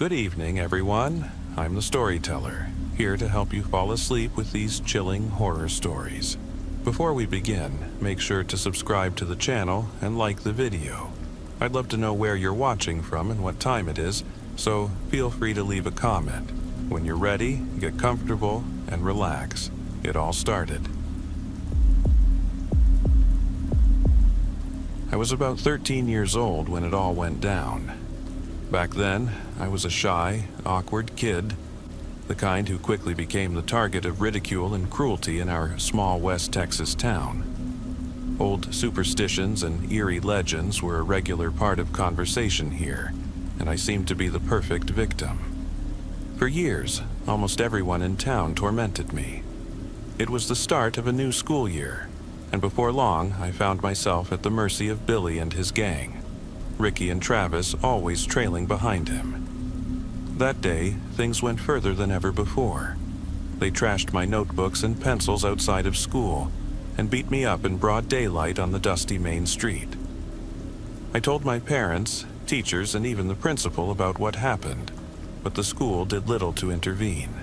Good evening, everyone. I'm the storyteller, here to help you fall asleep with these chilling horror stories. Before we begin, make sure to subscribe to the channel and like the video. I'd love to know where you're watching from and what time it is, so feel free to leave a comment. When you're ready, get comfortable and relax. It all started. I was about 13 years old when it all went down. Back then, I was a shy, awkward kid, the kind who quickly became the target of ridicule and cruelty in our small West Texas town. Old superstitions and eerie legends were a regular part of conversation here, and I seemed to be the perfect victim. For years, almost everyone in town tormented me. It was the start of a new school year, and before long, I found myself at the mercy of Billy and his gang, Ricky and Travis always trailing behind him. That day, things went further than ever before. They trashed my notebooks and pencils outside of school and beat me up in broad daylight on the dusty main street. I told my parents, teachers, and even the principal about what happened, but the school did little to intervene.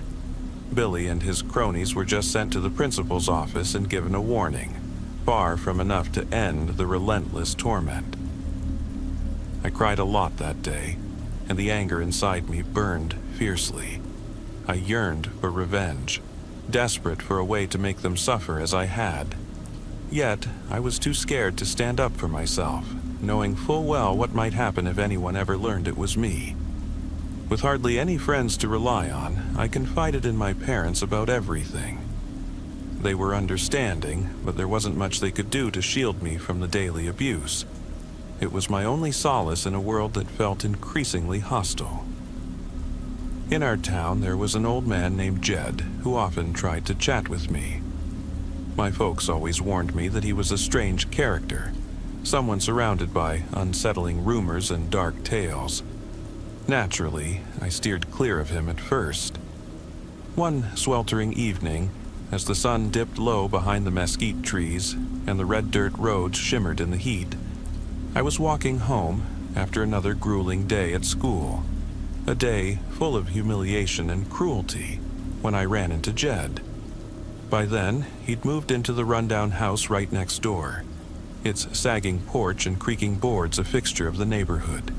Billy and his cronies were just sent to the principal's office and given a warning, far from enough to end the relentless torment. I cried a lot that day, and the anger inside me burned fiercely. I yearned for revenge, desperate for a way to make them suffer as I had. Yet, I was too scared to stand up for myself, knowing full well what might happen if anyone ever learned it was me. With hardly any friends to rely on, I confided in my parents about everything. They were understanding, but there wasn't much they could do to shield me from the daily abuse. It was my only solace in a world that felt increasingly hostile. In our town, there was an old man named Jed who often tried to chat with me. My folks always warned me that he was a strange character, someone surrounded by unsettling rumors and dark tales. Naturally, I steered clear of him at first. One sweltering evening, as the sun dipped low behind the mesquite trees and the red dirt roads shimmered in the heat, I was walking home after another grueling day at school, a day full of humiliation and cruelty, when I ran into Jed. By then, he'd moved into the rundown house right next door, its sagging porch and creaking boards a fixture of the neighborhood.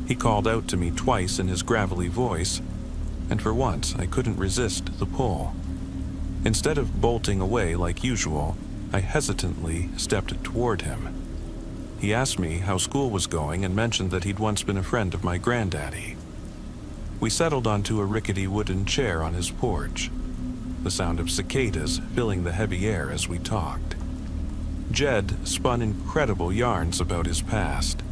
He called out to me twice in his gravelly voice, and for once I couldn't resist the pull. Instead of bolting away like usual, I hesitantly stepped toward him. He asked me how school was going and mentioned that he'd once been a friend of my granddaddy. We settled onto a rickety wooden chair on his porch, the sound of cicadas filling the heavy air as we talked. Jed spun incredible yarns about his past,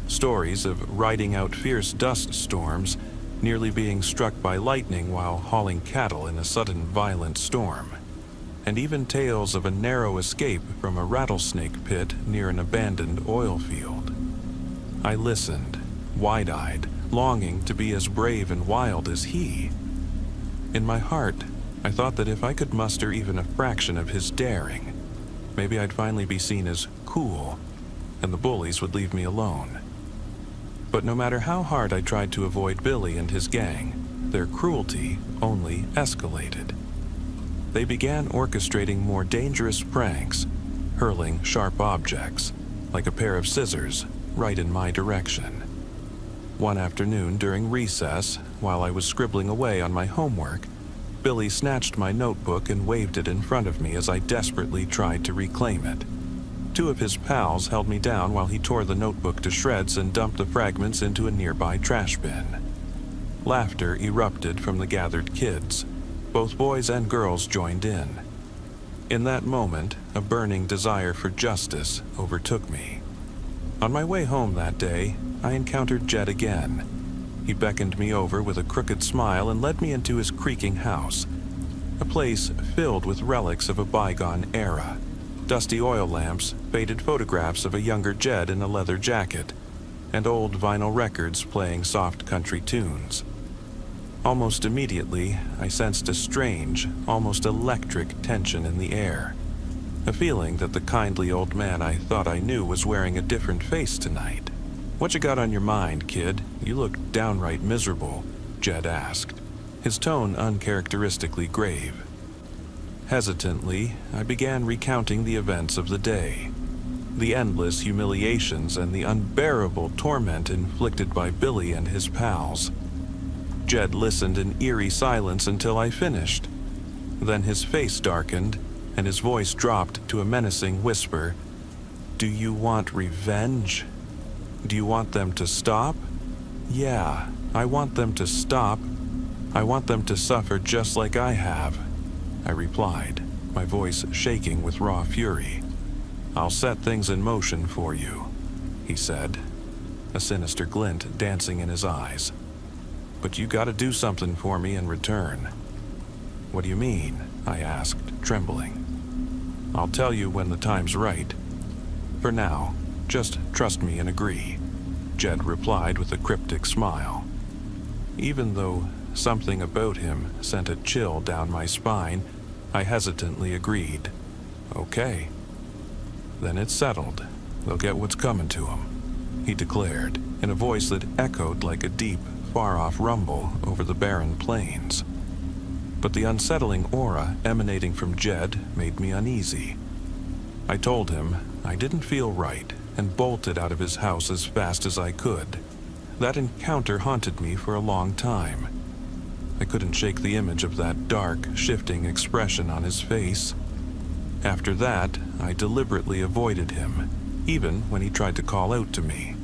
stories of riding out fierce dust storms, nearly being struck by lightning while hauling cattle in a sudden violent storm, and even tales of a narrow escape from a rattlesnake pit near an abandoned oil field. I listened, wide-eyed, longing to be as brave and wild as he. In my heart, I thought that if I could muster even a fraction of his daring, maybe I'd finally be seen as cool, and the bullies would leave me alone. But no matter how hard I tried to avoid Billy and his gang, their cruelty only escalated. They began orchestrating more dangerous pranks, hurling sharp objects, like a pair of scissors, right in my direction. One afternoon during recess, while I was scribbling away on my homework, Billy snatched my notebook and waved it in front of me as I desperately tried to reclaim it. Two of his pals held me down while he tore the notebook to shreds and dumped the fragments into a nearby trash bin. Laughter erupted from the gathered kids. Both boys and girls joined in. In that moment, a burning desire for justice overtook me. On my way home that day, I encountered Jed again. He beckoned me over with a crooked smile and led me into his creaking house, a place filled with relics of a bygone era. Dusty oil lamps, faded photographs of a younger Jed in a leather jacket, and old vinyl records playing soft country tunes. Almost immediately, I sensed a strange, almost electric tension in the air. A feeling that the kindly old man I thought I knew was wearing a different face tonight. "What you got on your mind, kid? You look downright miserable," Jed asked, his tone uncharacteristically grave. Hesitantly, I began recounting the events of the day, the endless humiliations and the unbearable torment inflicted by Billy and his pals. Jed listened in eerie silence until I finished. Then his face darkened, and his voice dropped to a menacing whisper. "Do you want revenge? Do you want them to stop?" "Yeah, I want them to stop. I want them to suffer just like I have," I replied, my voice shaking with raw fury. "I'll set things in motion for you," he said, a sinister glint dancing in his eyes. "But you gotta do something for me in return." "What do you mean?" I asked, trembling. "I'll tell you when the time's right. For now, just trust me and agree," Jed replied with a cryptic smile. Even though something about him sent a chill down my spine, I hesitantly agreed. "Okay." "Then it's settled. They'll get what's coming to them," he declared, in a voice that echoed like a deep, far-off rumble over the barren plains. But the unsettling aura emanating from Jed made me uneasy. I told him I didn't feel right and bolted out of his house as fast as I could. That encounter haunted me for a long time. I couldn't shake the image of that dark, shifting expression on his face. After that, I deliberately avoided him, even when he tried to call out to me.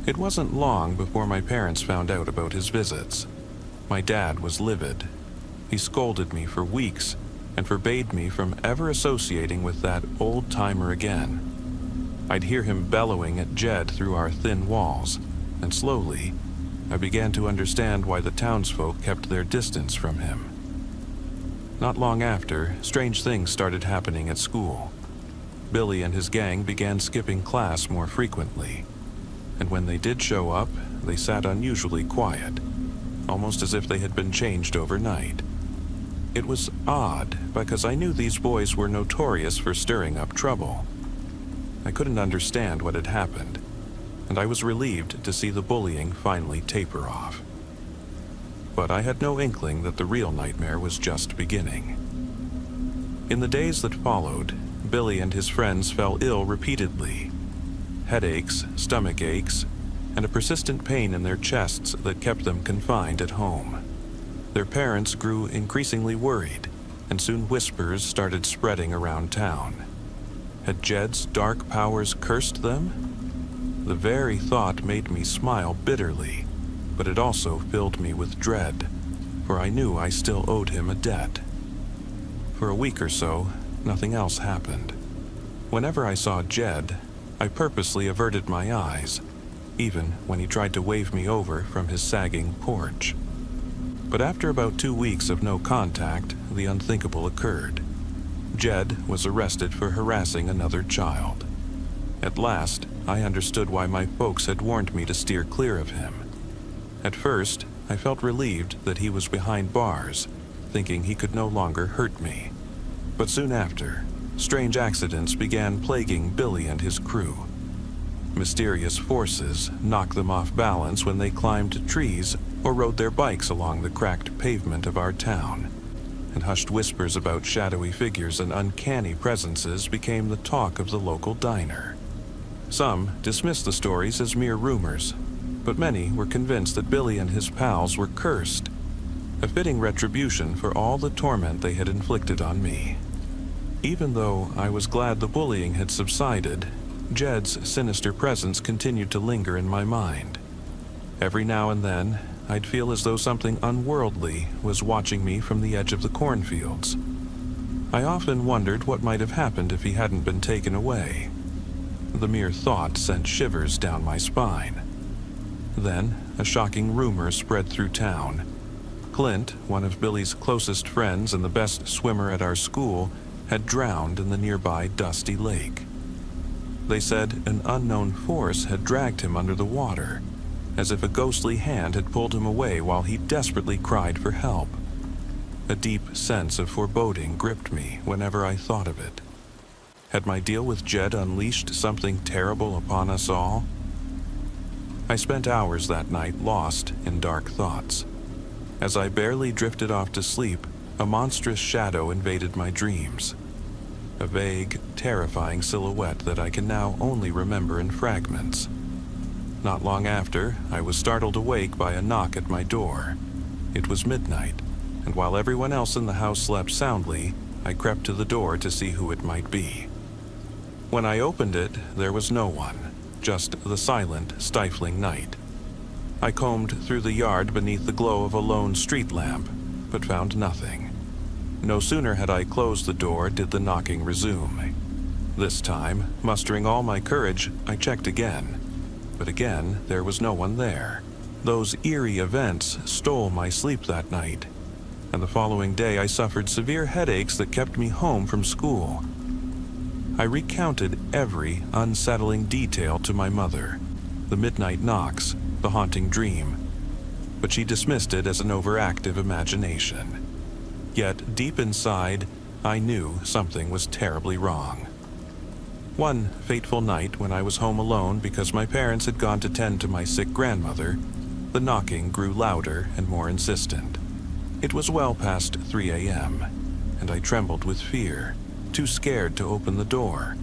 It wasn't long before my parents found out about his visits. My dad was livid. He scolded me for weeks and forbade me from ever associating with that old-timer again. I'd hear him bellowing at Jed through our thin walls, and slowly, I began to understand why the townsfolk kept their distance from him. Not long after, strange things started happening at school. Billy and his gang began skipping class more frequently, and when they did show up, they sat unusually quiet, almost as if they had been changed overnight. It was odd, because I knew these boys were notorious for stirring up trouble. I couldn't understand what had happened, and I was relieved to see the bullying finally taper off. But I had no inkling that the real nightmare was just beginning. In the days that followed, Billy and his friends fell ill repeatedly. Headaches, stomach aches, and a persistent pain in their chests that kept them confined at home. Their parents grew increasingly worried, and soon whispers started spreading around town. Had Jed's dark powers cursed them? The very thought made me smile bitterly, but it also filled me with dread, for I knew I still owed him a debt. For a week or so, nothing else happened. Whenever I saw Jed, I purposely averted my eyes, even when he tried to wave me over from his sagging porch. But after about 2 weeks of no contact, the unthinkable occurred. Jed was arrested for harassing another child. At last, I understood why my folks had warned me to steer clear of him. At first, I felt relieved that he was behind bars, thinking he could no longer hurt me. But soon after, strange accidents began plaguing Billy and his crew. Mysterious forces knocked them off balance when they climbed trees or rode their bikes along the cracked pavement of our town, and hushed whispers about shadowy figures and uncanny presences became the talk of the local diner. Some dismissed the stories as mere rumors, but many were convinced that Billy and his pals were cursed, a fitting retribution for all the torment they had inflicted on me. Even though I was glad the bullying had subsided, Jed's sinister presence continued to linger in my mind. Every now and then, I'd feel as though something unworldly was watching me from the edge of the cornfields. I often wondered what might have happened if he hadn't been taken away. The mere thought sent shivers down my spine. Then, a shocking rumor spread through town. Clint, one of Billy's closest friends and the best swimmer at our school, had drowned in the nearby dusty lake. They said an unknown force had dragged him under the water, as if a ghostly hand had pulled him away while he desperately cried for help. A deep sense of foreboding gripped me whenever I thought of it. Had my deal with Jed unleashed something terrible upon us all? I spent hours that night lost in dark thoughts. As I barely drifted off to sleep, a monstrous shadow invaded my dreams. A vague, terrifying silhouette that I can now only remember in fragments. Not long after, I was startled awake by a knock at my door. It was midnight, and while everyone else in the house slept soundly, I crept to the door to see who it might be. When I opened it, there was no one, just the silent, stifling night. I combed through the yard beneath the glow of a lone street lamp, but found nothing. No sooner had I closed the door did the knocking resume. This time, mustering all my courage, I checked again. But again, there was no one there. Those eerie events stole my sleep that night, and the following day I suffered severe headaches that kept me home from school. I recounted every unsettling detail to my mother, the midnight knocks, the haunting dream, but she dismissed it as an overactive imagination. Yet, deep inside, I knew something was terribly wrong. One fateful night when I was home alone because my parents had gone to tend to my sick grandmother, the knocking grew louder and more insistent. It was well past 3 a.m., and I trembled with fear, too scared to open the door.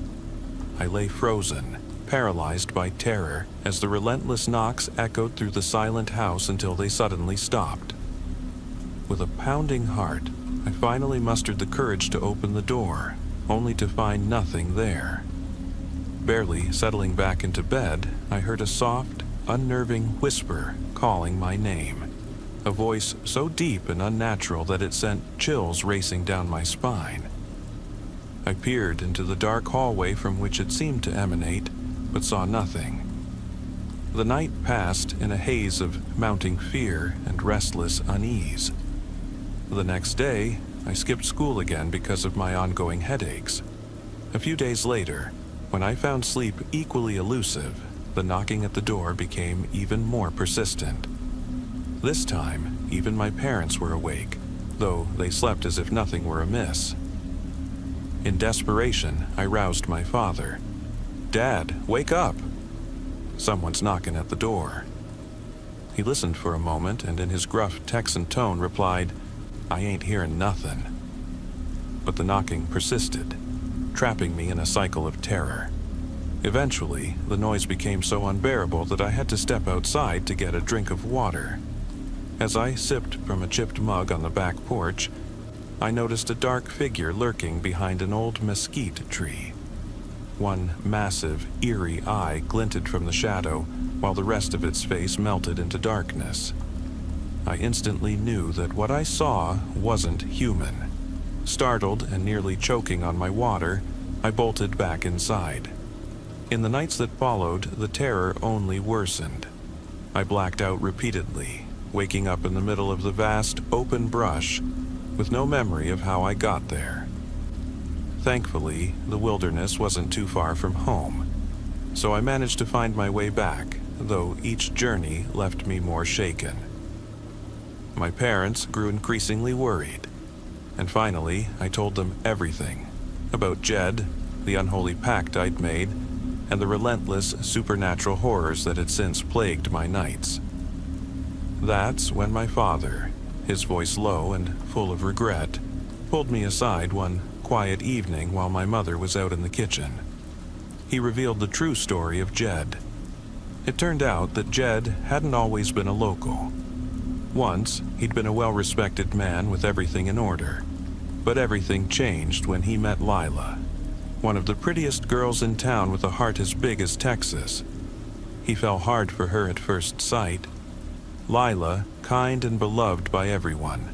I lay frozen, paralyzed by terror, as the relentless knocks echoed through the silent house until they suddenly stopped. With a pounding heart, I finally mustered the courage to open the door, only to find nothing there. Barely settling back into bed, I heard a soft, unnerving whisper calling my name, a voice so deep and unnatural that it sent chills racing down my spine. I peered into the dark hallway from which it seemed to emanate, but saw nothing. The night passed in a haze of mounting fear and restless unease. The next day, I skipped school again because of my ongoing headaches. A few days later, when I found sleep equally elusive, the knocking at the door became even more persistent. This time, even my parents were awake, though they slept as if nothing were amiss. In desperation, I roused my father. "Dad, wake up! Someone's knocking at the door." He listened for a moment and in his gruff Texan tone replied, "I ain't hearing nothing." But the knocking persisted, trapping me in a cycle of terror. Eventually, the noise became so unbearable that I had to step outside to get a drink of water. As I sipped from a chipped mug on the back porch, I noticed a dark figure lurking behind an old mesquite tree. One massive, eerie eye glinted from the shadow, while the rest of its face melted into darkness. I instantly knew that what I saw wasn't human. Startled and nearly choking on my water, I bolted back inside. In the nights that followed, the terror only worsened. I blacked out repeatedly, waking up in the middle of the vast, open brush, with no memory of how I got there. Thankfully, the wilderness wasn't too far from home, so I managed to find my way back, though each journey left me more shaken. My parents grew increasingly worried, and finally I told them everything about Jed, the unholy pact I'd made, and the relentless supernatural horrors that had since plagued my nights. That's when my father, his voice low and full of regret, pulled me aside one quiet evening while my mother was out in the kitchen. He revealed the true story of Jed. It turned out that Jed hadn't always been a local. Once, he'd been a well-respected man with everything in order, but everything changed when he met Lila, one of the prettiest girls in town with a heart as big as Texas. He fell hard for her at first sight. Lila, kind and beloved by everyone,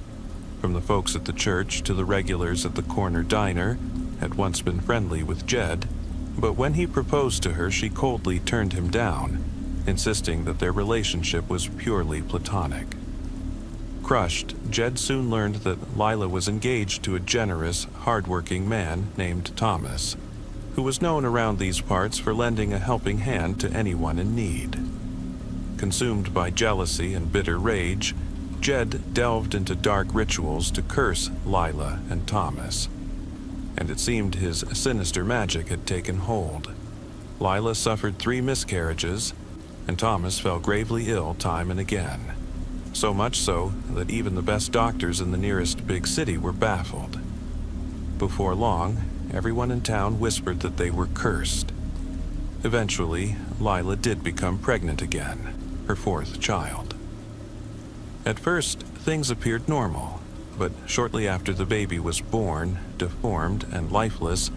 from the folks at the church to the regulars at the corner diner, had once been friendly with Jed, but when he proposed to her, she coldly turned him down, insisting that their relationship was purely platonic. Crushed, Jed soon learned that Lila was engaged to a generous, hard-working man named Thomas, who was known around these parts for lending a helping hand to anyone in need. Consumed by jealousy and bitter rage, Jed delved into dark rituals to curse Lila and Thomas, and it seemed his sinister magic had taken hold. Lila suffered 3 miscarriages, and Thomas fell gravely ill time and again. So much so that even the best doctors in the nearest big city were baffled. Before long, everyone in town whispered that they were cursed. Eventually, Lila did become pregnant again, her fourth child. At first, things appeared normal, but shortly after the baby was born, deformed and lifeless,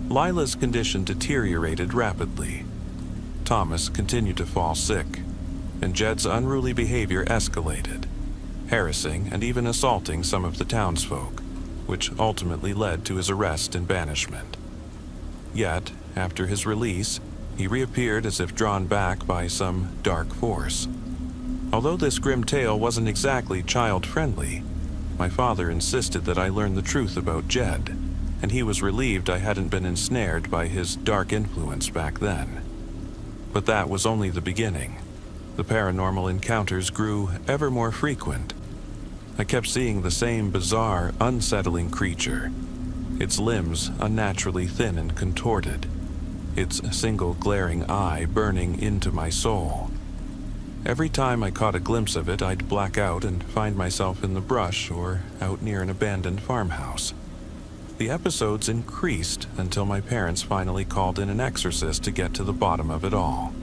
Lila's condition deteriorated rapidly. Thomas continued to fall sick, and Jed's unruly behavior escalated, harassing and even assaulting some of the townsfolk, which ultimately led to his arrest and banishment. Yet, after his release, he reappeared as if drawn back by some dark force. Although this grim tale wasn't exactly child-friendly, my father insisted that I learn the truth about Jed, and he was relieved I hadn't been ensnared by his dark influence back then. But that was only the beginning. The paranormal encounters grew ever more frequent. I kept seeing the same bizarre, unsettling creature, its limbs unnaturally thin and contorted, its single glaring eye burning into my soul. Every time I caught a glimpse of it, I'd black out and find myself in the brush or out near an abandoned farmhouse. The episodes increased until my parents finally called in an exorcist to get to the bottom of it all.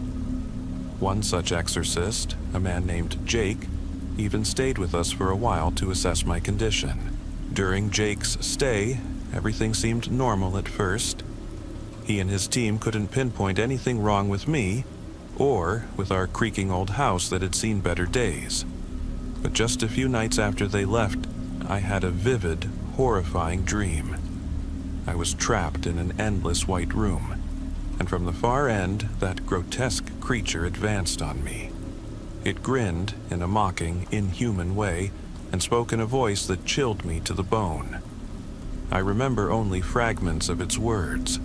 One such exorcist, a man named Jake, even stayed with us for a while to assess my condition. During Jake's stay, everything seemed normal at first. He and his team couldn't pinpoint anything wrong with me, or with our creaking old house that had seen better days. But just a few nights after they left, I had a vivid, horrifying dream. I was trapped in an endless white room, and from the far end, that grotesque creature advanced on me. It grinned in a mocking, inhuman way, and spoke in a voice that chilled me to the bone. I remember only fragments of its words.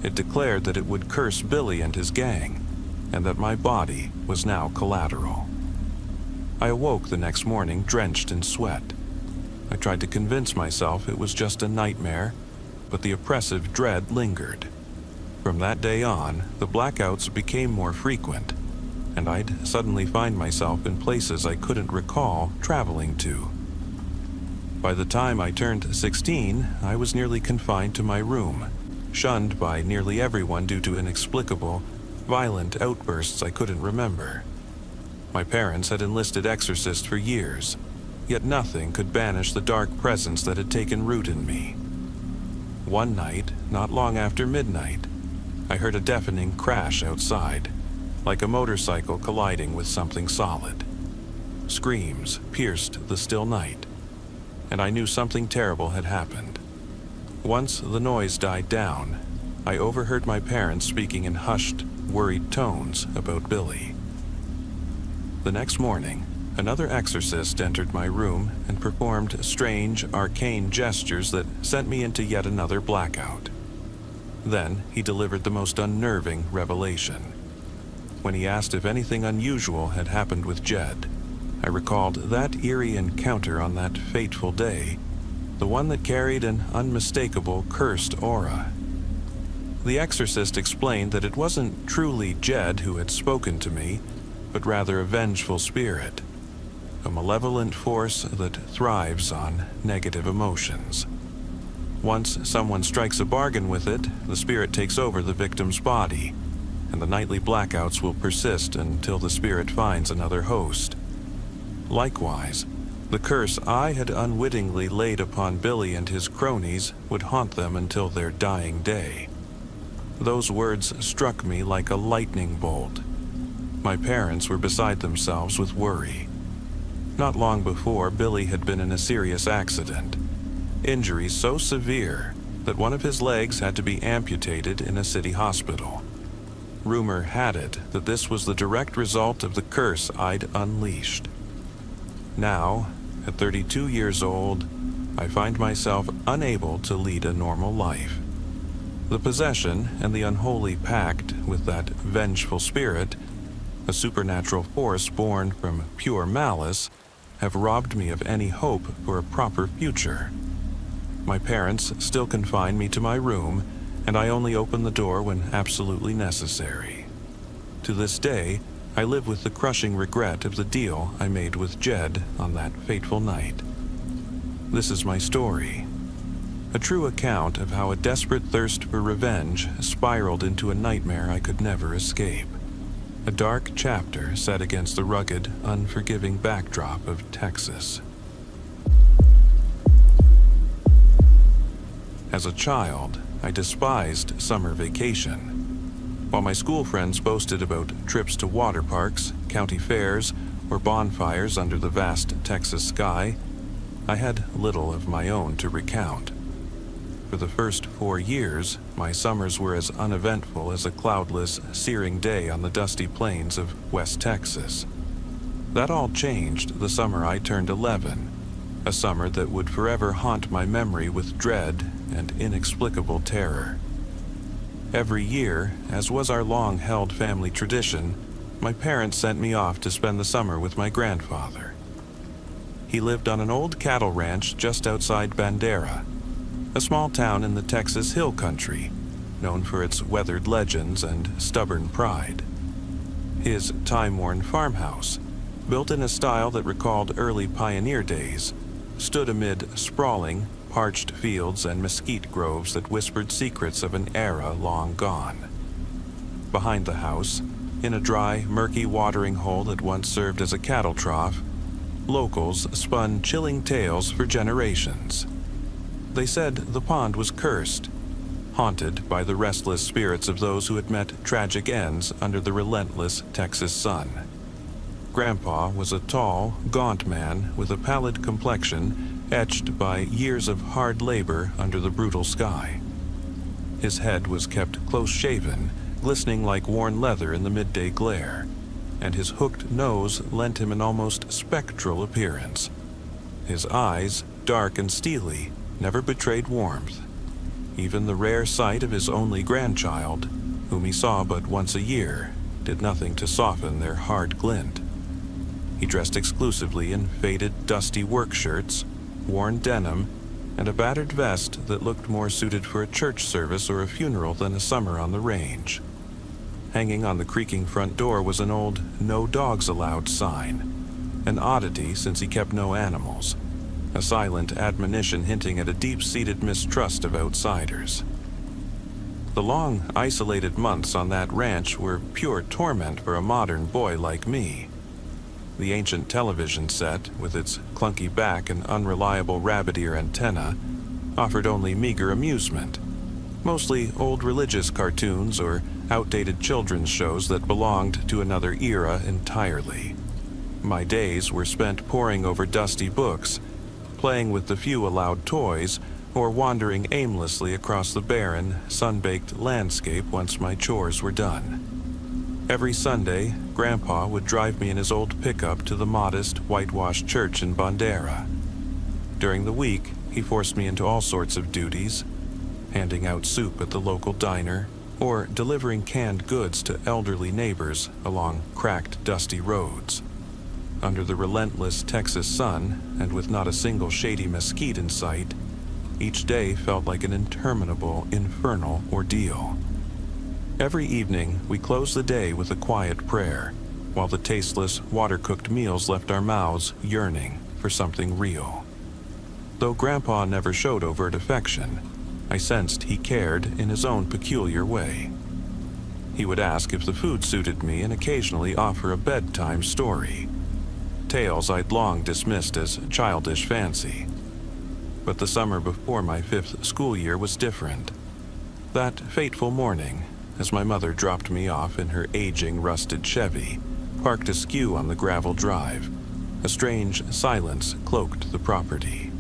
It declared that it would curse Billy and his gang, and that my body was now collateral. I awoke the next morning drenched in sweat. I tried to convince myself it was just a nightmare, but the oppressive dread lingered. From that day on, the blackouts became more frequent, and I'd suddenly find myself in places I couldn't recall traveling to. By the time I turned 16, I was nearly confined to my room, shunned by nearly everyone due to inexplicable, violent outbursts I couldn't remember. My parents had enlisted exorcists for years, yet nothing could banish the dark presence that had taken root in me. One night, not long after midnight, I heard a deafening crash outside, like a motorcycle colliding with something solid. Screams pierced the still night, and I knew something terrible had happened. Once the noise died down, I overheard my parents speaking in hushed, worried tones about Billy. The next morning, another exorcist entered my room and performed strange, arcane gestures that sent me into yet another blackout. Then he delivered the most unnerving revelation. When he asked if anything unusual had happened with Jed, I recalled that eerie encounter on that fateful day, the one that carried an unmistakable cursed aura. The exorcist explained that it wasn't truly Jed who had spoken to me, but rather a vengeful spirit, a malevolent force that thrives on negative emotions. Once someone strikes a bargain with it, the spirit takes over the victim's body, and the nightly blackouts will persist until the spirit finds another host. Likewise, the curse I had unwittingly laid upon Billy and his cronies would haunt them until their dying day. Those words struck me like a lightning bolt. My parents were beside themselves with worry. Not long before, Billy had been in a serious accident. Injuries so severe that one of his legs had to be amputated in a city hospital. Rumor had it that this was the direct result of the curse I'd unleashed. Now, at 32 years old, I find myself unable to lead a normal life. The possession and the unholy pact with that vengeful spirit, a supernatural force born from pure malice, have robbed me of any hope for a proper future. My parents still confine me to my room, and I only open the door when absolutely necessary. To this day, I live with the crushing regret of the deal I made with Jed on that fateful night. This is my story, a true account of how a desperate thirst for revenge spiraled into a nightmare I could never escape. A dark chapter set against the rugged, unforgiving backdrop of Texas. As a child, I despised summer vacation. While my school friends boasted about trips to water parks, county fairs, or bonfires under the vast Texas sky, I had little of my own to recount. For the first 4 years, my summers were as uneventful as a cloudless, searing day on the dusty plains of West Texas. That all changed the summer I turned 11, a summer that would forever haunt my memory with dread and inexplicable terror. Every year, as was our long-held family tradition, my parents sent me off to spend the summer with my grandfather. He lived on an old cattle ranch just outside Bandera, a small town in the Texas Hill Country, known for its weathered legends and stubborn pride. His time-worn farmhouse, built in a style that recalled early pioneer days, stood amid sprawling, parched fields and mesquite groves that whispered secrets of an era long gone. Behind the house, in a dry, murky watering hole that once served as a cattle trough, locals spun chilling tales for generations. They said the pond was cursed, haunted by the restless spirits of those who had met tragic ends under the relentless Texas sun. Grandpa was a tall, gaunt man with a pallid complexion etched by years of hard labor under the brutal sky. His head was kept close-shaven, glistening like worn leather in the midday glare, and his hooked nose lent him an almost spectral appearance. His eyes, dark and steely, never betrayed warmth. Even the rare sight of his only grandchild, whom he saw but once a year, did nothing to soften their hard glint. He dressed exclusively in faded, dusty work shirts, worn denim, and a battered vest that looked more suited for a church service or a funeral than a summer on the range. Hanging on the creaking front door was an old "No Dogs Allowed" sign, an oddity since he kept no animals, a silent admonition hinting at a deep-seated mistrust of outsiders. The long, isolated months on that ranch were pure torment for a modern boy like me. The ancient television set, with its clunky back and unreliable rabbit ear antenna, offered only meager amusement, mostly old religious cartoons or outdated children's shows that belonged to another era entirely. My days were spent poring over dusty books, playing with the few allowed toys, or wandering aimlessly across the barren, sun-baked landscape once my chores were done. Every Sunday, Grandpa would drive me in his old pickup to the modest, whitewashed church in Bandera. During the week, he forced me into all sorts of duties, handing out soup at the local diner, or delivering canned goods to elderly neighbors along cracked, dusty roads. Under the relentless Texas sun, and with not a single shady mesquite in sight, each day felt like an interminable, infernal ordeal. Every evening, we closed the day with a quiet prayer, while the tasteless, water-cooked meals left our mouths yearning for something real. Though Grandpa never showed overt affection, I sensed he cared in his own peculiar way. He would ask if the food suited me and occasionally offer a bedtime story, tales I'd long dismissed as childish fancy. But the summer before my 5th school year was different. That fateful morning, as my mother dropped me off in her aging, rusted Chevy, parked askew on the gravel drive, a strange silence cloaked the property.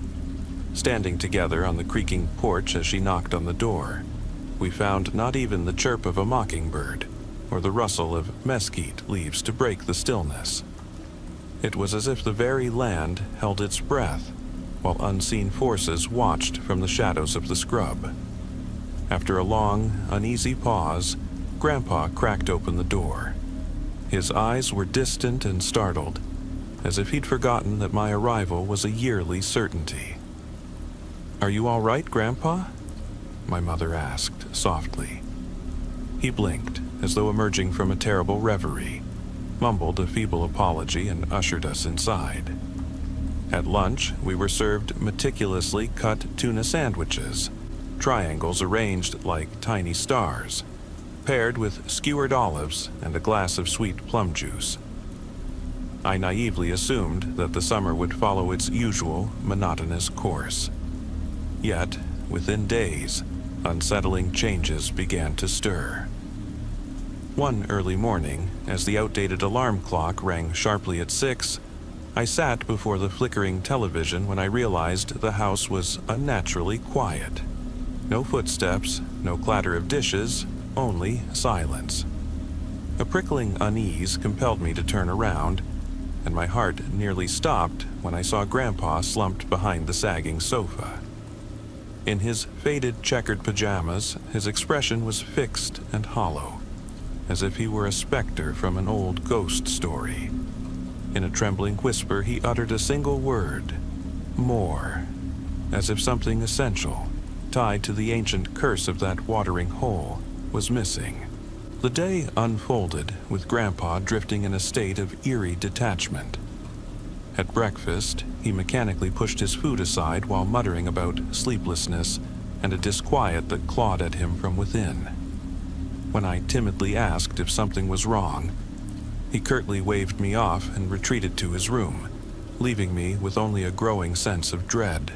Standing together on the creaking porch as she knocked on the door, we found not even the chirp of a mockingbird or the rustle of mesquite leaves to break the stillness. It was as if the very land held its breath, while unseen forces watched from the shadows of the scrub. After a long, uneasy pause, Grandpa cracked open the door. His eyes were distant and startled, as if he'd forgotten that my arrival was a yearly certainty. "Are you all right, Grandpa?" my mother asked softly. He blinked, as though emerging from a terrible reverie, mumbled a feeble apology, and ushered us inside. At lunch, we were served meticulously cut tuna sandwiches, triangles arranged like tiny stars, paired with skewered olives and a glass of sweet plum juice. I naively assumed that the summer would follow its usual monotonous course. Yet, within days, unsettling changes began to stir. One early morning, as the outdated alarm clock rang sharply at 6, I sat before the flickering television when I realized the house was unnaturally quiet. No footsteps, no clatter of dishes, only silence. A prickling unease compelled me to turn around, and my heart nearly stopped when I saw Grandpa slumped behind the sagging sofa. In his faded checkered pajamas, his expression was fixed and hollow, as if he were a specter from an old ghost story. In a trembling whisper, he uttered a single word, "More," as if something essential, tied to the ancient curse of that watering hole, was missing. The day unfolded with Grandpa drifting in a state of eerie detachment. At breakfast, he mechanically pushed his food aside while muttering about sleeplessness and a disquiet that clawed at him from within. When I timidly asked if something was wrong, he curtly waved me off and retreated to his room, leaving me with only a growing sense of dread.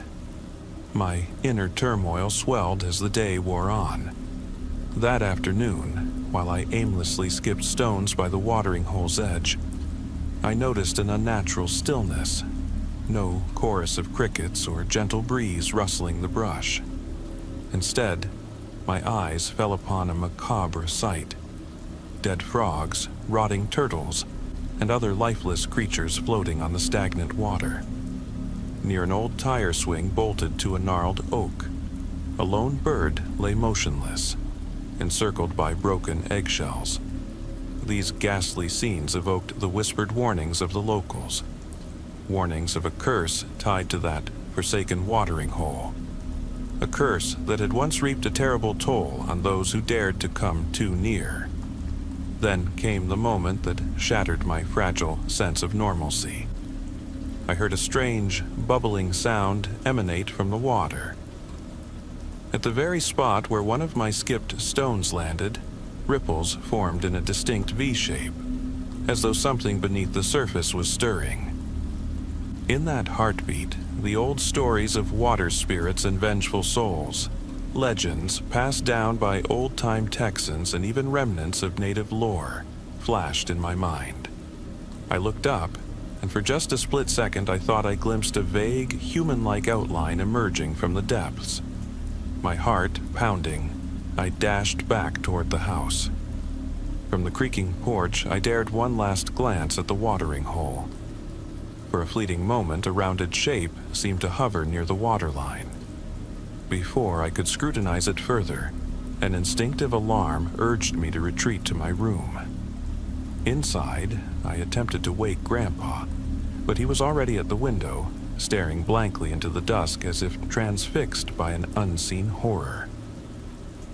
My inner turmoil swelled as the day wore on. That afternoon, while I aimlessly skipped stones by the watering hole's edge, I noticed an unnatural stillness. No chorus of crickets or gentle breeze rustling the brush. Instead, my eyes fell upon a macabre sight. Dead frogs, rotting turtles, and other lifeless creatures floating on the stagnant water. Near an old tire swing bolted to a gnarled oak, a lone bird lay motionless, encircled by broken eggshells. These ghastly scenes evoked the whispered warnings of the locals, warnings of a curse tied to that forsaken watering hole. A curse that had once reaped a terrible toll on those who dared to come too near. Then came the moment that shattered my fragile sense of normalcy. I heard a strange, bubbling sound emanate from the water. At the very spot where one of my skipped stones landed, ripples formed in a distinct V-shape, as though something beneath the surface was stirring. In that heartbeat, the old stories of water spirits and vengeful souls, legends passed down by old-time Texans and even remnants of native lore, flashed in my mind. I looked up, and for just a split second I thought I glimpsed a vague, human-like outline emerging from the depths. My heart pounding, I dashed back toward the house. From the creaking porch, I dared one last glance at the watering hole. For a fleeting moment, a rounded shape seemed to hover near the waterline. Before I could scrutinize it further, an instinctive alarm urged me to retreat to my room. Inside, I attempted to wake Grandpa, but he was already at the window, staring blankly into the dusk as if transfixed by an unseen horror.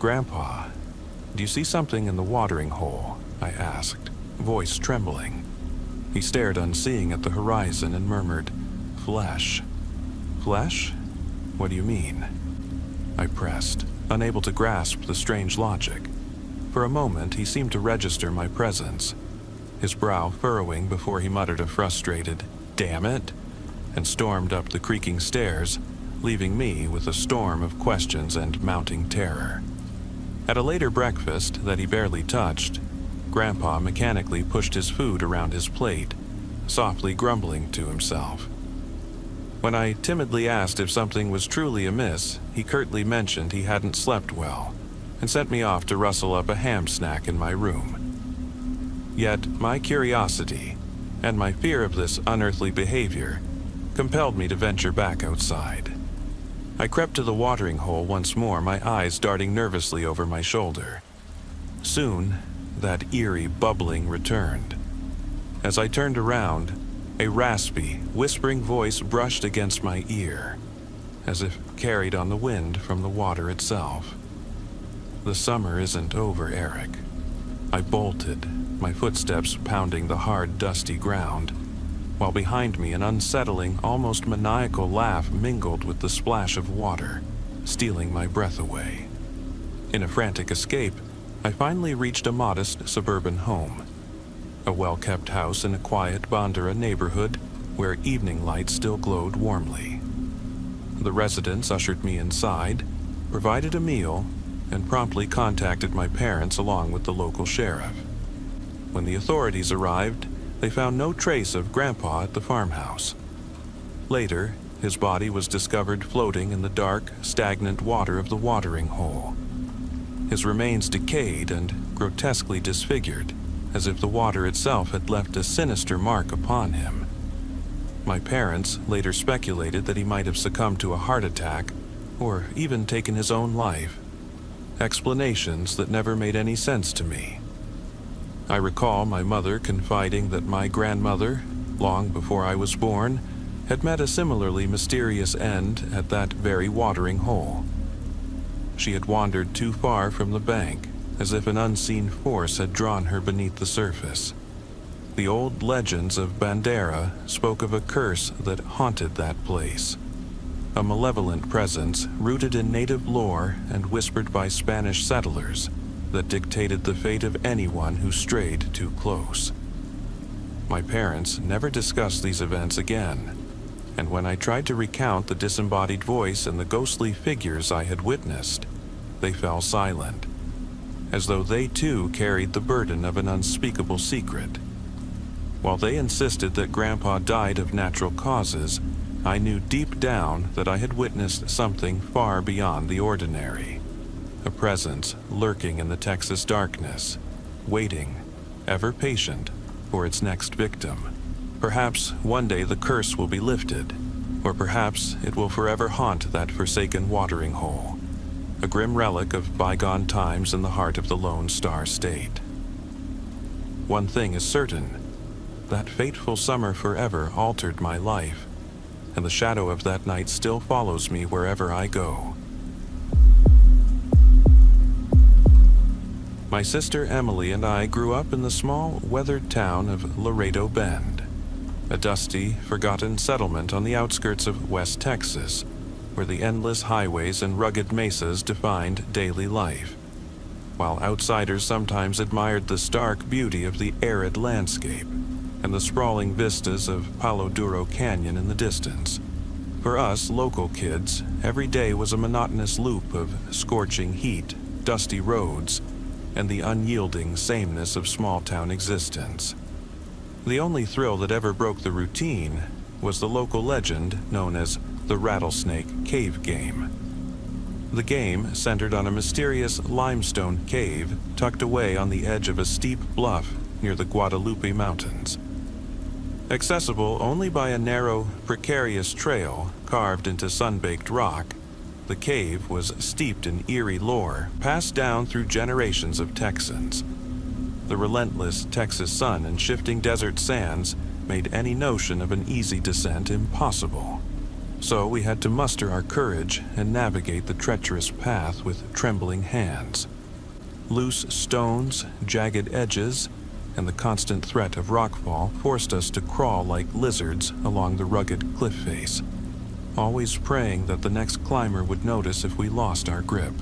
"Grandpa, do you see something in the watering hole?" I asked, voice trembling. He stared unseeing at the horizon and murmured, "Flesh." "Flesh? What do you mean?" I pressed, unable to grasp the strange logic. For a moment, he seemed to register my presence, his brow furrowing before he muttered a frustrated, "Damn it," and stormed up the creaking stairs, leaving me with a storm of questions and mounting terror. At a later breakfast that he barely touched, Grandpa mechanically pushed his food around his plate, softly grumbling to himself. When I timidly asked if something was truly amiss, he curtly mentioned he hadn't slept well, and sent me off to rustle up a ham snack in my room. Yet my curiosity, and my fear of this unearthly behavior, compelled me to venture back outside. I crept to the watering hole once more, my eyes darting nervously over my shoulder. Soon, that eerie bubbling returned. As I turned around, a raspy, whispering voice brushed against my ear, as if carried on the wind from the water itself. "The summer isn't over, Eric. I bolted, my footsteps pounding the hard, dusty ground, while behind me an unsettling, almost maniacal laugh mingled with the splash of water, stealing my breath away. In a frantic escape, I finally reached a modest suburban home, a well-kept house in a quiet Bandera neighborhood where evening light still glowed warmly. The residents ushered me inside, provided a meal, and promptly contacted my parents along with the local sheriff. When the authorities arrived, they found no trace of Grandpa at the farmhouse. Later, his body was discovered floating in the dark, stagnant water of the watering hole. His remains decayed and grotesquely disfigured, as if the water itself had left a sinister mark upon him. My parents later speculated that he might have succumbed to a heart attack or even taken his own life, explanations that never made any sense to me. I recall my mother confiding that my grandmother, long before I was born, had met a similarly mysterious end at that very watering hole. She had wandered too far from the bank, as if an unseen force had drawn her beneath the surface. The old legends of Bandera spoke of a curse that haunted that place, a malevolent presence rooted in native lore and whispered by Spanish settlers that dictated the fate of anyone who strayed too close. My parents never discussed these events again, and when I tried to recount the disembodied voice and the ghostly figures I had witnessed, they fell silent, as though they too carried the burden of an unspeakable secret. While they insisted that Grandpa died of natural causes, I knew deep down that I had witnessed something far beyond the ordinary. A presence lurking in the Texas darkness, waiting, ever patient, for its next victim. Perhaps one day the curse will be lifted, or perhaps it will forever haunt that forsaken watering hole, a grim relic of bygone times in the heart of the Lone Star State. One thing is certain: that fateful summer forever altered my life, and the shadow of that night still follows me wherever I go. My sister Emily and I grew up in the small, weathered town of Laredo Bend, a dusty, forgotten settlement on the outskirts of West Texas, where the endless highways and rugged mesas defined daily life, while outsiders sometimes admired the stark beauty of the arid landscape and the sprawling vistas of Palo Duro Canyon in the distance. For us local kids, every day was a monotonous loop of scorching heat, dusty roads, and the unyielding sameness of small-town existence. The only thrill that ever broke the routine was the local legend known as the Rattlesnake Cave Game. The game centered on a mysterious limestone cave tucked away on the edge of a steep bluff near the Guadalupe Mountains. Accessible only by a narrow, precarious trail carved into sun-baked rock, the cave was steeped in eerie lore passed down through generations of Texans. The relentless Texas sun and shifting desert sands made any notion of an easy descent impossible. So we had to muster our courage and navigate the treacherous path with trembling hands. Loose stones, jagged edges, and the constant threat of rockfall forced us to crawl like lizards along the rugged cliff face, always praying that the next climber would notice if we lost our grip.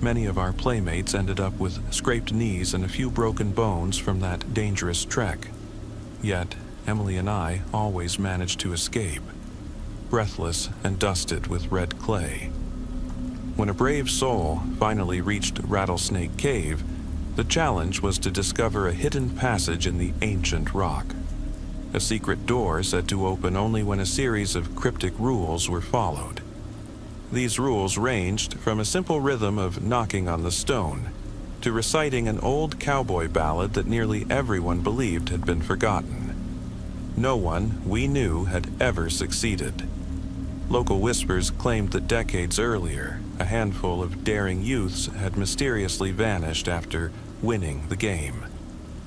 Many of our playmates ended up with scraped knees and a few broken bones from that dangerous trek. Yet, Emily and I always managed to escape, breathless and dusted with red clay. When a brave soul finally reached Rattlesnake Cave, the challenge was to discover a hidden passage in the ancient rock. A secret door said to open only when a series of cryptic rules were followed. These rules ranged from a simple rhythm of knocking on the stone to reciting an old cowboy ballad that nearly everyone believed had been forgotten. No one we knew had ever succeeded. Local whispers claimed that decades earlier, a handful of daring youths had mysteriously vanished after winning the game,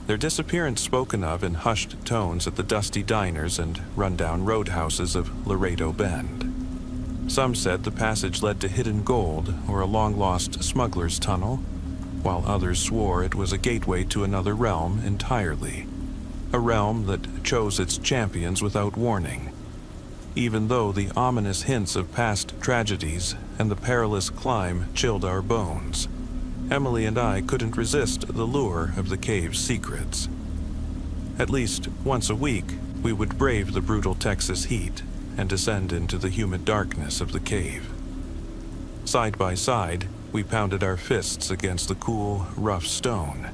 their disappearance spoken of in hushed tones at the dusty diners and rundown roadhouses of Laredo Bend. Some said the passage led to hidden gold or a long-lost smuggler's tunnel, while others swore it was a gateway to another realm entirely. A realm that chose its champions without warning. Even though the ominous hints of past tragedies and the perilous climb chilled our bones, Emily and I couldn't resist the lure of the cave's secrets. At least once a week, we would brave the brutal Texas heat and descend into the humid darkness of the cave. Side by side, we pounded our fists against the cool, rough stone,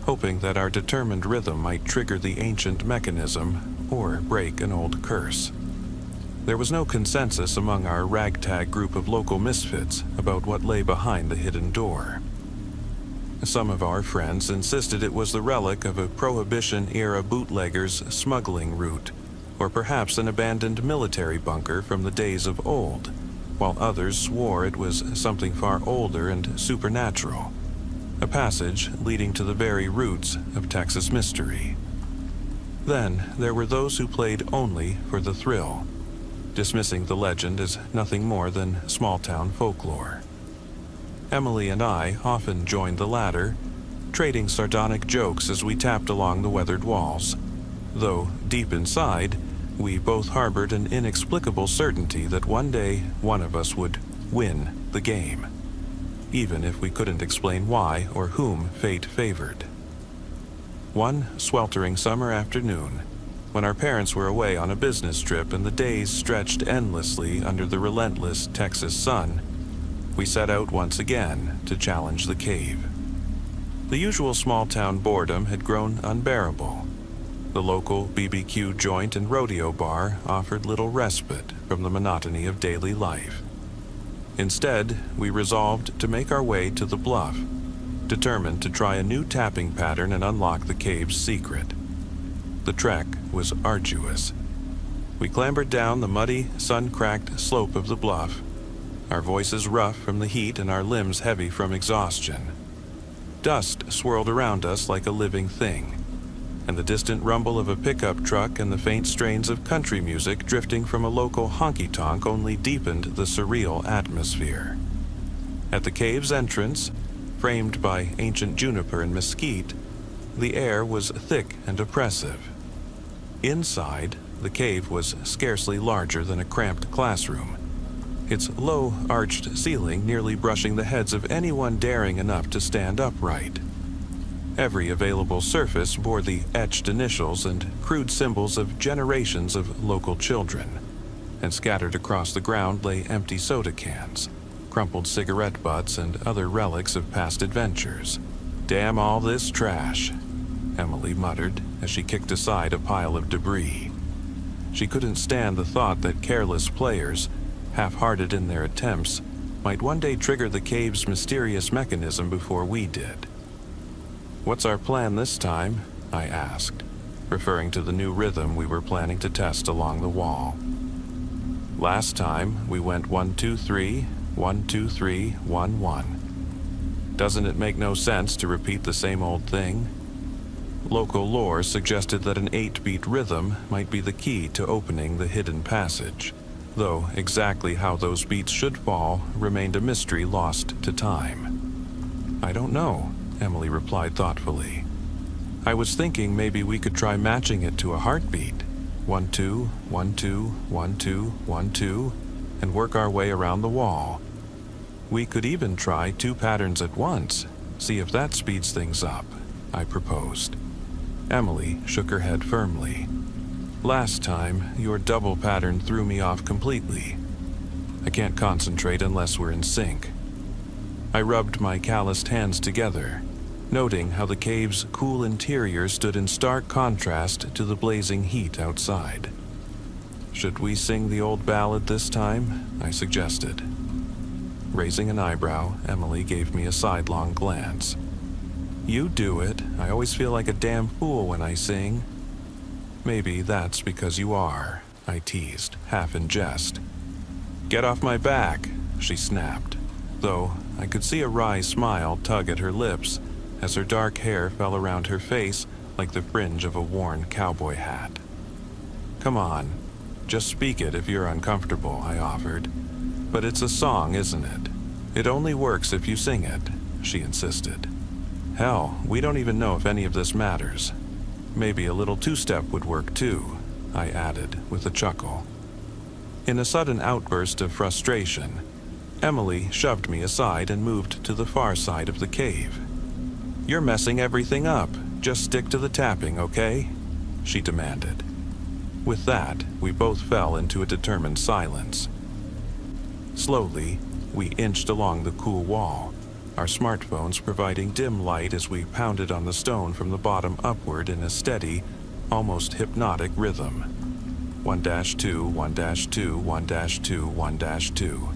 hoping that our determined rhythm might trigger the ancient mechanism or break an old curse. There was no consensus among our ragtag group of local misfits about what lay behind the hidden door. Some of our friends insisted it was the relic of a Prohibition-era bootlegger's smuggling route, or perhaps an abandoned military bunker from the days of old, while others swore it was something far older and supernatural, a passage leading to the very roots of Texas mystery. Then there were those who played only for the thrill, dismissing the legend as nothing more than small-town folklore. Emily and I often joined the latter, trading sardonic jokes as we tapped along the weathered walls, though deep inside, we both harbored an inexplicable certainty that one day one of us would win the game, even if we couldn't explain why or whom fate favored. One sweltering summer afternoon, when our parents were away on a business trip and the days stretched endlessly under the relentless Texas sun, we set out once again to challenge the cave. The usual small-town boredom had grown unbearable. The local BBQ joint and rodeo bar offered little respite from the monotony of daily life. Instead, we resolved to make our way to the bluff, determined to try a new tapping pattern and unlock the cave's secret. The trek was arduous. We clambered down the muddy, sun-cracked slope of the bluff, our voices rough from the heat and our limbs heavy from exhaustion. Dust swirled around us like a living thing, and the distant rumble of a pickup truck and the faint strains of country music drifting from a local honky-tonk only deepened the surreal atmosphere. At the cave's entrance, framed by ancient juniper and mesquite, the air was thick and oppressive. Inside, the cave was scarcely larger than a cramped classroom, its low, arched ceiling nearly brushing the heads of anyone daring enough to stand upright. Every available surface bore the etched initials and crude symbols of generations of local children, and scattered across the ground lay empty soda cans, crumpled cigarette butts, and other relics of past adventures. "Damn all this trash," Emily muttered as she kicked aside a pile of debris. She couldn't stand the thought that careless players, half-hearted in their attempts, might one day trigger the cave's mysterious mechanism before we did. "What's our plan this time?" I asked, referring to the new rhythm we were planning to test along the wall. "Last time, we went 1, 2, 3, 1, 2, 3, 1, 1. Doesn't it make no sense to repeat the same old thing?" Local lore suggested that an 8-beat rhythm might be the key to opening the hidden passage, though exactly how those beats should fall remained a mystery lost to time. "I don't know," Emily replied thoughtfully. "I was thinking maybe we could try matching it to a heartbeat. 1, 2, 1, 2, 1, 2, 1, 2, and work our way around the wall. We could even try 2 patterns at once, see if that speeds things up," I proposed. Emily shook her head firmly. "Last time, your double pattern threw me off completely. I can't concentrate unless we're in sync." I rubbed my calloused hands together, noting how the cave's cool interior stood in stark contrast to the blazing heat outside. "Should we sing the old ballad this time?" I suggested. Raising an eyebrow, Emily gave me a sidelong glance. "You do it. I always feel like a damn fool when I sing." "Maybe that's because you are," I teased, half in jest. "Get off my back," she snapped, though I could see a wry smile tug at her lips as her dark hair fell around her face like the fringe of a worn cowboy hat. "Come on, just speak it if you're uncomfortable," I offered. "But it's a song, isn't it? It only works if you sing it," she insisted. Hell, we don't even know if any of this matters. Maybe a little two-step would work too, I added with a chuckle. In a sudden outburst of frustration, Emily shoved me aside and moved to the far side of the cave. "You're messing everything up. Just stick to the tapping, okay?" she demanded. With that, we both fell into a determined silence. Slowly, we inched along the cool wall, our smartphones providing dim light as we pounded on the stone from the bottom upward in a steady, almost hypnotic rhythm. 1-2, 1-2, 1-2, 1-2.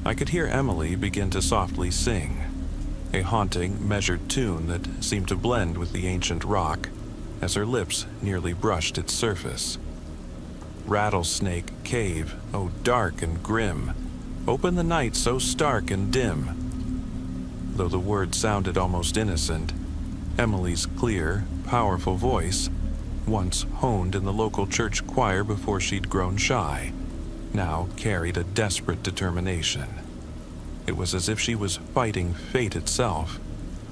I could hear Emily begin to softly sing, a haunting, measured tune that seemed to blend with the ancient rock as her lips nearly brushed its surface. Rattlesnake Cave, oh dark and grim, open the night so stark and dim. Though the words sounded almost innocent, Emily's clear, powerful voice, once honed in the local church choir before she'd grown shy, now carried a desperate determination. It was as if she was fighting fate itself,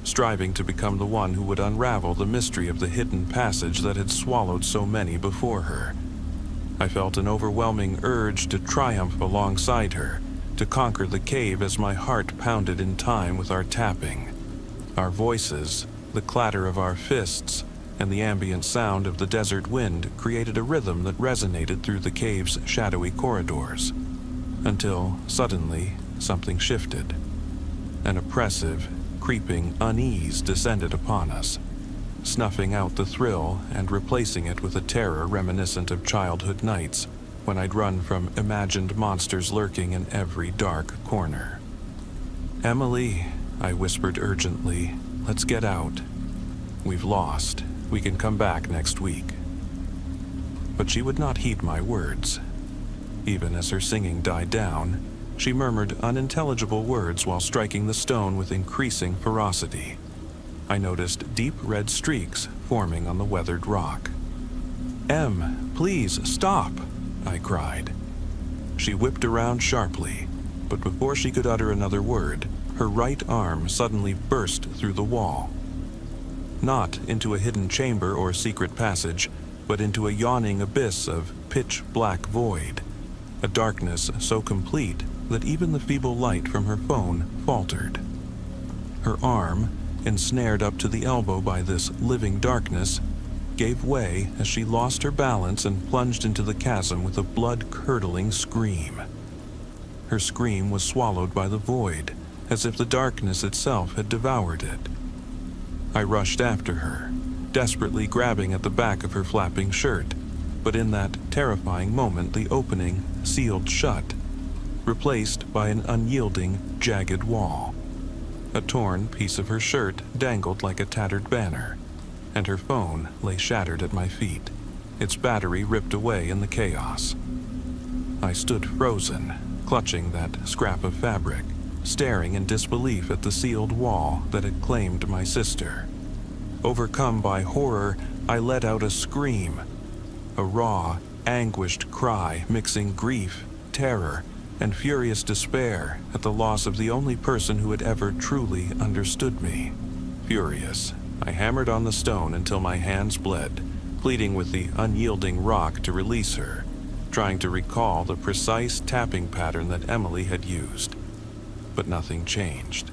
striving to become the one who would unravel the mystery of the hidden passage that had swallowed so many before her. I felt an overwhelming urge to triumph alongside her, to conquer the cave as my heart pounded in time with our tapping. Our voices, the clatter of our fists, and the ambient sound of the desert wind created a rhythm that resonated through the cave's shadowy corridors. Until, suddenly, something shifted. An oppressive, creeping unease descended upon us, snuffing out the thrill and replacing it with a terror reminiscent of childhood nights when I'd run from imagined monsters lurking in every dark corner. "Emily," I whispered urgently, "let's get out. We've lost. We can come back next week." But she would not heed my words. Even as her singing died down, she murmured unintelligible words while striking the stone with increasing ferocity. I noticed deep red streaks forming on the weathered rock. "Em, please, stop!" I cried. She whipped around sharply, but before she could utter another word, her right arm suddenly burst through the wall. Not into a hidden chamber or secret passage, but into a yawning abyss of pitch-black void, a darkness so complete that even the feeble light from her phone faltered. Her arm, ensnared up to the elbow by this living darkness, gave way as she lost her balance and plunged into the chasm with a blood-curdling scream. Her scream was swallowed by the void, as if the darkness itself had devoured it. I rushed after her, desperately grabbing at the back of her flapping shirt, but in that terrifying moment the opening sealed shut, replaced by an unyielding, jagged wall. A torn piece of her shirt dangled like a tattered banner, and her phone lay shattered at my feet, its battery ripped away in the chaos. I stood frozen, clutching that scrap of fabric, staring in disbelief at the sealed wall that had claimed my sister. Overcome by horror, I let out a scream, a raw, anguished cry mixing grief, terror, and furious despair at the loss of the only person who had ever truly understood me. Furious, I hammered on the stone until my hands bled, pleading with the unyielding rock to release her, trying to recall the precise tapping pattern that Emily had used. But nothing changed.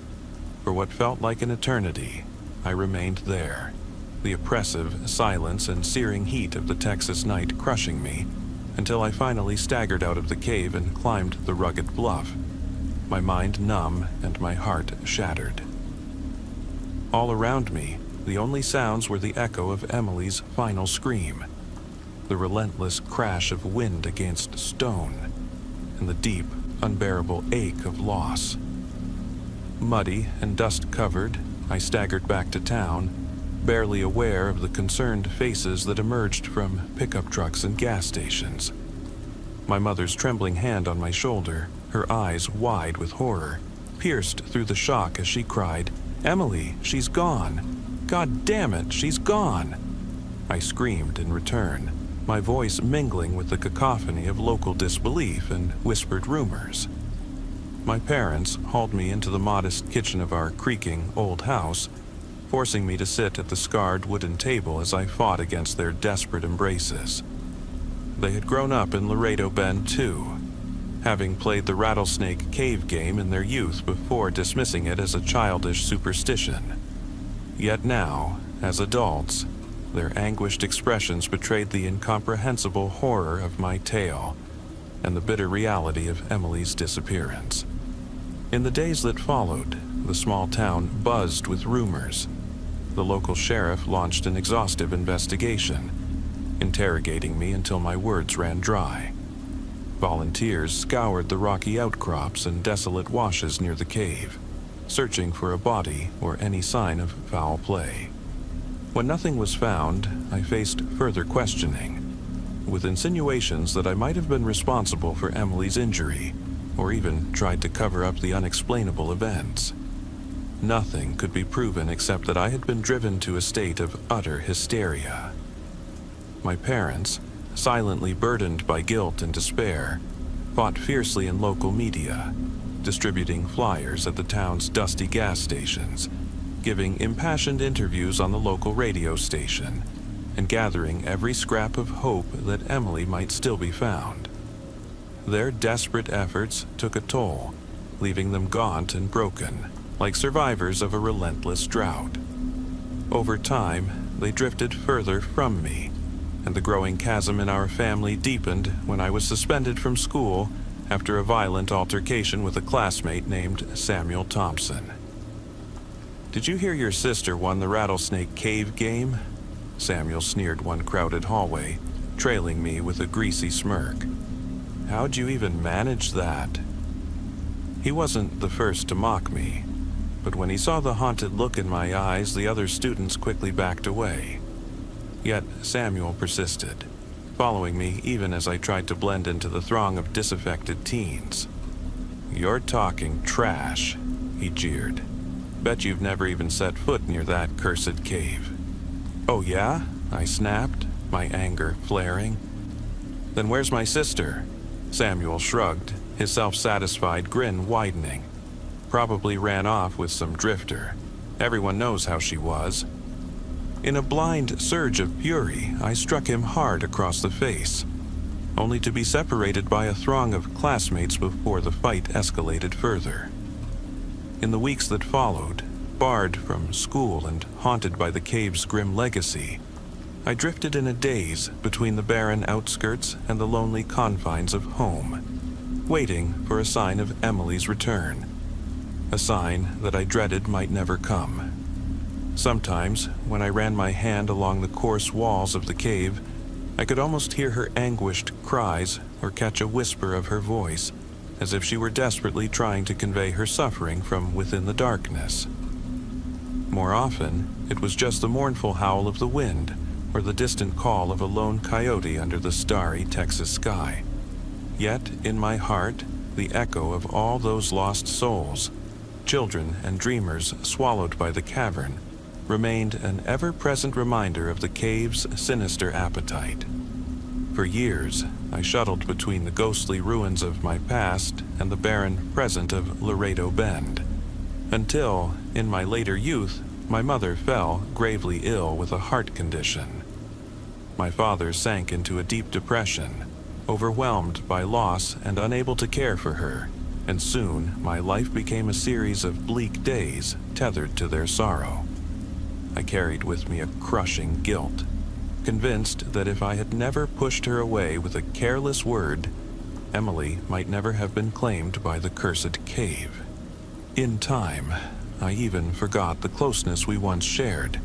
For what felt like an eternity, I remained there, the oppressive silence and searing heat of the Texas night crushing me, until I finally staggered out of the cave and climbed the rugged bluff, my mind numb and my heart shattered. All around me, the only sounds were the echo of Emily's final scream, the relentless crash of wind against stone, and the deep, unbearable ache of loss. Muddy and dust-covered, I staggered back to town, barely aware of the concerned faces that emerged from pickup trucks and gas stations. My mother's trembling hand on my shoulder, her eyes wide with horror, pierced through the shock as she cried, "Emily, she's gone! God damn it, she's gone!" I screamed in return, my voice mingling with the cacophony of local disbelief and whispered rumors. My parents hauled me into the modest kitchen of our creaking old house, forcing me to sit at the scarred wooden table as I fought against their desperate embraces. They had grown up in Laredo Bend, too, having played the rattlesnake cave game in their youth before dismissing it as a childish superstition. Yet now, as adults, their anguished expressions betrayed the incomprehensible horror of my tale and the bitter reality of Emily's disappearance. In the days that followed, the small town buzzed with rumors. The local sheriff launched an exhaustive investigation, interrogating me until my words ran dry. Volunteers scoured the rocky outcrops and desolate washes near the cave, searching for a body or any sign of foul play. When nothing was found, I faced further questioning, with insinuations that I might have been responsible for Emily's injury, or even tried to cover up the unexplainable events. Nothing could be proven except that I had been driven to a state of utter hysteria. My parents, silently burdened by guilt and despair, fought fiercely in local media, distributing flyers at the town's dusty gas stations, giving impassioned interviews on the local radio station, and gathering every scrap of hope that Emily might still be found. Their desperate efforts took a toll, leaving them gaunt and broken, like survivors of a relentless drought. Over time, they drifted further from me, and the growing chasm in our family deepened when I was suspended from school after a violent altercation with a classmate named Samuel Thompson. "Did you hear your sister won the rattlesnake cave game?" Samuel sneered one crowded hallway, trailing me with a greasy smirk. "How'd you even manage that?" He wasn't the first to mock me, but when he saw the haunted look in my eyes, the other students quickly backed away. Yet Samuel persisted, following me even as I tried to blend into the throng of disaffected teens. "You're talking trash," he jeered. "Bet you've never even set foot near that cursed cave." "Oh yeah?" I snapped, my anger flaring. "Then where's my sister?" Samuel shrugged, his self-satisfied grin widening. "Probably ran off with some drifter. Everyone knows how she was." In a blind surge of fury, I struck him hard across the face, only to be separated by a throng of classmates before the fight escalated further. In the weeks that followed, barred from school and haunted by the cave's grim legacy, I drifted in a daze between the barren outskirts and the lonely confines of home, waiting for a sign of Emily's return, a sign that I dreaded might never come. Sometimes, when I ran my hand along the coarse walls of the cave, I could almost hear her anguished cries or catch a whisper of her voice, as if she were desperately trying to convey her suffering from within the darkness. More often, it was just the mournful howl of the wind or the distant call of a lone coyote under the starry Texas sky. Yet, in my heart, the echo of all those lost souls, children and dreamers swallowed by the cavern, remained an ever-present reminder of the cave's sinister appetite. For years, I shuttled between the ghostly ruins of my past and the barren present of Laredo Bend, until, in my later youth, my mother fell gravely ill with a heart condition. My father sank into a deep depression, overwhelmed by loss and unable to care for her, and soon my life became a series of bleak days tethered to their sorrow. I carried with me a crushing guilt, convinced that if I had never pushed her away with a careless word, Emily might never have been claimed by the cursed cave. In time, I even forgot the closeness we once shared,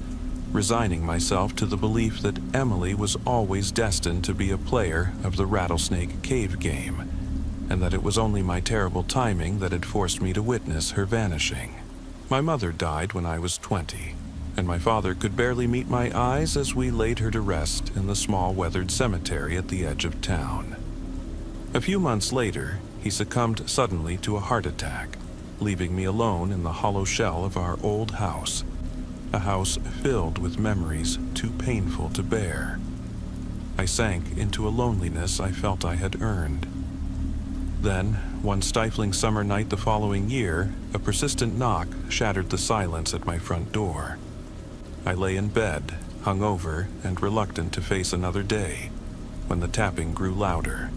resigning myself to the belief that Emily was always destined to be a player of the rattlesnake cave game, and that it was only my terrible timing that had forced me to witness her vanishing. My mother died when I was 20, and my father could barely meet my eyes as we laid her to rest in the small weathered cemetery at the edge of town. A few months later, he succumbed suddenly to a heart attack, leaving me alone in the hollow shell of our old house, a house filled with memories too painful to bear. I sank into a loneliness I felt I had earned. Then, one stifling summer night the following year, a persistent knock shattered the silence at my front door. I lay in bed, hungover and reluctant to face another day, when the tapping grew louder.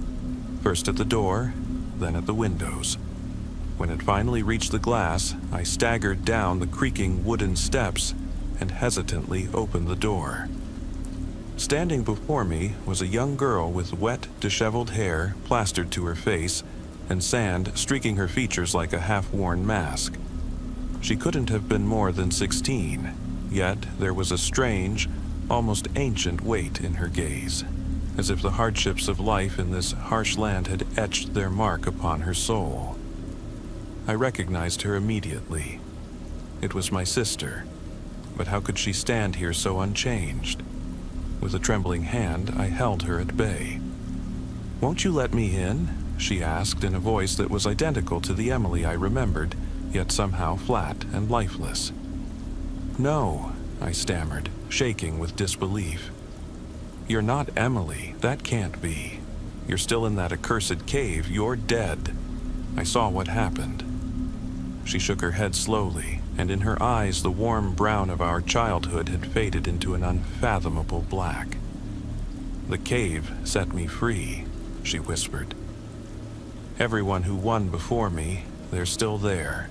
First at the door, then at the windows. When it finally reached the glass, I staggered down the creaking wooden steps and hesitantly opened the door. Standing before me was a young girl with wet, disheveled hair plastered to her face and sand streaking her features like a half-worn mask. She couldn't have been more than 16, yet there was a strange, almost ancient weight in her gaze, as if the hardships of life in this harsh land had etched their mark upon her soul. I recognized her immediately. It was my sister, but how could she stand here so unchanged? With a trembling hand, I held her at bay. "Won't you let me in?" she asked in a voice that was identical to the Emily I remembered, yet somehow flat and lifeless. "No," I stammered, shaking with disbelief. "You're not Emily. That can't be. You're still in that accursed cave. You're dead. I saw what happened." She shook her head slowly, and in her eyes the warm brown of our childhood had faded into an unfathomable black. "The cave set me free," she whispered. "Everyone who won before me, they're still there."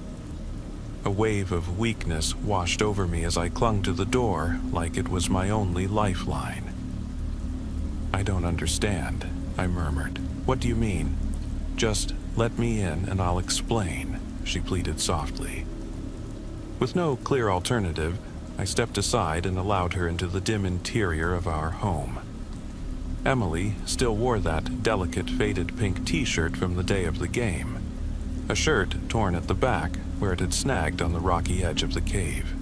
A wave of weakness washed over me as I clung to the door like it was my only lifeline. "I don't understand," I murmured. "What do you mean?" "Just let me in and I'll explain," she pleaded softly. With no clear alternative, I stepped aside and allowed her into the dim interior of our home. Emily still wore that delicate faded pink t-shirt from the day of the game, a shirt torn at the back where it had snagged on the rocky edge of the cave.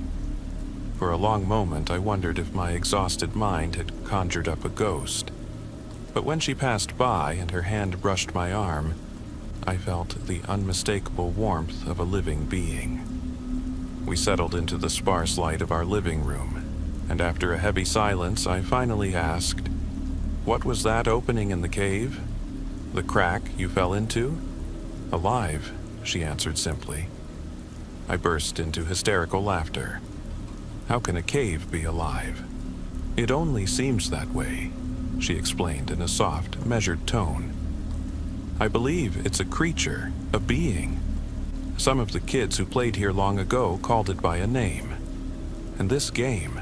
For a long moment I wondered if my exhausted mind had conjured up a ghost. But when she passed by and her hand brushed my arm, I felt the unmistakable warmth of a living being. We settled into the sparse light of our living room, and after a heavy silence I finally asked, "What was that opening in the cave? The crack you fell into?" "Alive," she answered simply. I burst into hysterical laughter. "How can a cave be alive?" "It only seems that way," she explained in a soft, measured tone. "I believe it's a creature, a being. Some of the kids who played here long ago called it by a name. And this game,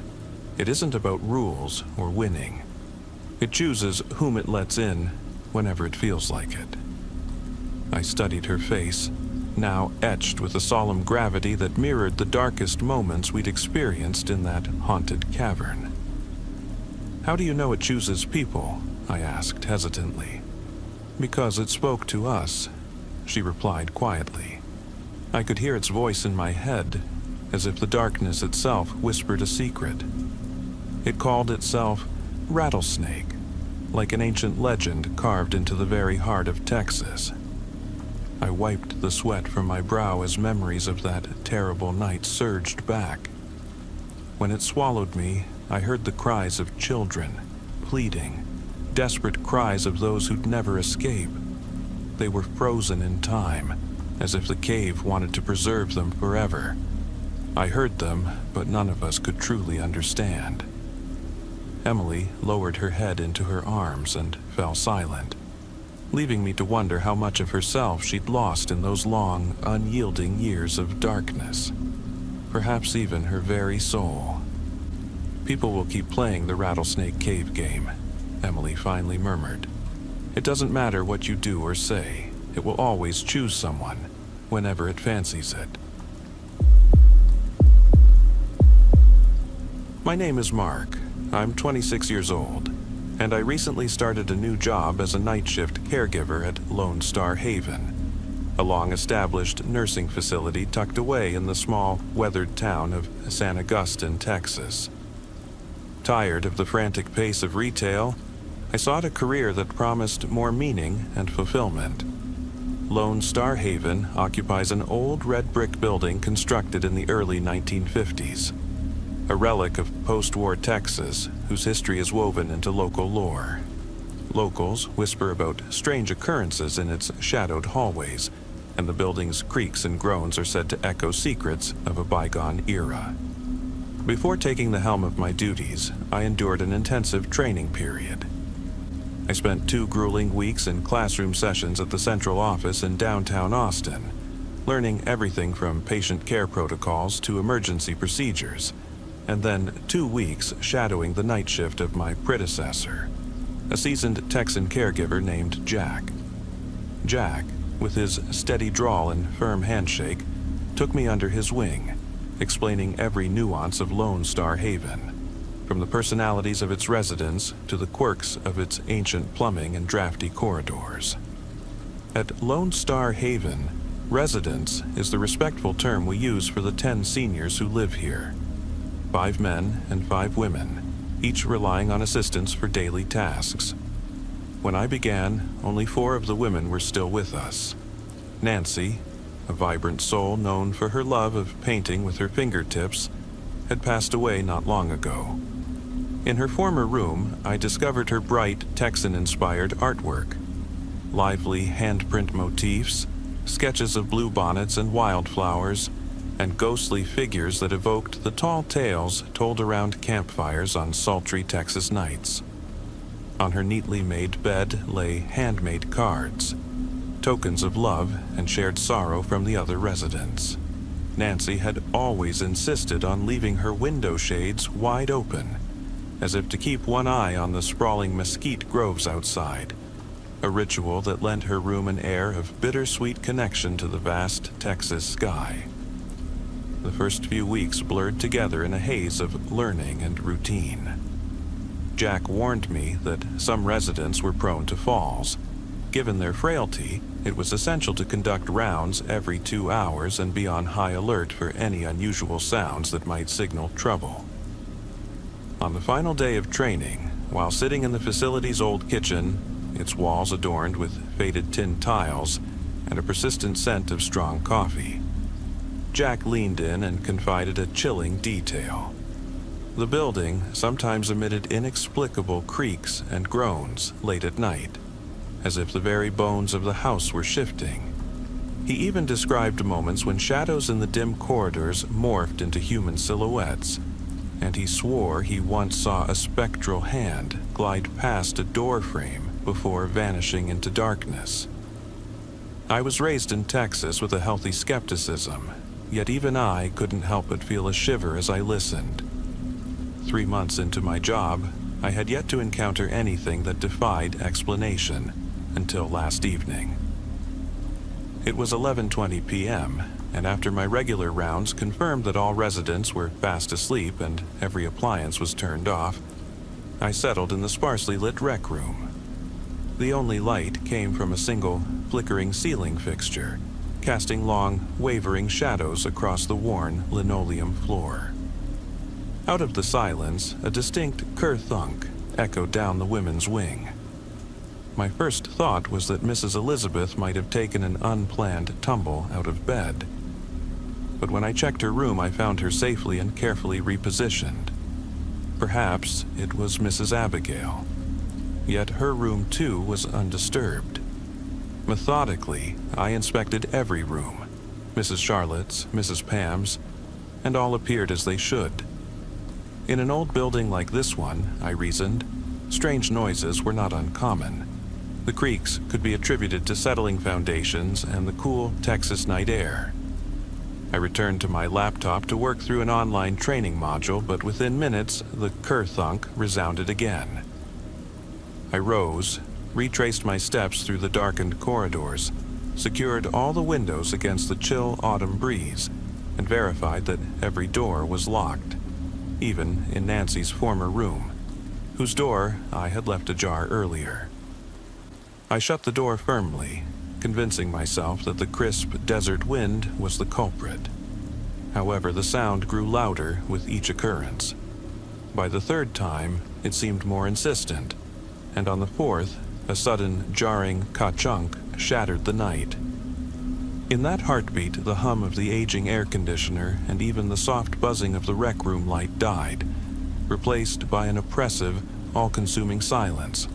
it isn't about rules or winning. It chooses whom it lets in whenever it feels like it." I studied her face, now etched with a solemn gravity that mirrored the darkest moments we'd experienced in that haunted cavern. "How do you know it chooses people?" I asked hesitantly. "Because it spoke to us," she replied quietly. I could hear its voice in my head, as if the darkness itself whispered a secret. It called itself Rattlesnake, like an ancient legend carved into the very heart of Texas. I wiped the sweat from my brow as memories of that terrible night surged back. When it swallowed me, I heard the cries of children, pleading, desperate cries of those who'd never escape. They were frozen in time, as if the cave wanted to preserve them forever. I heard them, but none of us could truly understand. Emily lowered her head into her arms and fell silent, leaving me to wonder how much of herself she'd lost in those long, unyielding years of darkness. Perhaps even her very soul. "People will keep playing the Rattlesnake Cave game," Emily finally murmured. "It doesn't matter what you do or say. It will always choose someone, whenever it fancies it." My name is Mark. I'm 26 years old, and I recently started a new job as a night shift caregiver at Lone Star Haven, a long-established nursing facility tucked away in the small, weathered town of San Augustine, Texas. Tired of the frantic pace of retail, I sought a career that promised more meaning and fulfillment. Lone Star Haven occupies an old red brick building constructed in the early 1950s, a relic of post-war Texas whose history is woven into local lore. Locals whisper about strange occurrences in its shadowed hallways, and the building's creaks and groans are said to echo secrets of a bygone era. Before taking the helm of my duties, I endured an intensive training period. I spent 2 grueling weeks in classroom sessions at the central office in downtown Austin, learning everything from patient care protocols to emergency procedures, and then 2 weeks shadowing the night shift of my predecessor, a seasoned Texan caregiver named Jack. Jack, with his steady drawl and firm handshake, took me under his wing, explaining every nuance of Lone Star Haven, from the personalities of its residents to the quirks of its ancient plumbing and drafty corridors. At Lone Star Haven, residents is the respectful term we use for the 10 seniors who live here. 5 men and 5 women, each relying on assistance for daily tasks. When I began, only 4 of the women were still with us. Nancy, a vibrant soul known for her love of painting with her fingertips, had passed away not long ago. In her former room, I discovered her bright, Texan-inspired artwork. Lively handprint motifs, sketches of bluebonnets and wildflowers, and ghostly figures that evoked the tall tales told around campfires on sultry Texas nights. On her neatly made bed lay handmade cards, tokens of love and shared sorrow from the other residents. Nancy had always insisted on leaving her window shades wide open, as if to keep one eye on the sprawling mesquite groves outside, a ritual that lent her room an air of bittersweet connection to the vast Texas sky. The first few weeks blurred together in a haze of learning and routine. Jack warned me that some residents were prone to falls. Given their frailty, it was essential to conduct rounds every 2 hours and be on high alert for any unusual sounds that might signal trouble. On the final day of training, while sitting in the facility's old kitchen, its walls adorned with faded tin tiles and a persistent scent of strong coffee, Jack leaned in and confided a chilling detail. The building sometimes emitted inexplicable creaks and groans late at night, as if the very bones of the house were shifting. He even described moments when shadows in the dim corridors morphed into human silhouettes, and he swore he once saw a spectral hand glide past a door frame before vanishing into darkness. I was raised in Texas with a healthy skepticism, yet even I couldn't help but feel a shiver as I listened. 3 months into my job, I had yet to encounter anything that defied explanation until last evening. It was 11:20 p.m., and after my regular rounds confirmed that all residents were fast asleep and every appliance was turned off, I settled in the sparsely lit rec room. The only light came from a single, flickering ceiling fixture, casting long, wavering shadows across the worn linoleum floor. Out of the silence, a distinct ker-thunk echoed down the women's wing. My first thought was that Mrs. Elizabeth might have taken an unplanned tumble out of bed. But when I checked her room, I found her safely and carefully repositioned. Perhaps it was Mrs. Abigail. Yet her room, too, was undisturbed. Methodically, I inspected every room, Mrs. Charlotte's, Mrs. Pam's, and all appeared as they should. In an old building like this one, I reasoned, strange noises were not uncommon. The creaks could be attributed to settling foundations and the cool Texas night air. I returned to my laptop to work through an online training module, but within minutes, the ker-thunk resounded again. I rose, retraced my steps through the darkened corridors, secured all the windows against the chill autumn breeze, and verified that every door was locked, even in Nancy's former room, whose door I had left ajar earlier. I shut the door firmly, convincing myself that the crisp desert wind was the culprit. However, the sound grew louder with each occurrence. By the 3rd time, it seemed more insistent, and on the 4th, a sudden, jarring ka-chunk shattered the night. In that heartbeat, the hum of the aging air conditioner and even the soft buzzing of the rec room light died, replaced by an oppressive, all-consuming silence.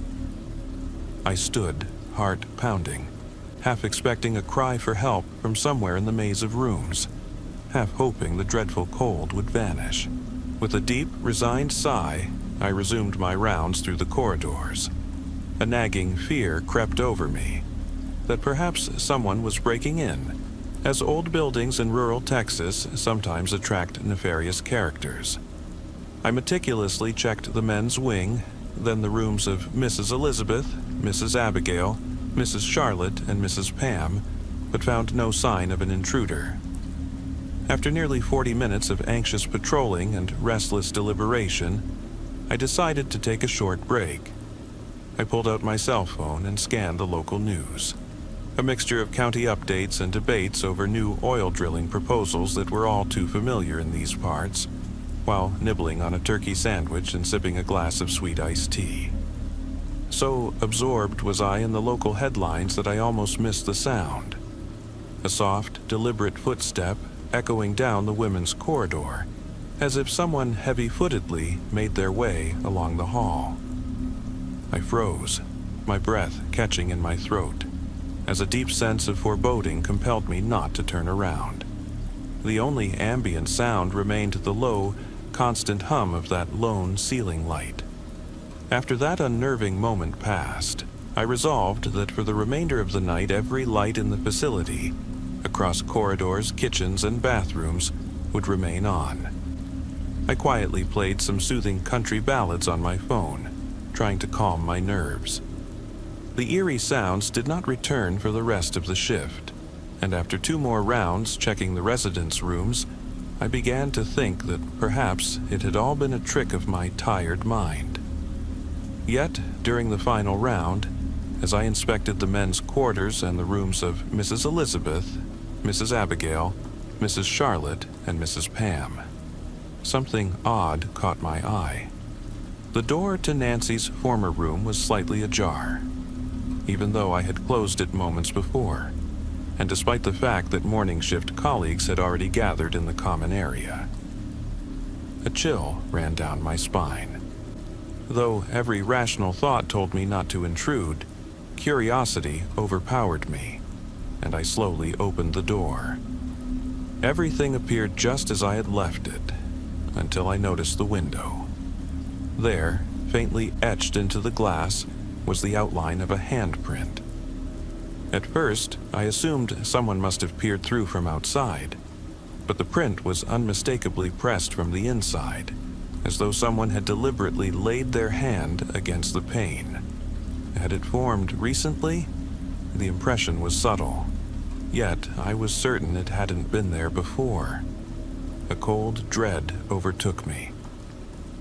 I stood, heart pounding, half expecting a cry for help from somewhere in the maze of rooms, half hoping the dreadful cold would vanish. With a deep, resigned sigh, I resumed my rounds through the corridors. A nagging fear crept over me that perhaps someone was breaking in, as old buildings in rural Texas sometimes attract nefarious characters. I meticulously checked the men's wing, then the rooms of Mrs. Elizabeth, Mrs. Abigail, Mrs. Charlotte, and Mrs. Pam, but found no sign of an intruder. After nearly 40 minutes of anxious patrolling and restless deliberation, I decided to take a short break. I pulled out my cell phone and scanned the local news. A mixture of county updates and debates over new oil drilling proposals that were all too familiar in these parts, while nibbling on a turkey sandwich and sipping a glass of sweet iced tea. So absorbed was I in the local headlines that I almost missed the sound. A soft, deliberate footstep echoing down the women's corridor, as if someone heavy-footedly made their way along the hall. I froze, my breath catching in my throat, as a deep sense of foreboding compelled me not to turn around. The only ambient sound remained the low, constant hum of that lone ceiling light. After that unnerving moment passed, I resolved that for the remainder of the night every light in the facility, across corridors, kitchens, and bathrooms, would remain on. I quietly played some soothing country ballads on my phone, trying to calm my nerves. The eerie sounds did not return for the rest of the shift, and after 2 more rounds checking the residence rooms, I began to think that perhaps it had all been a trick of my tired mind. Yet, during the final round, as I inspected the men's quarters and the rooms of Mrs. Elizabeth, Mrs. Abigail, Mrs. Charlotte, and Mrs. Pam, something odd caught my eye. The door to Nancy's former room was slightly ajar, even though I had closed it moments before, and despite the fact that morning shift colleagues had already gathered in the common area. A chill ran down my spine. Though every rational thought told me not to intrude, curiosity overpowered me, and I slowly opened the door. Everything appeared just as I had left it, until I noticed the window. There, faintly etched into the glass, was the outline of a handprint. At first, I assumed someone must have peered through from outside, but the print was unmistakably pressed from the inside, as though someone had deliberately laid their hand against the pane. Had it formed recently? The impression was subtle, yet I was certain it hadn't been there before. A cold dread overtook me.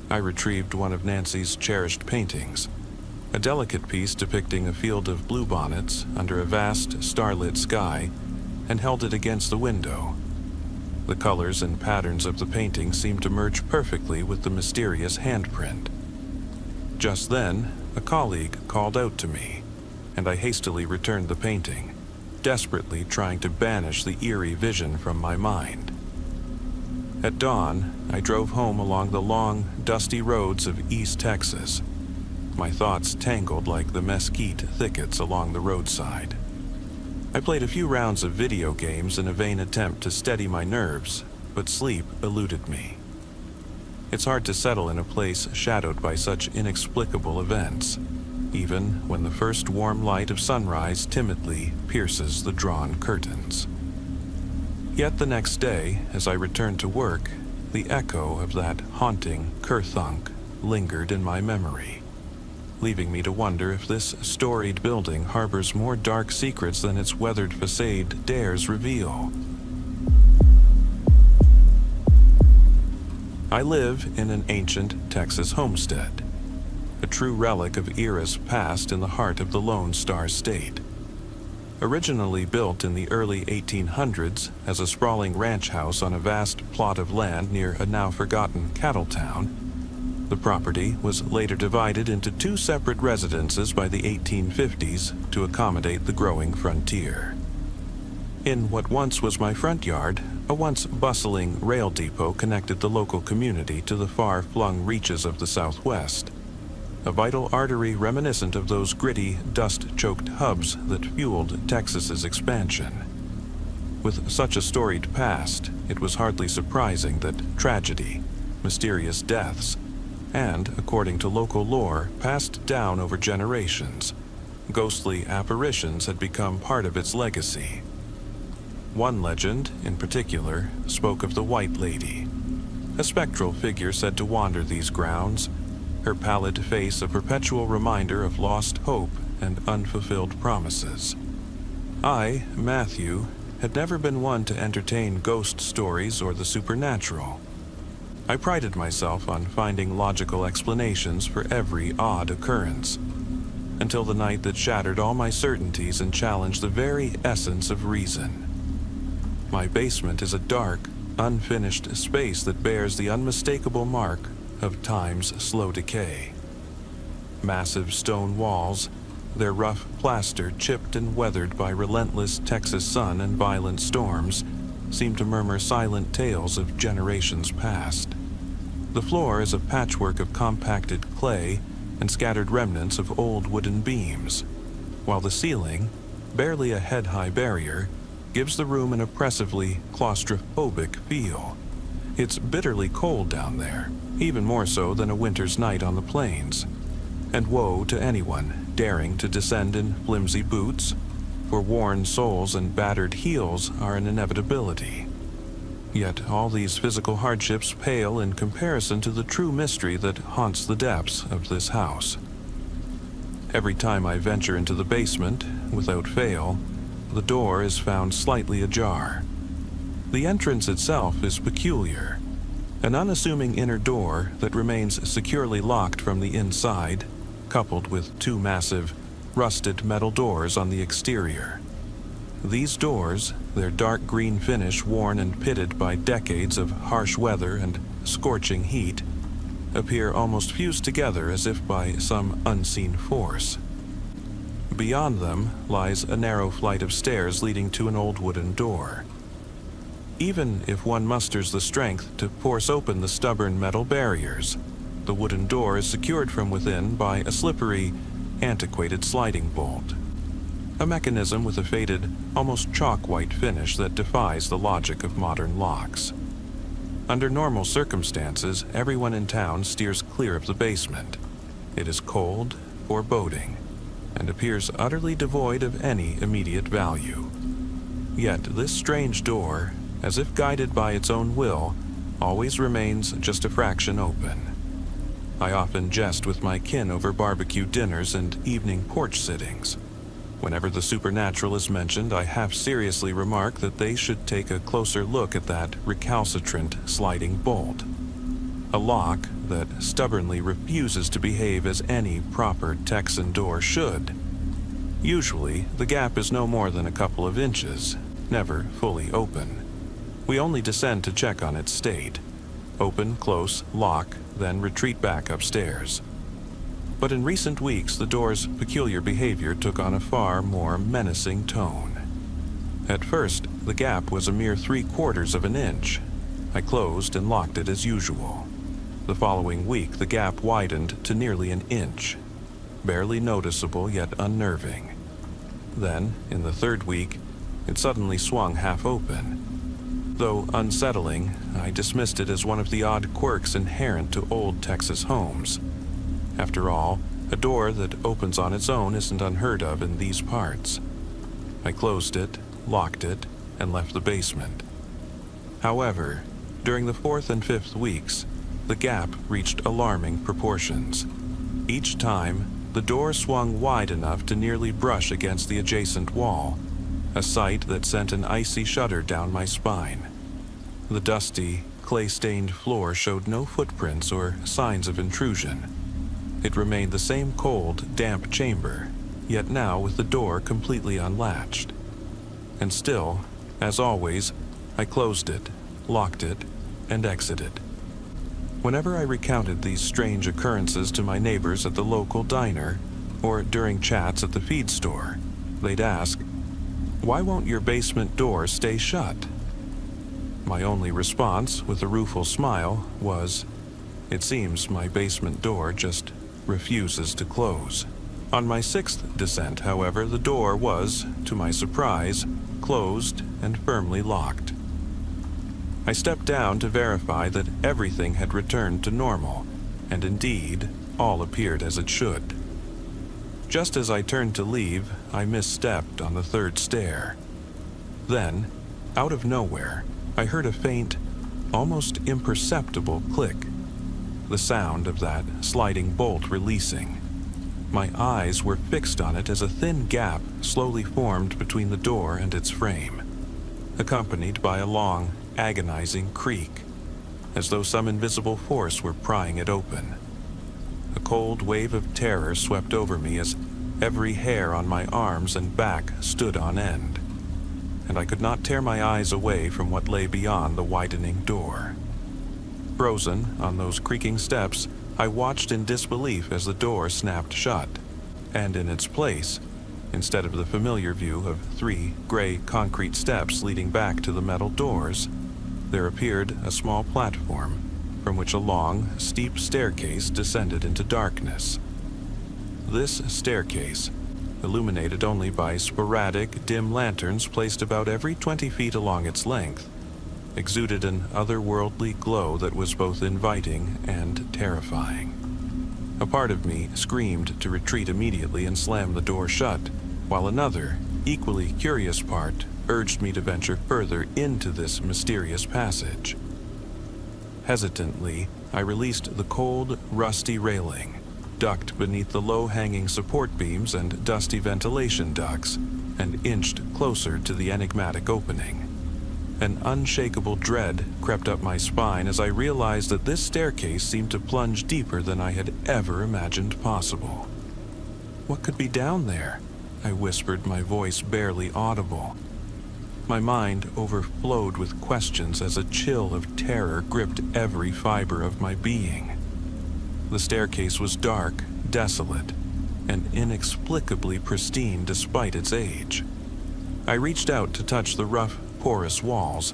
I retrieved one of Nancy's cherished paintings, a delicate piece depicting a field of bluebonnets under a vast starlit sky, and held it against the window. The colors and patterns of the painting seemed to merge perfectly with the mysterious handprint. Just then, a colleague called out to me, and I hastily returned the painting, desperately trying to banish the eerie vision from my mind. At dawn, I drove home along the long, dusty roads of East Texas, my thoughts tangled like the mesquite thickets along the roadside. I played a few rounds of video games in a vain attempt to steady my nerves, but sleep eluded me. It's hard to settle in a place shadowed by such inexplicable events, even when the first warm light of sunrise timidly pierces the drawn curtains. Yet the next day, as I returned to work, the echo of that haunting kerthunk lingered in my memory, leaving me to wonder if this storied building harbors more dark secrets than its weathered facade dares reveal. I live in an ancient Texas homestead, a true relic of eras past in the heart of the Lone Star State. Originally built in the early 1800s as a sprawling ranch house on a vast plot of land near a now-forgotten cattle town, the property was later divided into 2 separate residences by the 1850s to accommodate the growing frontier. In what once was my front yard, a once bustling rail depot connected the local community to the far-flung reaches of the Southwest, a vital artery reminiscent of those gritty, dust-choked hubs that fueled Texas's expansion. With such a storied past, it was hardly surprising that tragedy, mysterious deaths, and, according to local lore, passed down over generations. Ghostly apparitions had become part of its legacy. One legend, in particular, spoke of the White Lady, a spectral figure said to wander these grounds, her pallid face a perpetual reminder of lost hope and unfulfilled promises. I, Matthew, had never been one to entertain ghost stories or the supernatural. I prided myself on finding logical explanations for every odd occurrence, until the night that shattered all my certainties and challenged the very essence of reason. My basement is a dark, unfinished space that bears the unmistakable mark of time's slow decay. Massive stone walls, their rough plaster chipped and weathered by relentless Texas sun and violent storms, seem to murmur silent tales of generations past. The floor is a patchwork of compacted clay and scattered remnants of old wooden beams, while the ceiling, barely a head-high barrier, gives the room an oppressively claustrophobic feel. It's bitterly cold down there, even more so than a winter's night on the plains. And woe to anyone daring to descend in flimsy boots, for worn soles and battered heels are an inevitability. Yet all these physical hardships pale in comparison to the true mystery that haunts the depths of this house. Every time I venture into the basement, without fail, the door is found slightly ajar. The entrance itself is peculiar, an unassuming inner door that remains securely locked from the inside, coupled with two massive, rusted metal doors on the exterior. These doors, their dark green finish worn and pitted by decades of harsh weather and scorching heat, appear almost fused together as if by some unseen force. Beyond them lies a narrow flight of stairs leading to an old wooden door. Even if one musters the strength to force open the stubborn metal barriers, the wooden door is secured from within by a slippery, antiquated sliding bolt. A mechanism with a faded, almost chalk-white finish that defies the logic of modern locks. Under normal circumstances, everyone in town steers clear of the basement. It is cold, foreboding, and appears utterly devoid of any immediate value. Yet this strange door, as if guided by its own will, always remains just a fraction open. I often jest with my kin over barbecue dinners and evening porch sittings. Whenever the supernatural is mentioned, I half-seriously remark that they should take a closer look at that recalcitrant sliding bolt. A lock that stubbornly refuses to behave as any proper Texan door should. Usually, the gap is no more than a couple of inches, never fully open. We only descend to check on its state. Open, close, lock, then retreat back upstairs. But in recent weeks, the door's peculiar behavior took on a far more menacing tone. At first, the gap was a mere 3/4 of an inch. I closed and locked it as usual. The following week, the gap widened to nearly an inch, barely noticeable yet unnerving. Then, in the third week, it suddenly swung half open. Though unsettling, I dismissed it as one of the odd quirks inherent to old Texas homes. After all, a door that opens on its own isn't unheard of in these parts. I closed it, locked it, and left the basement. However, during the 4th and 5th weeks, the gap reached alarming proportions. Each time, the door swung wide enough to nearly brush against the adjacent wall, a sight that sent an icy shudder down my spine. The dusty, clay-stained floor showed no footprints or signs of intrusion. It remained the same cold, damp chamber, yet now with the door completely unlatched. And still, as always, I closed it, locked it, and exited. Whenever I recounted these strange occurrences to my neighbors at the local diner, or during chats at the feed store, they'd ask, "Why won't your basement door stay shut?" My only response, with a rueful smile, was, "It seems my basement door just refuses to close." On my 6th descent, however, the door was, to my surprise, closed and firmly locked. I stepped down to verify that everything had returned to normal, and indeed, all appeared as it should. Just as I turned to leave, I misstepped on the third stair. Then, out of nowhere, I heard a faint, almost imperceptible click, the sound of that sliding bolt releasing. My eyes were fixed on it as a thin gap slowly formed between the door and its frame, accompanied by a long, agonizing creak, as though some invisible force were prying it open. A cold wave of terror swept over me as every hair on my arms and back stood on end, and I could not tear my eyes away from what lay beyond the widening door. Frozen on those creaking steps, I watched in disbelief as the door snapped shut, and in its place, instead of the familiar view of 3 gray concrete steps leading back to the metal doors, there appeared a small platform from which a long, steep staircase descended into darkness. This staircase, illuminated only by sporadic, dim lanterns placed about every 20 feet along its length, exuded an otherworldly glow that was both inviting and terrifying. A part of me screamed to retreat immediately and slam the door shut, while another, equally curious part urged me to venture further into this mysterious passage. Hesitantly, I released the cold, rusty railing, ducked beneath the low-hanging support beams and dusty ventilation ducts, and inched closer to the enigmatic opening. An unshakable dread crept up my spine as I realized that this staircase seemed to plunge deeper than I had ever imagined possible. What could be down there? I whispered, my voice barely audible. My mind overflowed with questions as a chill of terror gripped every fiber of my being. The staircase was dark, desolate, and inexplicably pristine despite its age. I reached out to touch the rough, porous walls,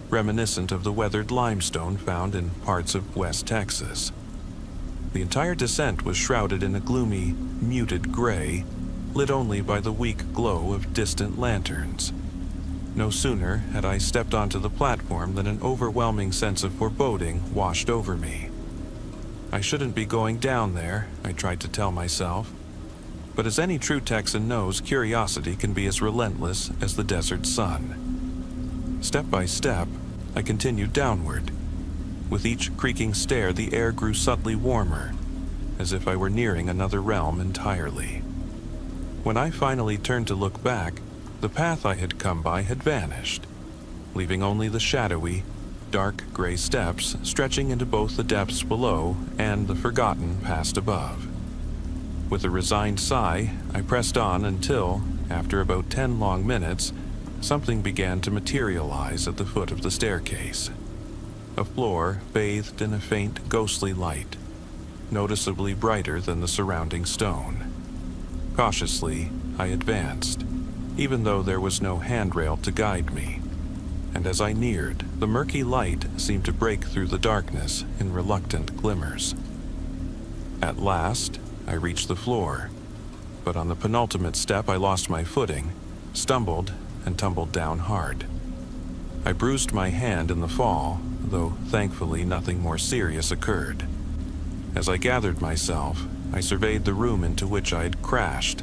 reminiscent of the weathered limestone found in parts of West Texas. The entire descent was shrouded in a gloomy, muted gray, lit only by the weak glow of distant lanterns. No sooner had I stepped onto the platform than an overwhelming sense of foreboding washed over me. I shouldn't be going down there, I tried to tell myself. But as any true Texan knows, curiosity can be as relentless as the desert sun. Step by step, I continued downward. With each creaking stair, the air grew subtly warmer, as if I were nearing another realm entirely. When I finally turned to look back, the path I had come by had vanished, leaving only the shadowy, dark gray steps stretching into both the depths below and the forgotten past above. With a resigned sigh, I pressed on until, after about 10 long minutes, something began to materialize at the foot of the staircase. A floor bathed in a faint, ghostly light, noticeably brighter than the surrounding stone. Cautiously, I advanced, even though there was no handrail to guide me, and as I neared, the murky light seemed to break through the darkness in reluctant glimmers. At last, I reached the floor, but on the penultimate step I lost my footing, stumbled, and tumbled down hard. I bruised my hand in the fall, though thankfully nothing more serious occurred. As I gathered myself, I surveyed the room into which I had crashed,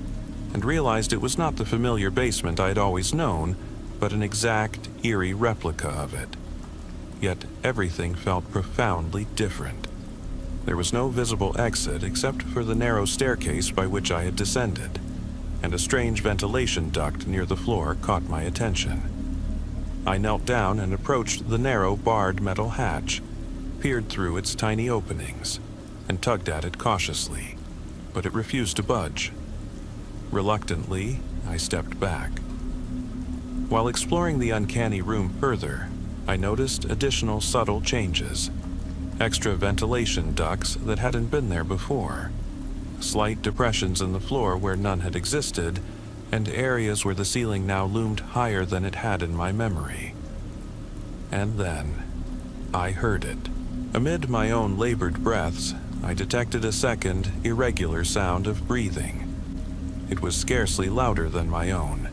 and realized it was not the familiar basement I had always known, but an exact, eerie replica of it. Yet everything felt profoundly different. There was no visible exit except for the narrow staircase by which I had descended, and a strange ventilation duct near the floor caught my attention. I knelt down and approached the narrow, barred metal hatch, peered through its tiny openings, and tugged at it cautiously, but it refused to budge. Reluctantly, I stepped back. While exploring the uncanny room further, I noticed additional subtle changes. Extra ventilation ducts that hadn't been there before, slight depressions in the floor where none had existed, and areas where the ceiling now loomed higher than it had in my memory. And then, I heard it. Amid my own labored breaths, I detected a second, irregular sound of breathing. It was scarcely louder than my own,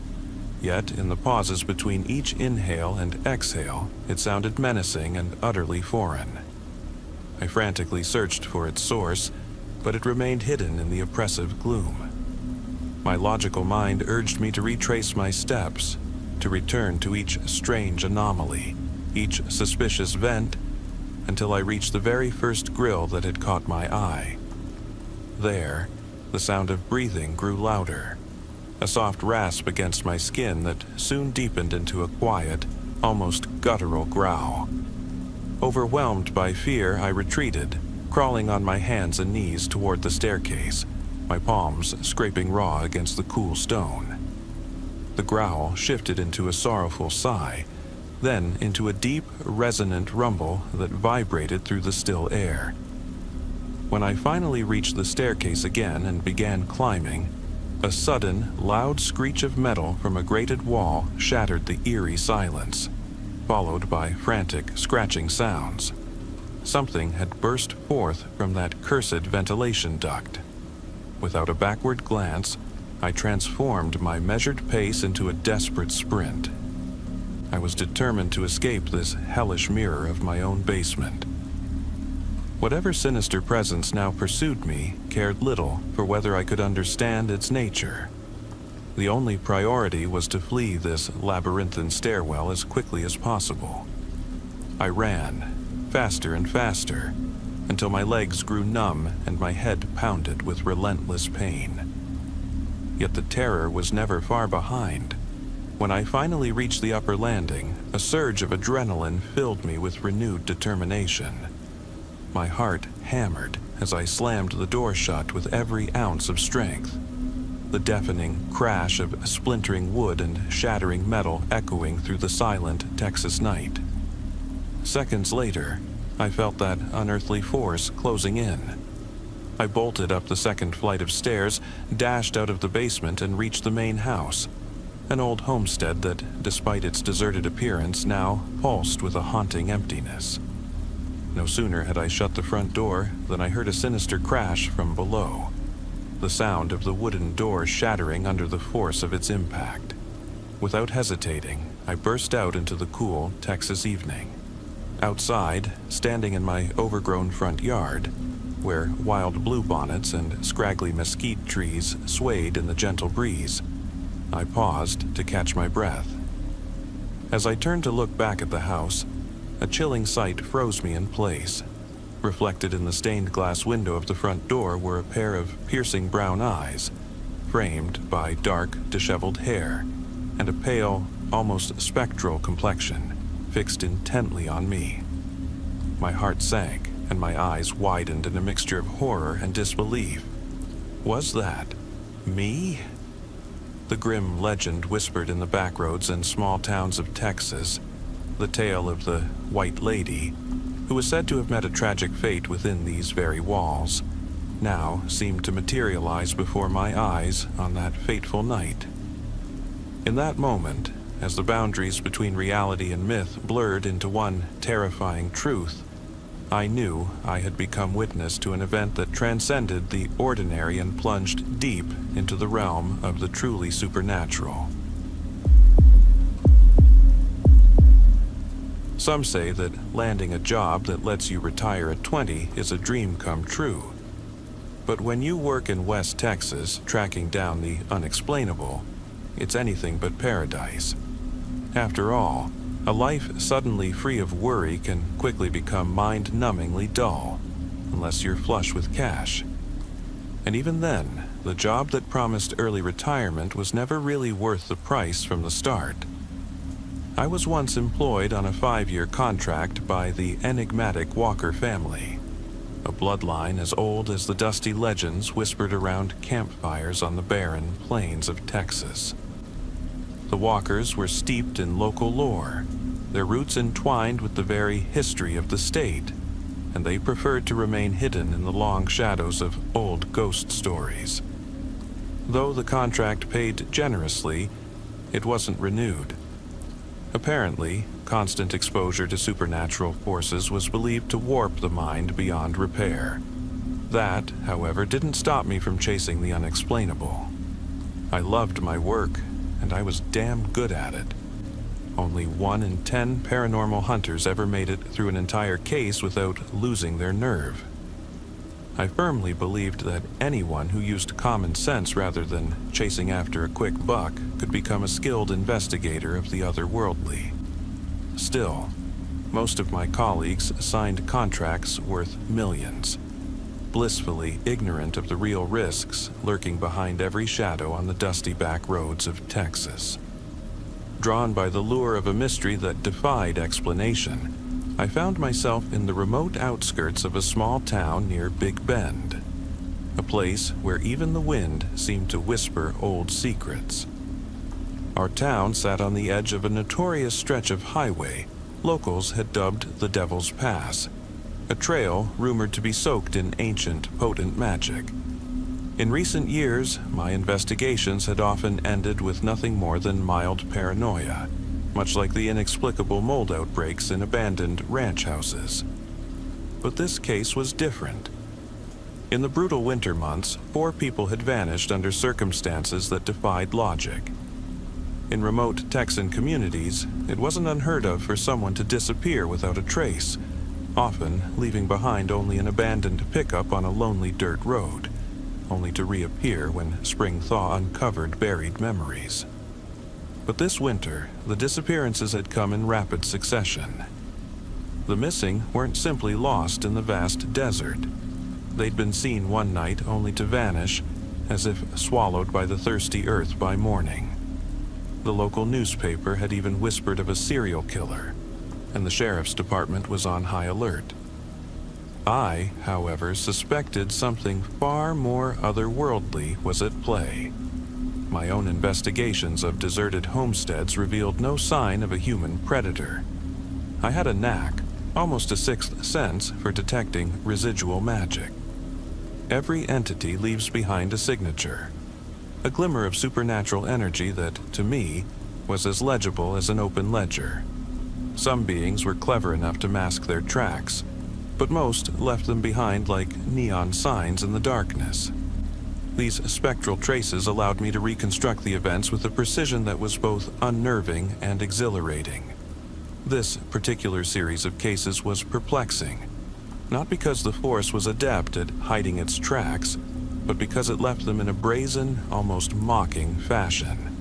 Yet, in the pauses between each inhale and exhale, it sounded menacing and utterly foreign. I frantically searched for its source, but it remained hidden in the oppressive gloom. My logical mind urged me to retrace my steps, to return to each strange anomaly, each suspicious vent, until I reached the very first grill that had caught my eye. There, the sound of breathing grew louder, a soft rasp against my skin that soon deepened into a quiet, almost guttural growl. Overwhelmed by fear, I retreated, crawling on my hands and knees toward the staircase, my palms scraping raw against the cool stone. The growl shifted into a sorrowful sigh, then into a deep, resonant rumble that vibrated through the still air. When I finally reached the staircase again and began climbing, a sudden, loud screech of metal from a grated wall shattered the eerie silence, followed by frantic, scratching sounds. Something had burst forth from that cursed ventilation duct. Without a backward glance, I transformed my measured pace into a desperate sprint. I was determined to escape this hellish mirror of my own basement. Whatever sinister presence now pursued me cared little for whether I could understand its nature. The only priority was to flee this labyrinthine stairwell as quickly as possible. I ran, faster and faster, until my legs grew numb and my head pounded with relentless pain. Yet the terror was never far behind. When I finally reached the upper landing, a surge of adrenaline filled me with renewed determination. My heart hammered as I slammed the door shut with every ounce of strength, the deafening crash of splintering wood and shattering metal echoing through the silent Texas night. Seconds later, I felt that unearthly force closing in. I bolted up the second flight of stairs, dashed out of the basement, and reached the main house, an old homestead that, despite its deserted appearance, now pulsed with a haunting emptiness. No sooner had I shut the front door than I heard a sinister crash from below, the sound of the wooden door shattering under the force of its impact. Without hesitating, I burst out into the cool Texas evening. Outside, standing in my overgrown front yard, where wild bluebonnets and scraggly mesquite trees swayed in the gentle breeze, I paused to catch my breath. As I turned to look back at the house, a chilling sight froze me in place. Reflected in the stained glass window of the front door were a pair of piercing brown eyes, framed by dark, disheveled hair, and a pale, almost spectral complexion, fixed intently on me. My heart sank, and my eyes widened in a mixture of horror and disbelief. Was that me? The grim legend whispered in the backroads and small towns of Texas, the tale of the White Lady, who was said to have met a tragic fate within these very walls, now seemed to materialize before my eyes on that fateful night. In that moment, as the boundaries between reality and myth blurred into one terrifying truth, I knew I had become witness to an event that transcended the ordinary and plunged deep into the realm of the truly supernatural. Some say that landing a job that lets you retire at 20 is a dream come true. But when you work in West Texas tracking down the unexplainable, it's anything but paradise. After all, a life suddenly free of worry can quickly become mind-numbingly dull, unless you're flush with cash. And even then, the job that promised early retirement was never really worth the price from the start. I was once employed on a 5-year contract by the enigmatic Walker family, a bloodline as old as the dusty legends whispered around campfires on the barren plains of Texas. The Walkers were steeped in local lore, their roots entwined with the very history of the state, and they preferred to remain hidden in the long shadows of old ghost stories. Though the contract paid generously, it wasn't renewed. Apparently, constant exposure to supernatural forces was believed to warp the mind beyond repair. That, however, didn't stop me from chasing the unexplainable. I loved my work, and I was damn good at it. Only 1 in 10 paranormal hunters ever made it through an entire case without losing their nerve. I firmly believed that anyone who used common sense rather than chasing after a quick buck could become a skilled investigator of the otherworldly. Still, most of my colleagues signed contracts worth millions, blissfully ignorant of the real risks lurking behind every shadow on the dusty back roads of Texas. Drawn by the lure of a mystery that defied explanation, I found myself in the remote outskirts of a small town near Big Bend, a place where even the wind seemed to whisper old secrets. Our town sat on the edge of a notorious stretch of highway locals had dubbed the Devil's Pass, a trail rumored to be soaked in ancient, potent magic. In recent years, my investigations had often ended with nothing more than mild paranoia, much like the inexplicable mold outbreaks in abandoned ranch houses. But this case was different. In the brutal winter months, 4 people had vanished under circumstances that defied logic. In remote Texan communities, it wasn't unheard of for someone to disappear without a trace, often leaving behind only an abandoned pickup on a lonely dirt road, only to reappear when spring thaw uncovered buried memories. But this winter, the disappearances had come in rapid succession. The missing weren't simply lost in the vast desert. They'd been seen one night only to vanish, as if swallowed by the thirsty earth by morning. The local newspaper had even whispered of a serial killer, and the sheriff's department was on high alert. I, however, suspected something far more otherworldly was at play. My own investigations of deserted homesteads revealed no sign of a human predator. I had a knack, almost a sixth sense, for detecting residual magic. Every entity leaves behind a signature, a glimmer of supernatural energy that, to me, was as legible as an open ledger. Some beings were clever enough to mask their tracks, but most left them behind like neon signs in the darkness. These spectral traces allowed me to reconstruct the events with a precision that was both unnerving and exhilarating. This particular series of cases was perplexing, not because the force was adept at hiding its tracks, but because it left them in a brazen, almost mocking fashion.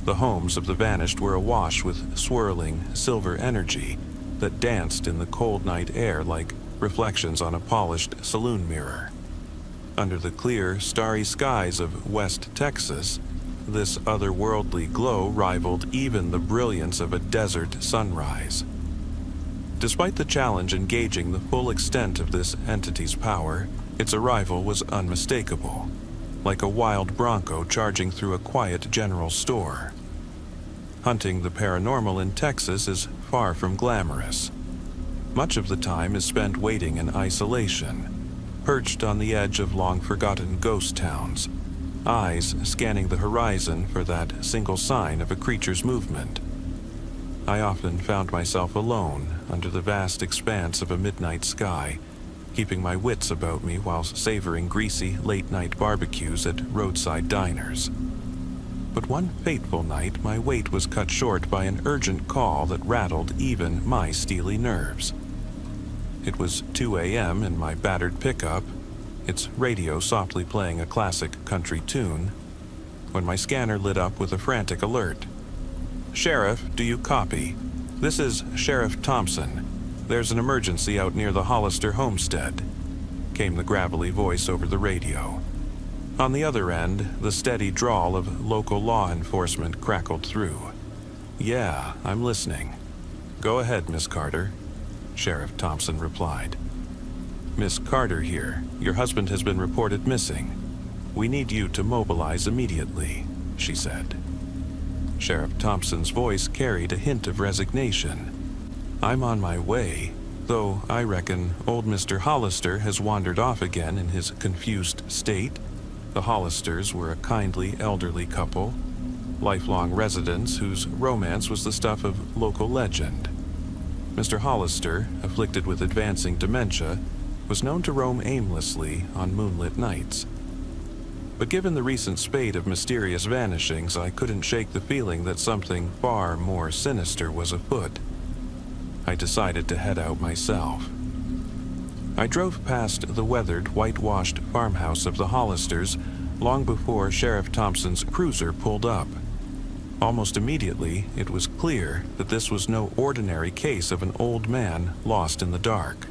The homes of the vanished were awash with swirling, silver energy that danced in the cold night air like reflections on a polished saloon mirror. Under the clear, starry skies of West Texas, this otherworldly glow rivaled even the brilliance of a desert sunrise. Despite the challenge in gauging the full extent of this entity's power, its arrival was unmistakable, like a wild bronco charging through a quiet general store. Hunting the paranormal in Texas is far from glamorous. Much of the time is spent waiting in isolation, perched on the edge of long-forgotten ghost towns, eyes scanning the horizon for that single sign of a creature's movement. I often found myself alone under the vast expanse of a midnight sky, keeping my wits about me while savoring greasy late-night barbecues at roadside diners. But one fateful night, my wait was cut short by an urgent call that rattled even my steely nerves. It was 2 a.m. in my battered pickup, its radio softly playing a classic country tune, when my scanner lit up with a frantic alert. "Sheriff, do you copy? This is Sheriff Thompson. There's an emergency out near the Hollister homestead," came the gravelly voice over the radio. On the other end, the steady drawl of local law enforcement crackled through. "Yeah, I'm listening. Go ahead, Miss Carter," Sheriff Thompson replied. "Miss Carter here. Your husband has been reported missing. We need you to mobilize immediately," she said. Sheriff Thompson's voice carried a hint of resignation. "I'm on my way, though I reckon old Mr. Hollister has wandered off again in his confused state." The Hollisters were a kindly, elderly couple, lifelong residents whose romance was the stuff of local legend. Mr. Hollister, afflicted with advancing dementia, was known to roam aimlessly on moonlit nights. But given the recent spate of mysterious vanishings, I couldn't shake the feeling that something far more sinister was afoot. I decided to head out myself. I drove past the weathered, whitewashed farmhouse of the Hollisters long before Sheriff Thompson's cruiser pulled up. Almost immediately, it was clear that this was no ordinary case of an old man lost in the dark.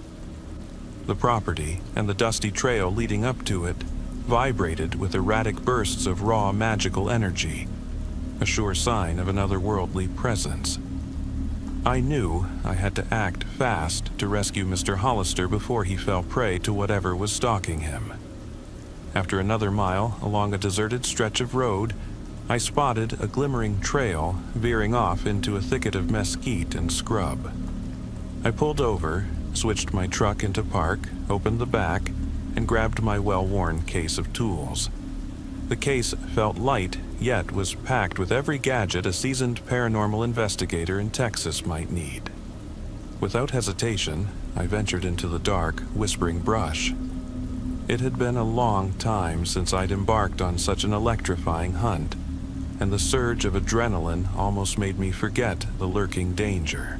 The property and the dusty trail leading up to it vibrated with erratic bursts of raw magical energy, a sure sign of an otherworldly presence. I knew I had to act fast to rescue Mr. Hollister before he fell prey to whatever was stalking him. After another mile along a deserted stretch of road, I spotted a glimmering trail veering off into a thicket of mesquite and scrub. I pulled over, switched my truck into park, opened the back, and grabbed my well-worn case of tools. The case felt light, yet was packed with every gadget a seasoned paranormal investigator in Texas might need. Without hesitation, I ventured into the dark, whispering brush. It had been a long time since I'd embarked on such an electrifying hunt, and the surge of adrenaline almost made me forget the lurking danger.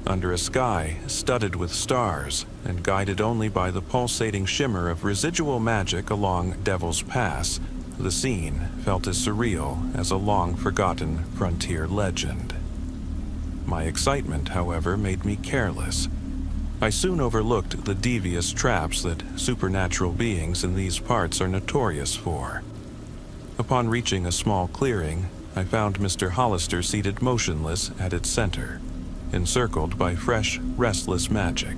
Under a sky studded with stars and guided only by the pulsating shimmer of residual magic along Devil's Pass, the scene felt as surreal as a long-forgotten frontier legend. My excitement, however, made me careless. I soon overlooked the devious traps that supernatural beings in these parts are notorious for. Upon reaching a small clearing, I found Mr. Hollister seated motionless at its center, encircled by fresh, restless magic.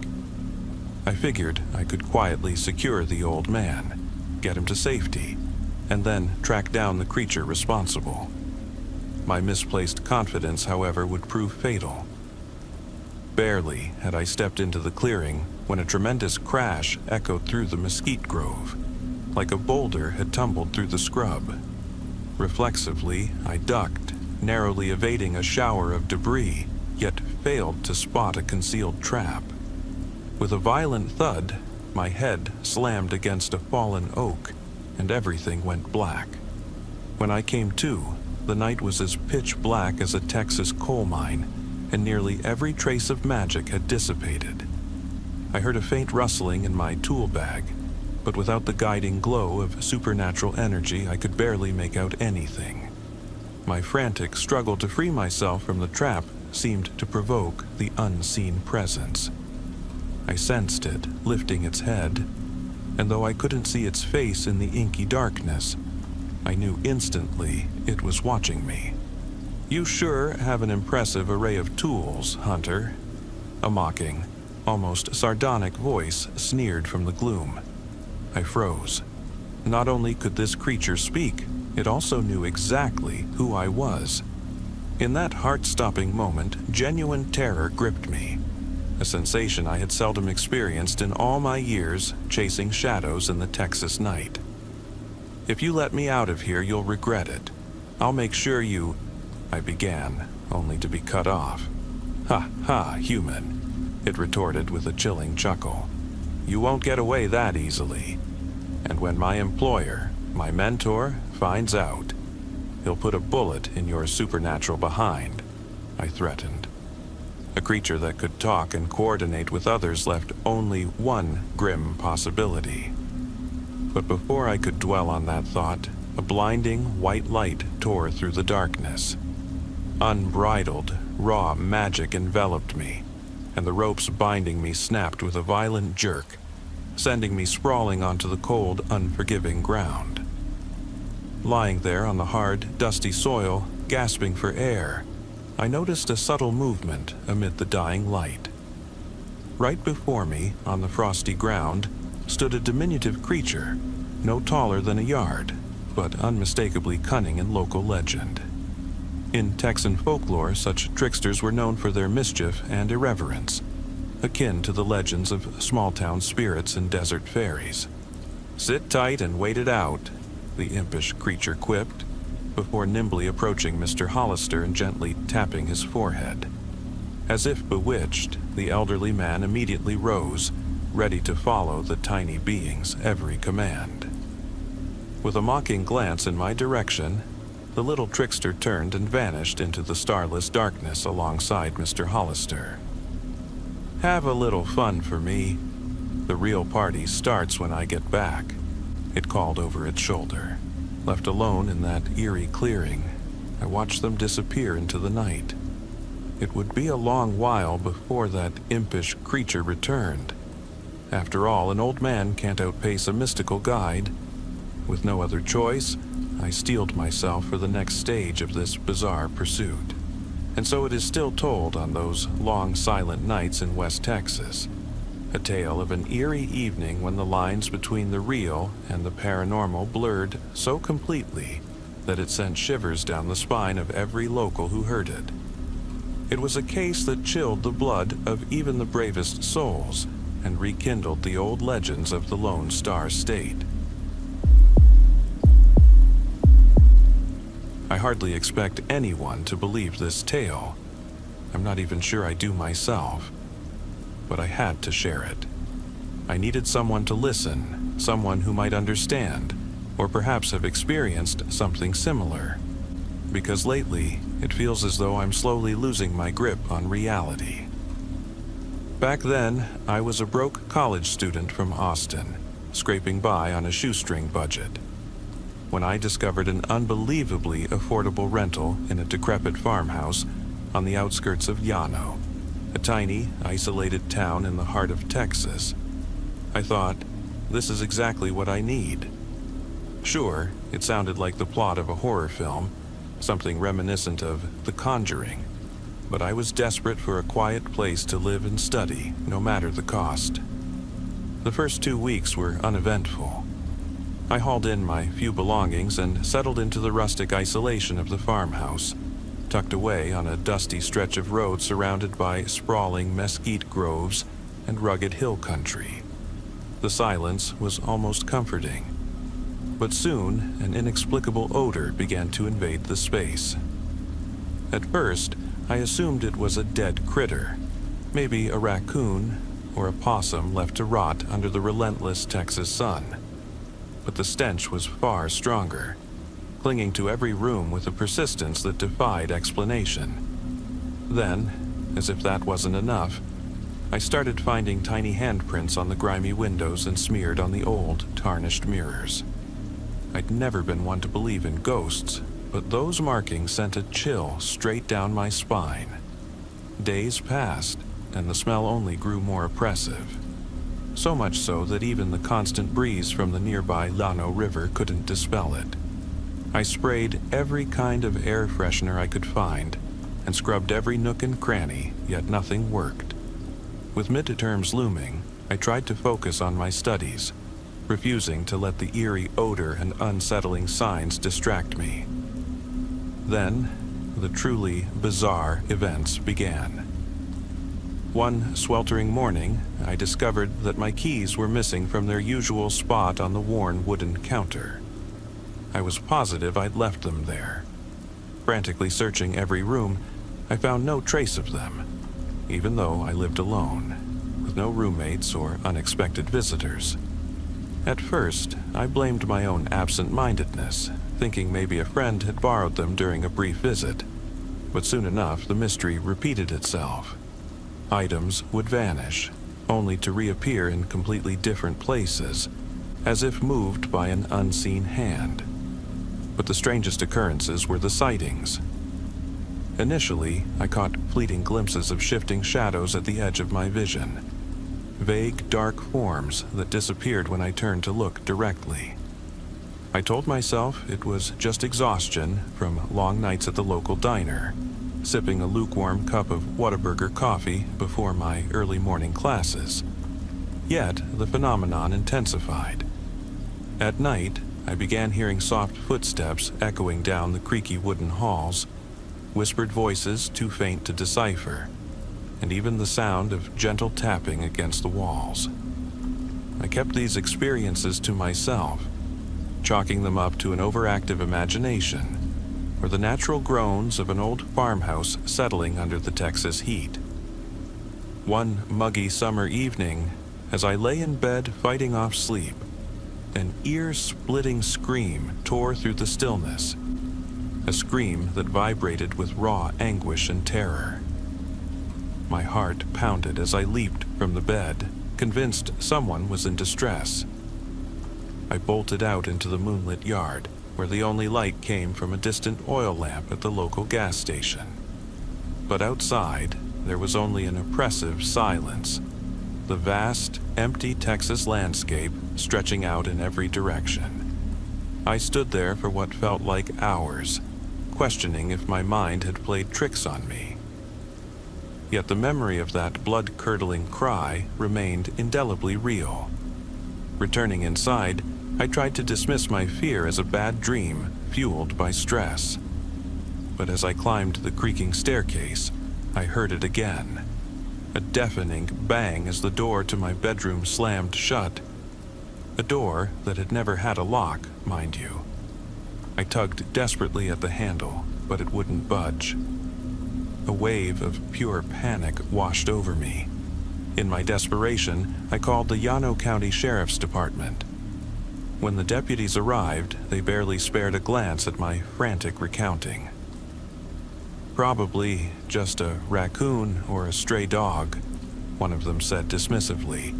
I figured I could quietly secure the old man, get him to safety, and then track down the creature responsible. My misplaced confidence, however, would prove fatal. Barely had I stepped into the clearing when a tremendous crash echoed through the mesquite grove, like a boulder had tumbled through the scrub. Reflexively, I ducked, narrowly evading a shower of debris, yet failed to spot a concealed trap. With a violent thud, my head slammed against a fallen oak, and everything went black. When I came to, the night was as pitch black as a Texas coal mine, and nearly every trace of magic had dissipated. I heard a faint rustling in my tool bag, but without the guiding glow of supernatural energy, I could barely make out anything. My frantic struggle to free myself from the trap seemed to provoke the unseen presence. I sensed it lifting its head, and though I couldn't see its face in the inky darkness, I knew instantly it was watching me. "You sure have an impressive array of tools, Hunter." A mocking, almost sardonic voice sneered from the gloom. I froze. Not only could this creature speak, it also knew exactly who I was. In that heart-stopping moment, genuine terror gripped me, a sensation I had seldom experienced in all my years chasing shadows in the Texas night. "If you let me out of here, you'll regret it. I'll make sure you—" I began, only to be cut off. "Ha ha, human," it retorted with a chilling chuckle. "You won't get away that easily. And when my employer, my mentor, finds out, he'll put a bullet in your supernatural behind," I threatened. A creature that could talk and coordinate with others left only one grim possibility. But before I could dwell on that thought, a blinding white light tore through the darkness. Unbridled, raw magic enveloped me, and the ropes binding me snapped with a violent jerk, sending me sprawling onto the cold, unforgiving ground. Lying there on the hard, dusty soil, gasping for air, I noticed a subtle movement amid the dying light. Right before me, on the frosty ground, stood a diminutive creature, no taller than a yard, but unmistakably cunning in local legend. In Texan folklore, such tricksters were known for their mischief and irreverence, akin to the legends of small-town spirits and desert fairies. "Sit tight and wait it out," the impish creature quipped, before nimbly approaching Mr. Hollister and gently tapping his forehead. As if bewitched, the elderly man immediately rose, ready to follow the tiny being's every command. With a mocking glance in my direction, the little trickster turned and vanished into the starless darkness alongside Mr. Hollister. "Have a little fun for me. The real party starts when I get back," it called over its shoulder. Left alone in that eerie clearing, I watched them disappear into the night. It would be a long while before that impish creature returned. After all, an old man can't outpace a mystical guide. With no other choice, I steeled myself for the next stage of this bizarre pursuit. And so it is still told on those long silent nights in West Texas. A tale of an eerie evening when the lines between the real and the paranormal blurred so completely that it sent shivers down the spine of every local who heard it. It was a case that chilled the blood of even the bravest souls and rekindled the old legends of the Lone Star State. I hardly expect anyone to believe this tale. I'm not even sure I do myself. But I had to share it. I needed someone to listen, someone who might understand, or perhaps have experienced something similar. Because lately, it feels as though I'm slowly losing my grip on reality. Back then, I was a broke college student from Austin, scraping by on a shoestring budget, when I discovered an unbelievably affordable rental in a decrepit farmhouse on the outskirts of Llano, a tiny, isolated town in the heart of Texas. I thought, this is exactly what I need. Sure, it sounded like the plot of a horror film, something reminiscent of The Conjuring, but I was desperate for a quiet place to live and study, no matter the cost. The first 2 weeks were uneventful. I hauled in my few belongings and settled into the rustic isolation of the farmhouse, tucked away on a dusty stretch of road surrounded by sprawling mesquite groves and rugged hill country. The silence was almost comforting, but soon an inexplicable odor began to invade the space. At first, I assumed it was a dead critter, maybe a raccoon or a possum left to rot under the relentless Texas sun. But the stench was far stronger, clinging to every room with a persistence that defied explanation. Then, as if that wasn't enough, I started finding tiny handprints on the grimy windows and smeared on the old, tarnished mirrors. I'd never been one to believe in ghosts, but those markings sent a chill straight down my spine. Days passed, and the smell only grew more oppressive. So much so that even the constant breeze from the nearby Llano River couldn't dispel it. I sprayed every kind of air freshener I could find and scrubbed every nook and cranny, yet nothing worked. With midterms looming, I tried to focus on my studies, refusing to let the eerie odor and unsettling signs distract me. Then, the truly bizarre events began. One sweltering morning, I discovered that my keys were missing from their usual spot on the worn wooden counter. I was positive I'd left them there. Frantically searching every room, I found no trace of them, even though I lived alone, with no roommates or unexpected visitors. At first, I blamed my own absent-mindedness, thinking maybe a friend had borrowed them during a brief visit. But soon enough, the mystery repeated itself. Items would vanish, only to reappear in completely different places, as if moved by an unseen hand. But the strangest occurrences were the sightings. Initially, I caught fleeting glimpses of shifting shadows at the edge of my vision, vague, dark forms that disappeared when I turned to look directly. I told myself it was just exhaustion from long nights at the local diner, sipping a lukewarm cup of Whataburger coffee before my early morning classes. Yet, the phenomenon intensified. At night, I began hearing soft footsteps echoing down the creaky wooden halls, whispered voices too faint to decipher, and even the sound of gentle tapping against the walls. I kept these experiences to myself, chalking them up to an overactive imagination, or the natural groans of an old farmhouse settling under the Texas heat. One muggy summer evening, as I lay in bed fighting off sleep, An ear-splitting scream tore through the stillness, a scream that vibrated with raw anguish and terror. My heart pounded as I leaped from the bed, convinced someone was in distress. I bolted out into the moonlit yard, where the only light came from a distant oil lamp at the local gas station. But outside, there was only an oppressive silence, the vast, empty Texas landscape stretching out in every direction. I stood there for what felt like hours, questioning if my mind had played tricks on me. Yet the memory of that blood-curdling cry remained indelibly real. Returning inside, I tried to dismiss my fear as a bad dream fueled by stress. But as I climbed the creaking staircase, I heard it again. A deafening bang as the door to my bedroom slammed shut. A door that had never had a lock, mind you. I tugged desperately at the handle, but it wouldn't budge. A wave of pure panic washed over me. In my desperation, I called the Llano County Sheriff's Department. When the deputies arrived, they barely spared a glance at my frantic recounting. "Probably just a raccoon or a stray dog," one of them said dismissively,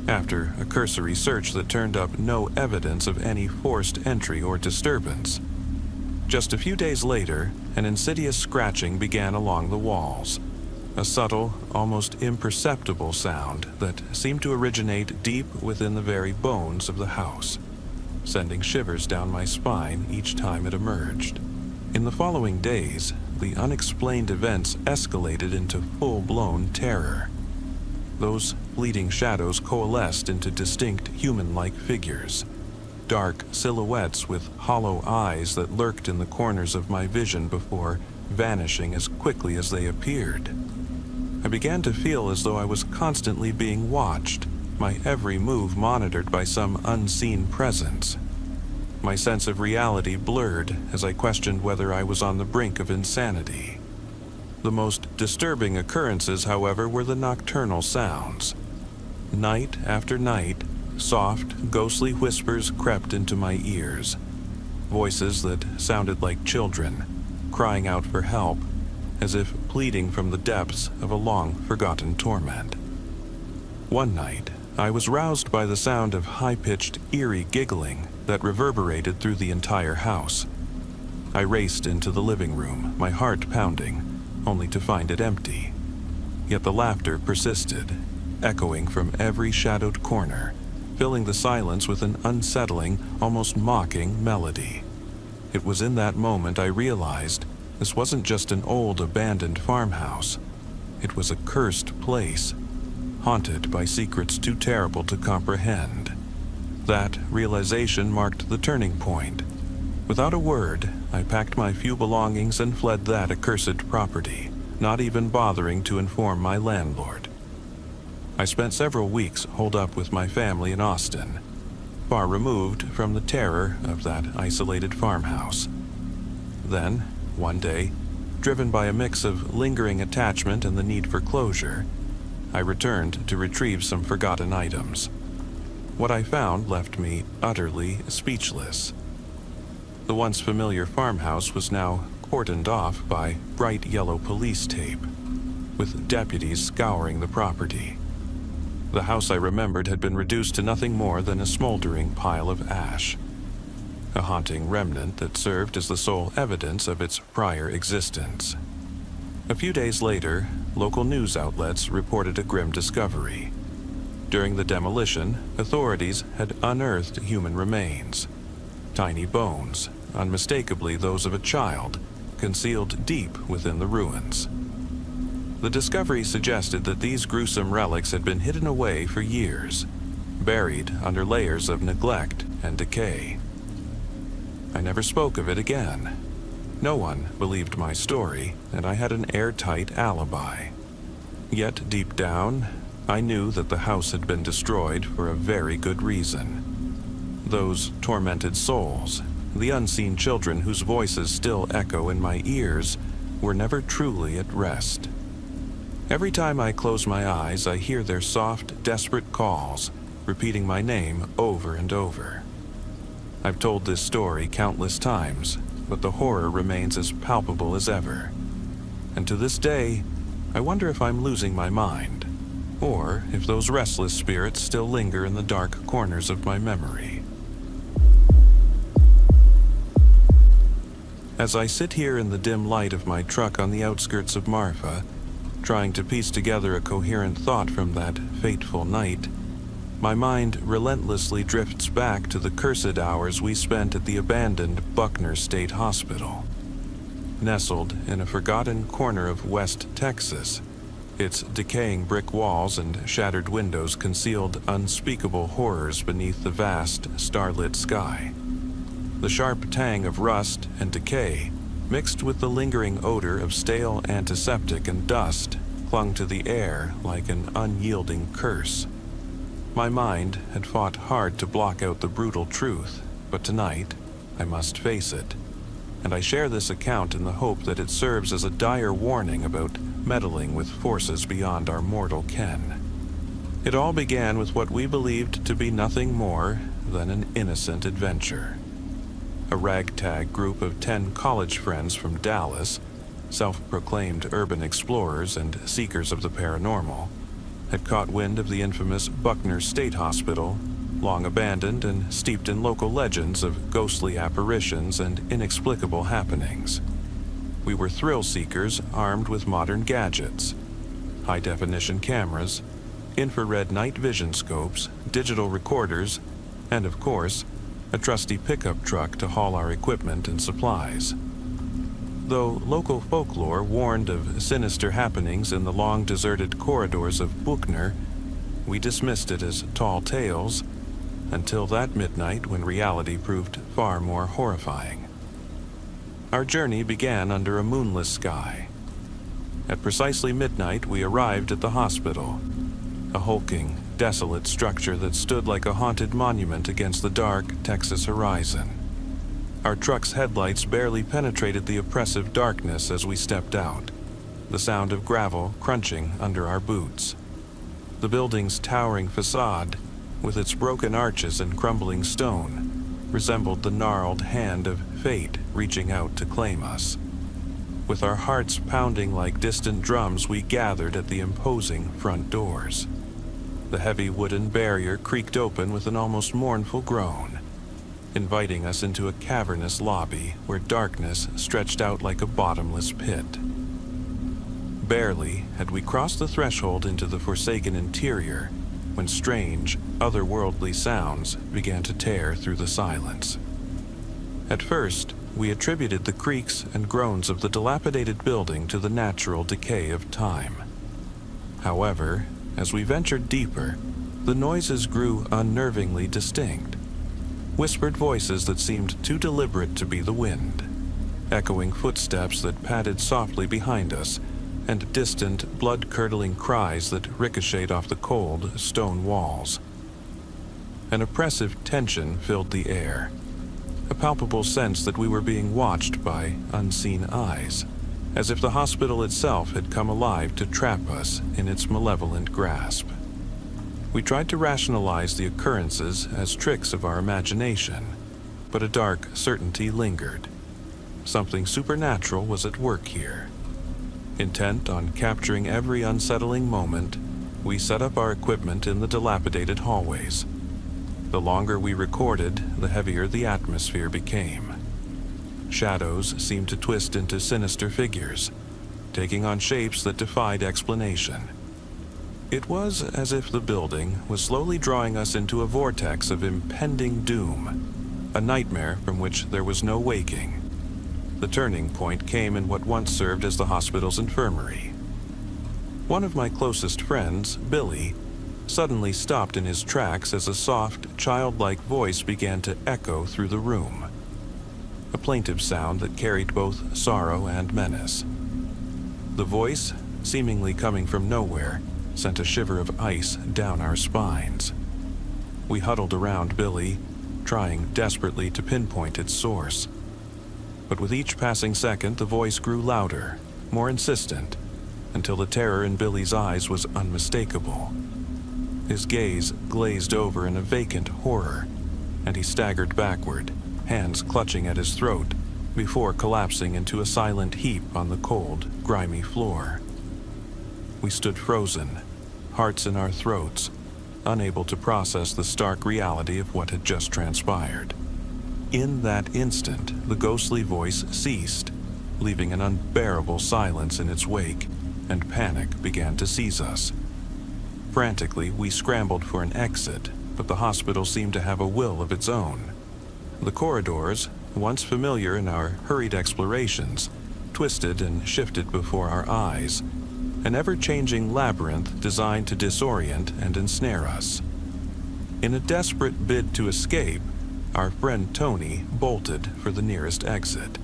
after a cursory search that turned up no evidence of any forced entry or disturbance. Just a few days later, an insidious scratching began along the walls, a subtle, almost imperceptible sound that seemed to originate deep within the very bones of the house, sending shivers down my spine each time it emerged. In the following days, the unexplained events escalated into full-blown terror. Those fleeting shadows coalesced into distinct human-like figures, dark silhouettes with hollow eyes that lurked in the corners of my vision before vanishing as quickly as they appeared. I began to feel as though I was constantly being watched, my every move monitored by some unseen presence. My sense of reality blurred as I questioned whether I was on the brink of insanity. The most disturbing occurrences, however, were the nocturnal sounds. Night after night, soft, ghostly whispers crept into my ears, voices that sounded like children, crying out for help, as if pleading from the depths of a long-forgotten torment. One night, I was roused by the sound of high-pitched, eerie giggling that reverberated through the entire house. I raced into the living room, my heart pounding, only to find it empty. Yet the laughter persisted, echoing from every shadowed corner, filling the silence with an unsettling, almost mocking melody. It was in that moment I realized this wasn't just an old abandoned farmhouse. It was a cursed place, haunted by secrets too terrible to comprehend. That realization marked the turning point. Without a word, I packed my few belongings and fled that accursed property, not even bothering to inform my landlord. I spent several weeks holed up with my family in Austin, far removed from the terror of that isolated farmhouse. Then, one day, driven by a mix of lingering attachment and the need for closure, I returned to retrieve some forgotten items. What I found left me utterly speechless. The once familiar farmhouse was now cordoned off by bright yellow police tape, with deputies scouring the property. The house I remembered had been reduced to nothing more than a smoldering pile of ash, a haunting remnant that served as the sole evidence of its prior existence. A few days later, local news outlets reported a grim discovery. During the demolition, authorities had unearthed human remains, tiny bones, unmistakably those of a child, concealed deep within the ruins. The discovery suggested that these gruesome relics had been hidden away for years, buried under layers of neglect and decay. I never spoke of it again. No one believed my story, and I had an airtight alibi. Yet deep down, I knew that the house had been destroyed for a very good reason. Those tormented souls, the unseen children whose voices still echo in my ears, were never truly at rest. Every time I close my eyes, I hear their soft, desperate calls, repeating my name over and over. I've told this story countless times, but the horror remains as palpable as ever. And to this day, I wonder if I'm losing my mind, or if those restless spirits still linger in the dark corners of my memory. As I sit here in the dim light of my truck on the outskirts of Marfa, trying to piece together a coherent thought from that fateful night, my mind relentlessly drifts back to the cursed hours we spent at the abandoned Buckner State Hospital. Nestled in a forgotten corner of West Texas, its decaying brick walls and shattered windows concealed unspeakable horrors beneath the vast, starlit sky. The sharp tang of rust and decay, mixed with the lingering odor of stale antiseptic and dust, clung to the air like an unyielding curse. My mind had fought hard to block out the brutal truth, but tonight I must face it. And I share this account in the hope that it serves as a dire warning about meddling with forces beyond our mortal ken. It all began with what we believed to be nothing more than an innocent adventure. A ragtag group of 10 college friends from Dallas, self-proclaimed urban explorers and seekers of the paranormal, had caught wind of the infamous Buckner State Hospital, long abandoned and steeped in local legends of ghostly apparitions and inexplicable happenings. We were thrill seekers armed with modern gadgets, high-definition cameras, infrared night vision scopes, digital recorders, and of course, a trusty pickup truck to haul our equipment and supplies. Though local folklore warned of sinister happenings in the long deserted corridors of Buckner, we dismissed it as tall tales until that midnight when reality proved far more horrifying. Our journey began under a moonless sky. At precisely midnight, we arrived at the hospital, a hulking, desolate structure that stood like a haunted monument against the dark Texas horizon. Our truck's headlights barely penetrated the oppressive darkness as we stepped out, the sound of gravel crunching under our boots. The building's towering facade, with its broken arches and crumbling stone, resembled the gnarled hand of fate reaching out to claim us. With our hearts pounding like distant drums, we gathered at the imposing front doors. The heavy wooden barrier creaked open with an almost mournful groan, inviting us into a cavernous lobby where darkness stretched out like a bottomless pit. Barely had we crossed the threshold into the forsaken interior when strange, otherworldly sounds began to tear through the silence. At first, we attributed the creaks and groans of the dilapidated building to the natural decay of time. However, as we ventured deeper, the noises grew unnervingly distinct. Whispered voices that seemed too deliberate to be the wind, echoing footsteps that padded softly behind us, and distant, blood-curdling cries that ricocheted off the cold, stone walls. An oppressive tension filled the air, a palpable sense that we were being watched by unseen eyes, as if the hospital itself had come alive to trap us in its malevolent grasp. We tried to rationalize the occurrences as tricks of our imagination, but a dark certainty lingered. Something supernatural was at work here. Intent on capturing every unsettling moment, we set up our equipment in the dilapidated hallways. The longer we recorded, the heavier the atmosphere became. Shadows seemed to twist into sinister figures, taking on shapes that defied explanation. It was as if the building was slowly drawing us into a vortex of impending doom, a nightmare from which there was no waking. The turning point came in what once served as the hospital's infirmary. One of my closest friends, Billy, suddenly stopped in his tracks as a soft, childlike voice began to echo through the room. A plaintive sound that carried both sorrow and menace. The voice, seemingly coming from nowhere, sent a shiver of ice down our spines. We huddled around Billy, trying desperately to pinpoint its source. But with each passing second, the voice grew louder, more insistent, until the terror in Billy's eyes was unmistakable. His gaze glazed over in a vacant horror, and he staggered backward, hands clutching at his throat, before collapsing into a silent heap on the cold, grimy floor. We stood frozen, hearts in our throats, unable to process the stark reality of what had just transpired. In that instant, the ghostly voice ceased, leaving an unbearable silence in its wake, and panic began to seize us. Frantically, we scrambled for an exit, but the hospital seemed to have a will of its own. The corridors, once familiar in our hurried explorations, twisted and shifted before our eyes, an ever-changing labyrinth designed to disorient and ensnare us. In a desperate bid to escape, our friend Tony bolted for the nearest exit.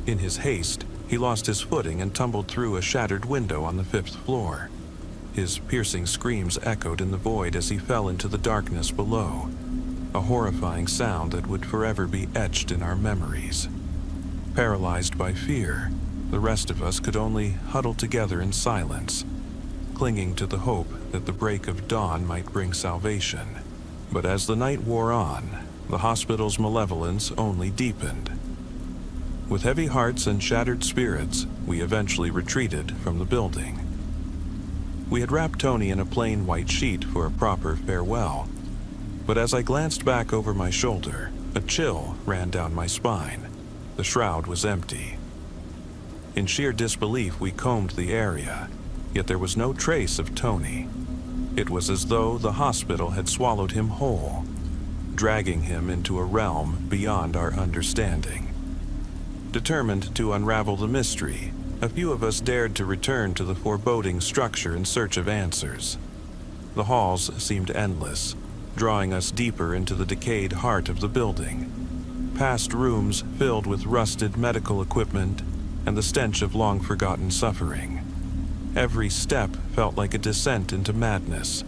In his haste, he lost his footing and tumbled through a shattered window on the 5th floor. His piercing screams echoed in the void as he fell into the darkness below, a horrifying sound that would forever be etched in our memories. Paralyzed by fear, the rest of us could only huddle together in silence, clinging to the hope that the break of dawn might bring salvation. But as the night wore on, the hospital's malevolence only deepened. With heavy hearts and shattered spirits, we eventually retreated from the building. We had wrapped Tony in a plain white sheet for a proper farewell, but as I glanced back over my shoulder, a chill ran down my spine. The shroud was empty. In sheer disbelief, we combed the area, yet there was no trace of Tony. It was as though the hospital had swallowed him whole, dragging him into a realm beyond our understanding. Determined to unravel the mystery, a few of us dared to return to the foreboding structure in search of answers. The halls seemed endless, drawing us deeper into the decayed heart of the building, past rooms filled with rusted medical equipment and the stench of long-forgotten suffering. Every step felt like a descent into madness,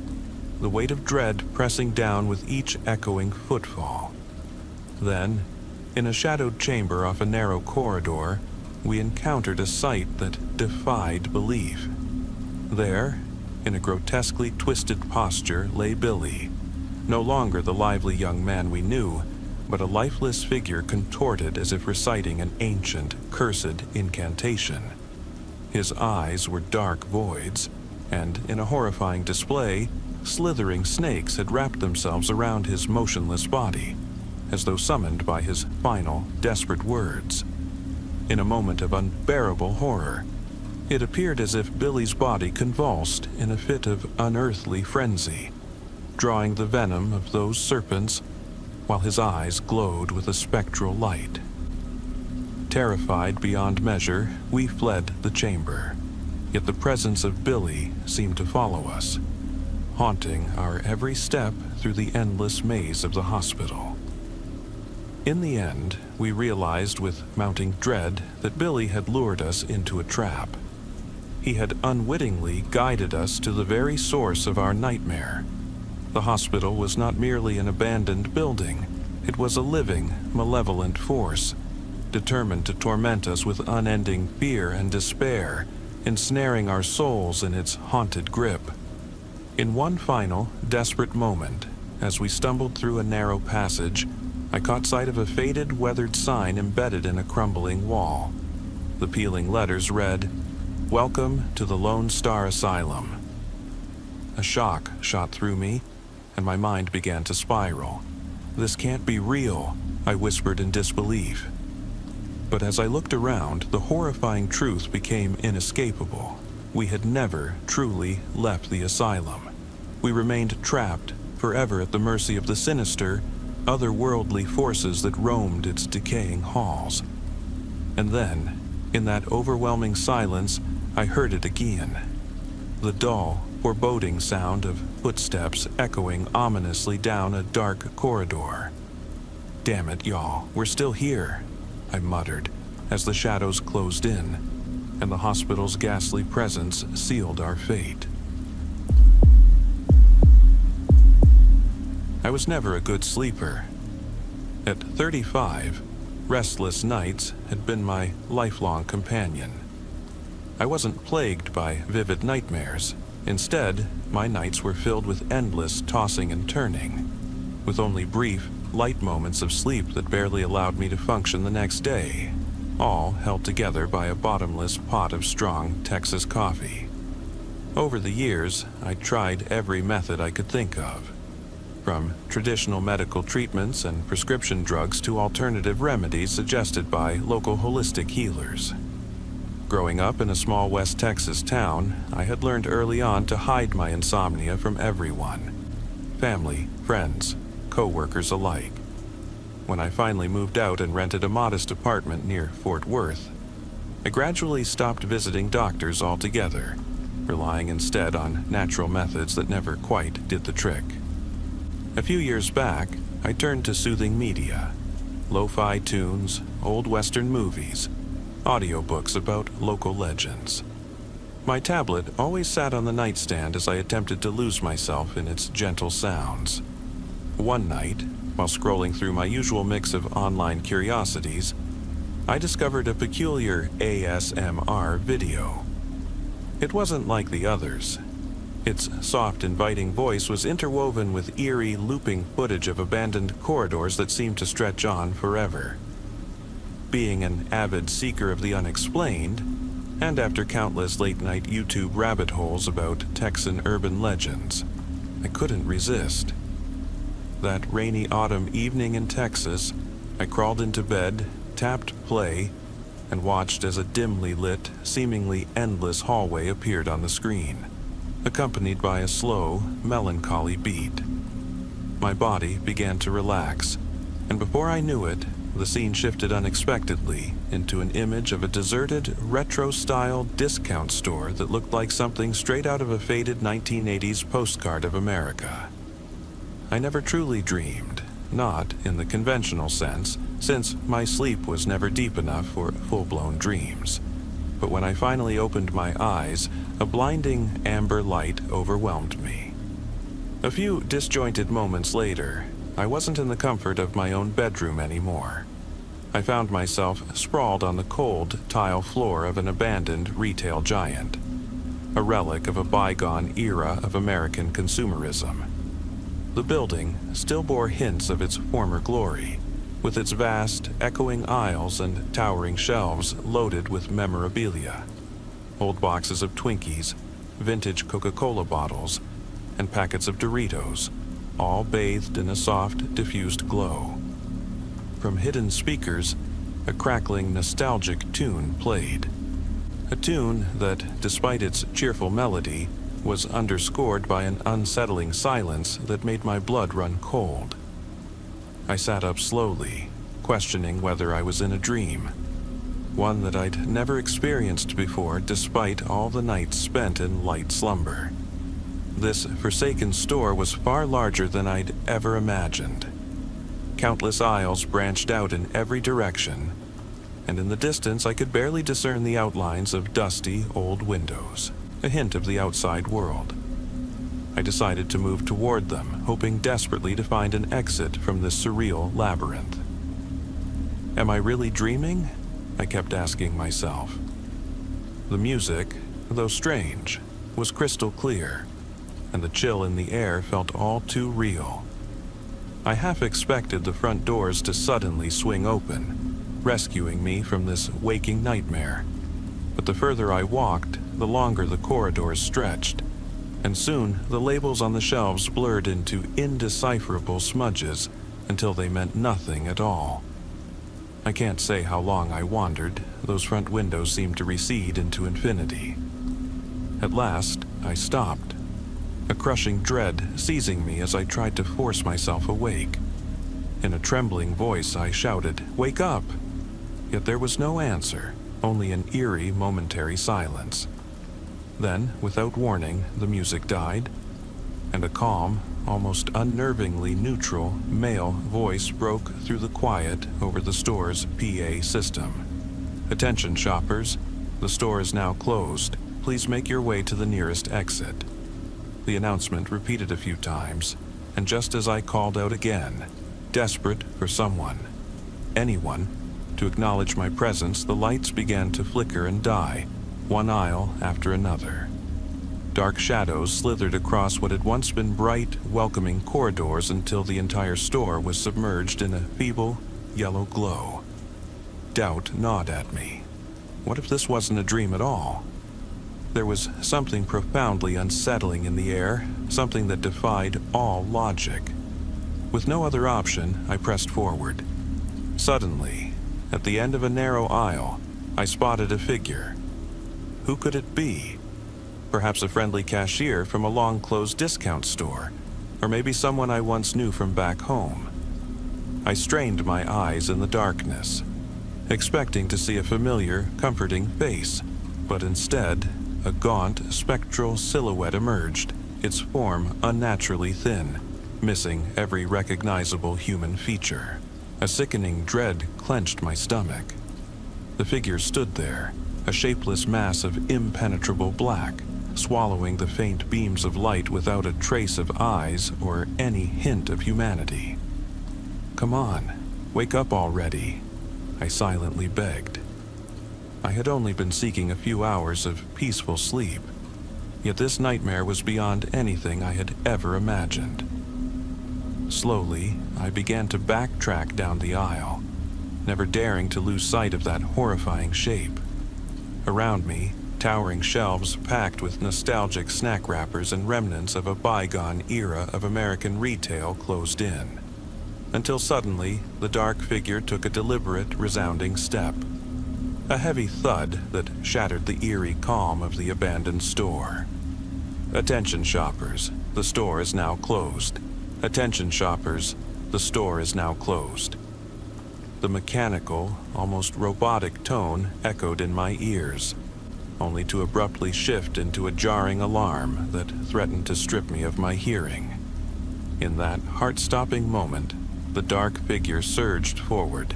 the weight of dread pressing down with each echoing footfall. Then, in a shadowed chamber off a narrow corridor, we encountered a sight that defied belief. There, in a grotesquely twisted posture, lay Billy, no longer the lively young man we knew, but a lifeless figure contorted as if reciting an ancient, cursed incantation. His eyes were dark voids, and in a horrifying display, slithering snakes had wrapped themselves around his motionless body, as though summoned by his final, desperate words. In a moment of unbearable horror, it appeared as if Billy's body convulsed in a fit of unearthly frenzy, drawing the venom of those serpents, while his eyes glowed with a spectral light. Terrified beyond measure, we fled the chamber, yet the presence of Billy seemed to follow us, haunting our every step through the endless maze of the hospital. In the end, we realized with mounting dread that Billy had lured us into a trap. He had unwittingly guided us to the very source of our nightmare. The hospital was not merely an abandoned building. It was a living, malevolent force, determined to torment us with unending fear and despair, ensnaring our souls in its haunted grip. In one final, desperate moment, as we stumbled through a narrow passage, I caught sight of a faded, weathered sign embedded in a crumbling wall. The peeling letters read, "Welcome to the Lone Star Asylum." A shock shot through me, and my mind began to spiral. "This can't be real," I whispered in disbelief. But as I looked around, the horrifying truth became inescapable. We had never truly left the asylum. We remained trapped, forever at the mercy of the sinister, otherworldly forces that roamed its decaying halls. And then, in that overwhelming silence, I heard it again. The dull, foreboding sound of footsteps echoing ominously down a dark corridor. "Damn it, y'all, we're still here," I muttered, as the shadows closed in, and the hospital's ghastly presence sealed our fate. I was never a good sleeper. At 35, restless nights had been my lifelong companion. I wasn't plagued by vivid nightmares. Instead, my nights were filled with endless tossing and turning, with only brief, light moments of sleep that barely allowed me to function the next day, all held together by a bottomless pot of strong Texas coffee. Over the years, I tried every method I could think of, from traditional medical treatments and prescription drugs to alternative remedies suggested by local holistic healers. Growing up in a small West Texas town, I had learned early on to hide my insomnia from everyone, family, friends, co-workers alike. When I finally moved out and rented a modest apartment near Fort Worth, I gradually stopped visiting doctors altogether, relying instead on natural methods that never quite did the trick. A few years back, I turned to soothing media, lo-fi tunes, old Western movies, audiobooks about local legends. My tablet always sat on the nightstand as I attempted to lose myself in its gentle sounds. One night, while scrolling through my usual mix of online curiosities, I discovered a peculiar ASMR video. It wasn't like the others. Its soft, inviting voice was interwoven with eerie, looping footage of abandoned corridors that seemed to stretch on forever. Being an avid seeker of the unexplained, and after countless late-night YouTube rabbit holes about Texan urban legends, I couldn't resist. That rainy autumn evening in Texas, I crawled into bed, tapped play, and watched as a dimly lit, seemingly endless hallway appeared on the screen, accompanied by a slow, melancholy beat. My body began to relax, and before I knew it, the scene shifted unexpectedly into an image of a deserted, retro-style discount store that looked like something straight out of a faded 1980s postcard of America. I never truly dreamed, not in the conventional sense, since my sleep was never deep enough for full-blown dreams. But when I finally opened my eyes, a blinding amber light overwhelmed me. A few disjointed moments later, I wasn't in the comfort of my own bedroom anymore. I found myself sprawled on the cold tile floor of an abandoned retail giant, a relic of a bygone era of American consumerism. The building still bore hints of its former glory, with its vast, echoing aisles and towering shelves loaded with memorabilia, old boxes of Twinkies, vintage Coca-Cola bottles, and packets of Doritos, all bathed in a soft, diffused glow. From hidden speakers, a crackling, nostalgic tune played. A tune that, despite its cheerful melody, was underscored by an unsettling silence that made my blood run cold. I sat up slowly, questioning whether I was in a dream, one that I'd never experienced before despite all the nights spent in light slumber. This forsaken store was far larger than I'd ever imagined. Countless aisles branched out in every direction, and in the distance I could barely discern the outlines of dusty old windows, a hint of the outside world. I decided to move toward them, hoping desperately to find an exit from this surreal labyrinth. Am I really dreaming? I kept asking myself. The music, though strange, was crystal clear, and the chill in the air felt all too real. I half expected the front doors to suddenly swing open, rescuing me from this waking nightmare. But the further I walked, the longer the corridors stretched, and soon the labels on the shelves blurred into indecipherable smudges until they meant nothing at all. I can't say how long I wandered. Those front windows seemed to recede into infinity. At last, I stopped, a crushing dread seizing me as I tried to force myself awake. In a trembling voice, I shouted, "Wake up!" Yet there was no answer, only an eerie, momentary silence. Then, without warning, the music died, and a calm, almost unnervingly neutral, male voice broke through the quiet over the store's PA system. "Attention shoppers, the store is now closed. Please make your way to the nearest exit." The announcement repeated a few times, and just as I called out again, desperate for someone, anyone, to acknowledge my presence, the lights began to flicker and die, one aisle after another. Dark shadows slithered across what had once been bright, welcoming corridors until the entire store was submerged in a feeble, yellow glow. Doubt gnawed at me. What if this wasn't a dream at all? There was something profoundly unsettling in the air, something that defied all logic. With no other option, I pressed forward. Suddenly, at the end of a narrow aisle, I spotted a figure. Who could it be? Perhaps a friendly cashier from a long-closed discount store, or maybe someone I once knew from back home. I strained my eyes in the darkness, expecting to see a familiar, comforting face, but instead, a gaunt, spectral silhouette emerged, its form unnaturally thin, missing every recognizable human feature. A sickening dread clenched my stomach. The figure stood there, a shapeless mass of impenetrable black, swallowing the faint beams of light without a trace of eyes or any hint of humanity. "Come on, wake up already," I silently begged. I had only been seeking a few hours of peaceful sleep, yet this nightmare was beyond anything I had ever imagined. Slowly, I began to backtrack down the aisle, never daring to lose sight of that horrifying shape. Around me, towering shelves packed with nostalgic snack wrappers and remnants of a bygone era of American retail closed in, until suddenly the dark figure took a deliberate, resounding step. A heavy thud that shattered the eerie calm of the abandoned store. "Attention shoppers, the store is now closed. Attention shoppers, the store is now closed." The mechanical, almost robotic tone echoed in my ears, only to abruptly shift into a jarring alarm that threatened to strip me of my hearing. In that heart-stopping moment, the dark figure surged forward,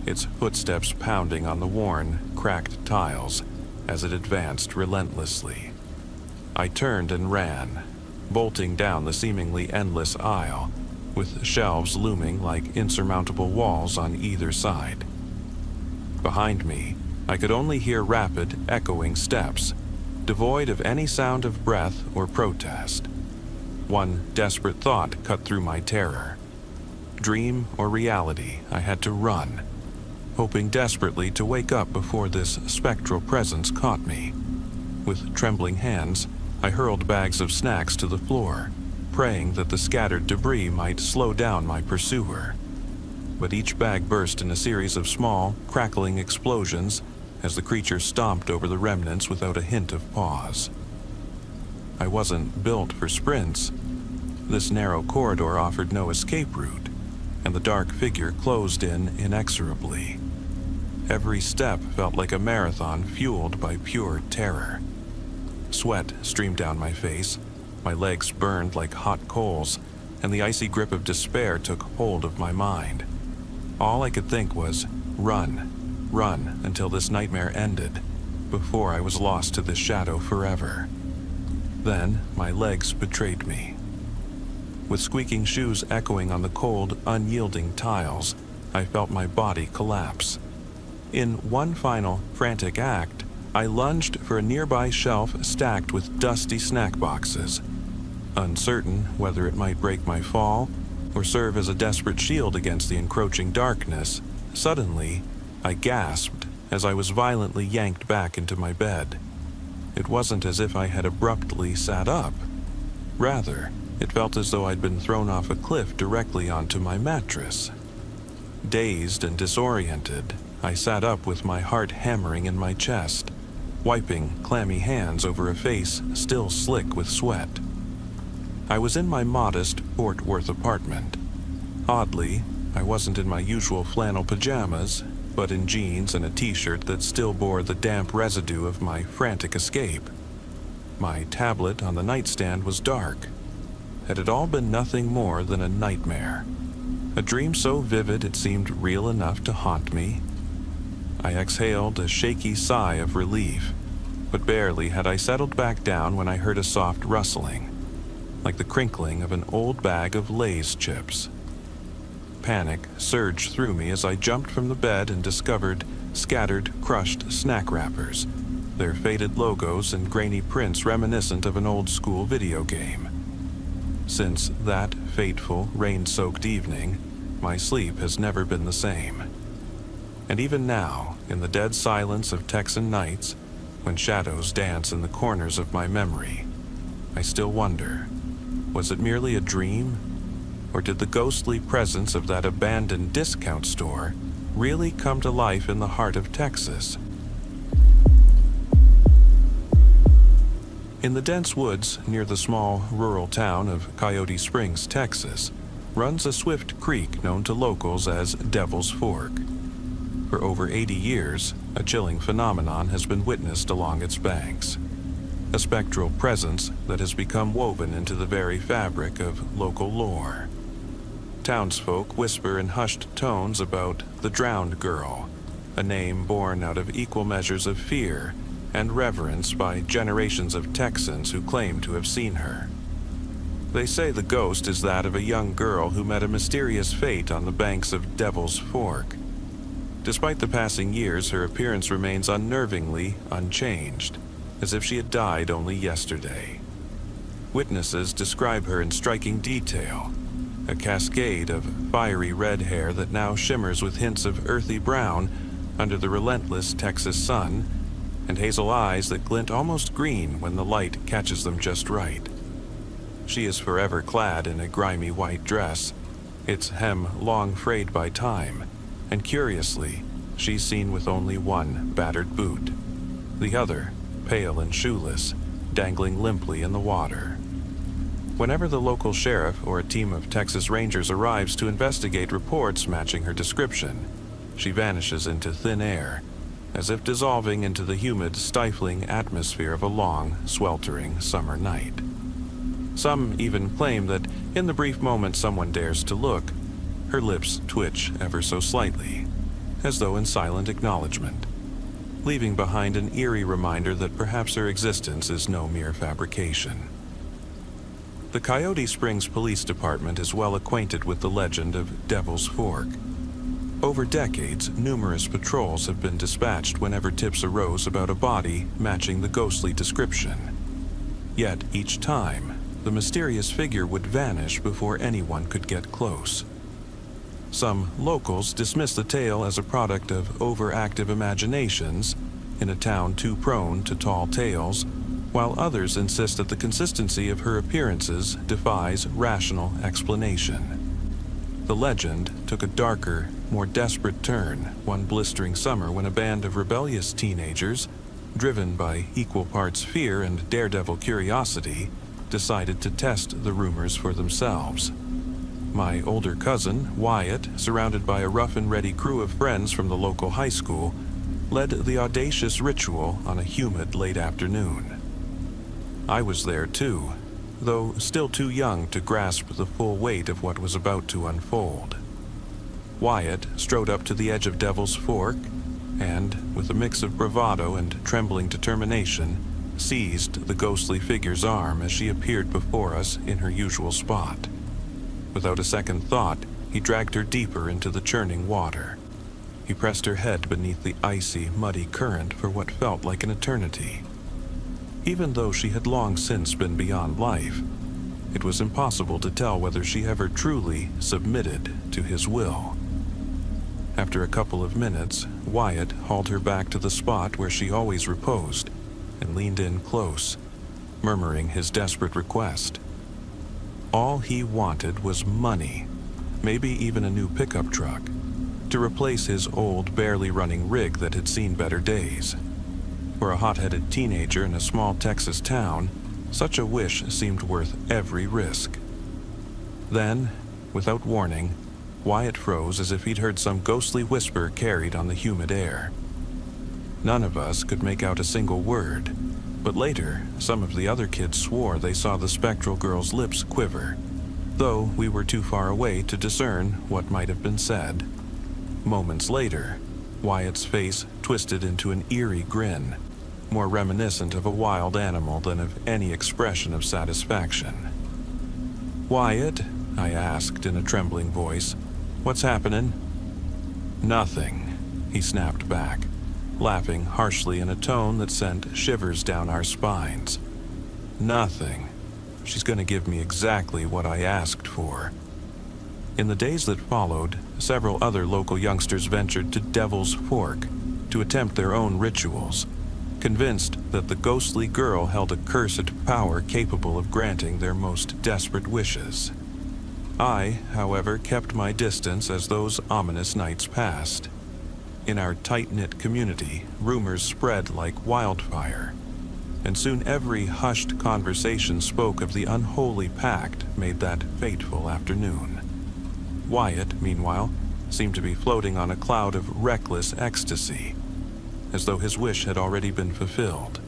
its footsteps pounding on the worn, cracked tiles as it advanced relentlessly. I turned and ran, bolting down the seemingly endless aisle, with shelves looming like insurmountable walls on either side. Behind me, I could only hear rapid, echoing steps, devoid of any sound of breath or protest. One desperate thought cut through my terror. Dream or reality, I had to run, hoping desperately to wake up before this spectral presence caught me. With trembling hands, I hurled bags of snacks to the floor, praying that the scattered debris might slow down my pursuer. But each bag burst in a series of small, crackling explosions as the creature stomped over the remnants without a hint of pause. I wasn't built for sprints. This narrow corridor offered no escape route, and the dark figure closed in inexorably. Every step felt like a marathon fueled by pure terror. Sweat streamed down my face, my legs burned like hot coals, and the icy grip of despair took hold of my mind. All I could think was, run, run until this nightmare ended, before I was lost to this shadow forever. Then my legs betrayed me. With squeaking shoes echoing on the cold, unyielding tiles, I felt my body collapse. In one final, frantic act, I lunged for a nearby shelf stacked with dusty snack boxes. Uncertain whether it might break my fall or serve as a desperate shield against the encroaching darkness, suddenly, I gasped as I was violently yanked back into my bed. It wasn't as if I had abruptly sat up. Rather, it felt as though I'd been thrown off a cliff directly onto my mattress. Dazed and disoriented, I sat up with my heart hammering in my chest, wiping clammy hands over a face still slick with sweat. I was in my modest Fort Worth apartment. Oddly, I wasn't in my usual flannel pajamas, but in jeans and a t-shirt that still bore the damp residue of my frantic escape. My tablet on the nightstand was dark. Had it all been nothing more than a nightmare? A dream so vivid it seemed real enough to haunt me? I exhaled a shaky sigh of relief, but barely had I settled back down when I heard a soft rustling, like the crinkling of an old bag of Lay's chips. Panic surged through me as I jumped from the bed and discovered scattered, crushed snack wrappers, their faded logos and grainy prints reminiscent of an old-school video game. Since that fateful, rain-soaked evening, my sleep has never been the same. And even now, in the dead silence of Texan nights, when shadows dance in the corners of my memory, I still wonder, was it merely a dream? Or did the ghostly presence of that abandoned discount store really come to life in the heart of Texas? In the dense woods near the small rural town of Coyote Springs, Texas, runs a swift creek known to locals as Devil's Fork. For over 80 years, a chilling phenomenon has been witnessed along its banks. A spectral presence that has become woven into the very fabric of local lore. Townsfolk whisper in hushed tones about the drowned girl, a name born out of equal measures of fear and reverence by generations of Texans who claim to have seen her. They say the ghost is that of a young girl who met a mysterious fate on the banks of Devil's Fork. Despite the passing years, her appearance remains unnervingly unchanged, as if she had died only yesterday. Witnesses describe her in striking detail, a cascade of fiery red hair that now shimmers with hints of earthy brown under the relentless Texas sun, and hazel eyes that glint almost green when the light catches them just right. She is forever clad in a grimy white dress, its hem long frayed by time, and curiously, she's seen with only one battered boot, the other, pale and shoeless, dangling limply in the water. Whenever the local sheriff or a team of Texas Rangers arrives to investigate reports matching her description, she vanishes into thin air, as if dissolving into the humid, stifling atmosphere of a long, sweltering summer night. Some even claim that in the brief moment someone dares to look, her lips twitch ever so slightly, as though in silent acknowledgement, leaving behind an eerie reminder that perhaps her existence is no mere fabrication. The Coyote Springs Police Department is well acquainted with the legend of Devil's Fork. Over decades, numerous patrols have been dispatched whenever tips arose about a body matching the ghostly description. Yet each time, the mysterious figure would vanish before anyone could get close. Some locals dismiss the tale as a product of overactive imaginations in a town too prone to tall tales, while others insist that the consistency of her appearances defies rational explanation. The legend took a darker, more desperate turn one blistering summer when a band of rebellious teenagers, driven by equal parts fear and daredevil curiosity, decided to test the rumors for themselves. My older cousin, Wyatt, surrounded by a rough-and-ready crew of friends from the local high school, led the audacious ritual on a humid late afternoon. I was there too, though still too young to grasp the full weight of what was about to unfold. Wyatt strode up to the edge of Devil's Fork and, with a mix of bravado and trembling determination, seized the ghostly figure's arm as she appeared before us in her usual spot. Without a second thought, he dragged her deeper into the churning water. He pressed her head beneath the icy, muddy current for what felt like an eternity. Even though she had long since been beyond life, it was impossible to tell whether she ever truly submitted to his will. After a couple of minutes, Wyatt hauled her back to the spot where she always reposed and leaned in close, murmuring his desperate request. All he wanted was money, maybe even a new pickup truck, to replace his old, barely running rig that had seen better days. For a hot-headed teenager in a small Texas town, such a wish seemed worth every risk. Then, without warning, Wyatt froze as if he'd heard some ghostly whisper carried on the humid air. None of us could make out a single word, but later, some of the other kids swore they saw the spectral girl's lips quiver, though we were too far away to discern what might have been said. Moments later, Wyatt's face twisted into an eerie grin, more reminiscent of a wild animal than of any expression of satisfaction. "Wyatt?" I asked in a trembling voice. "What's happening?" "Nothing," he snapped back. laughing harshly in a tone that sent shivers down our spines. Nothing. She's going to give me exactly what I asked for. In the days that followed, several other local youngsters ventured to Devil's Fork to attempt their own rituals, convinced that the ghostly girl held a cursed power capable of granting their most desperate wishes. I, however, kept my distance as those ominous nights passed. In our tight-knit community, rumors spread like wildfire, and soon every hushed conversation spoke of the unholy pact made that fateful afternoon. Wyatt, meanwhile, seemed to be floating on a cloud of reckless ecstasy, as though his wish had already been fulfilled.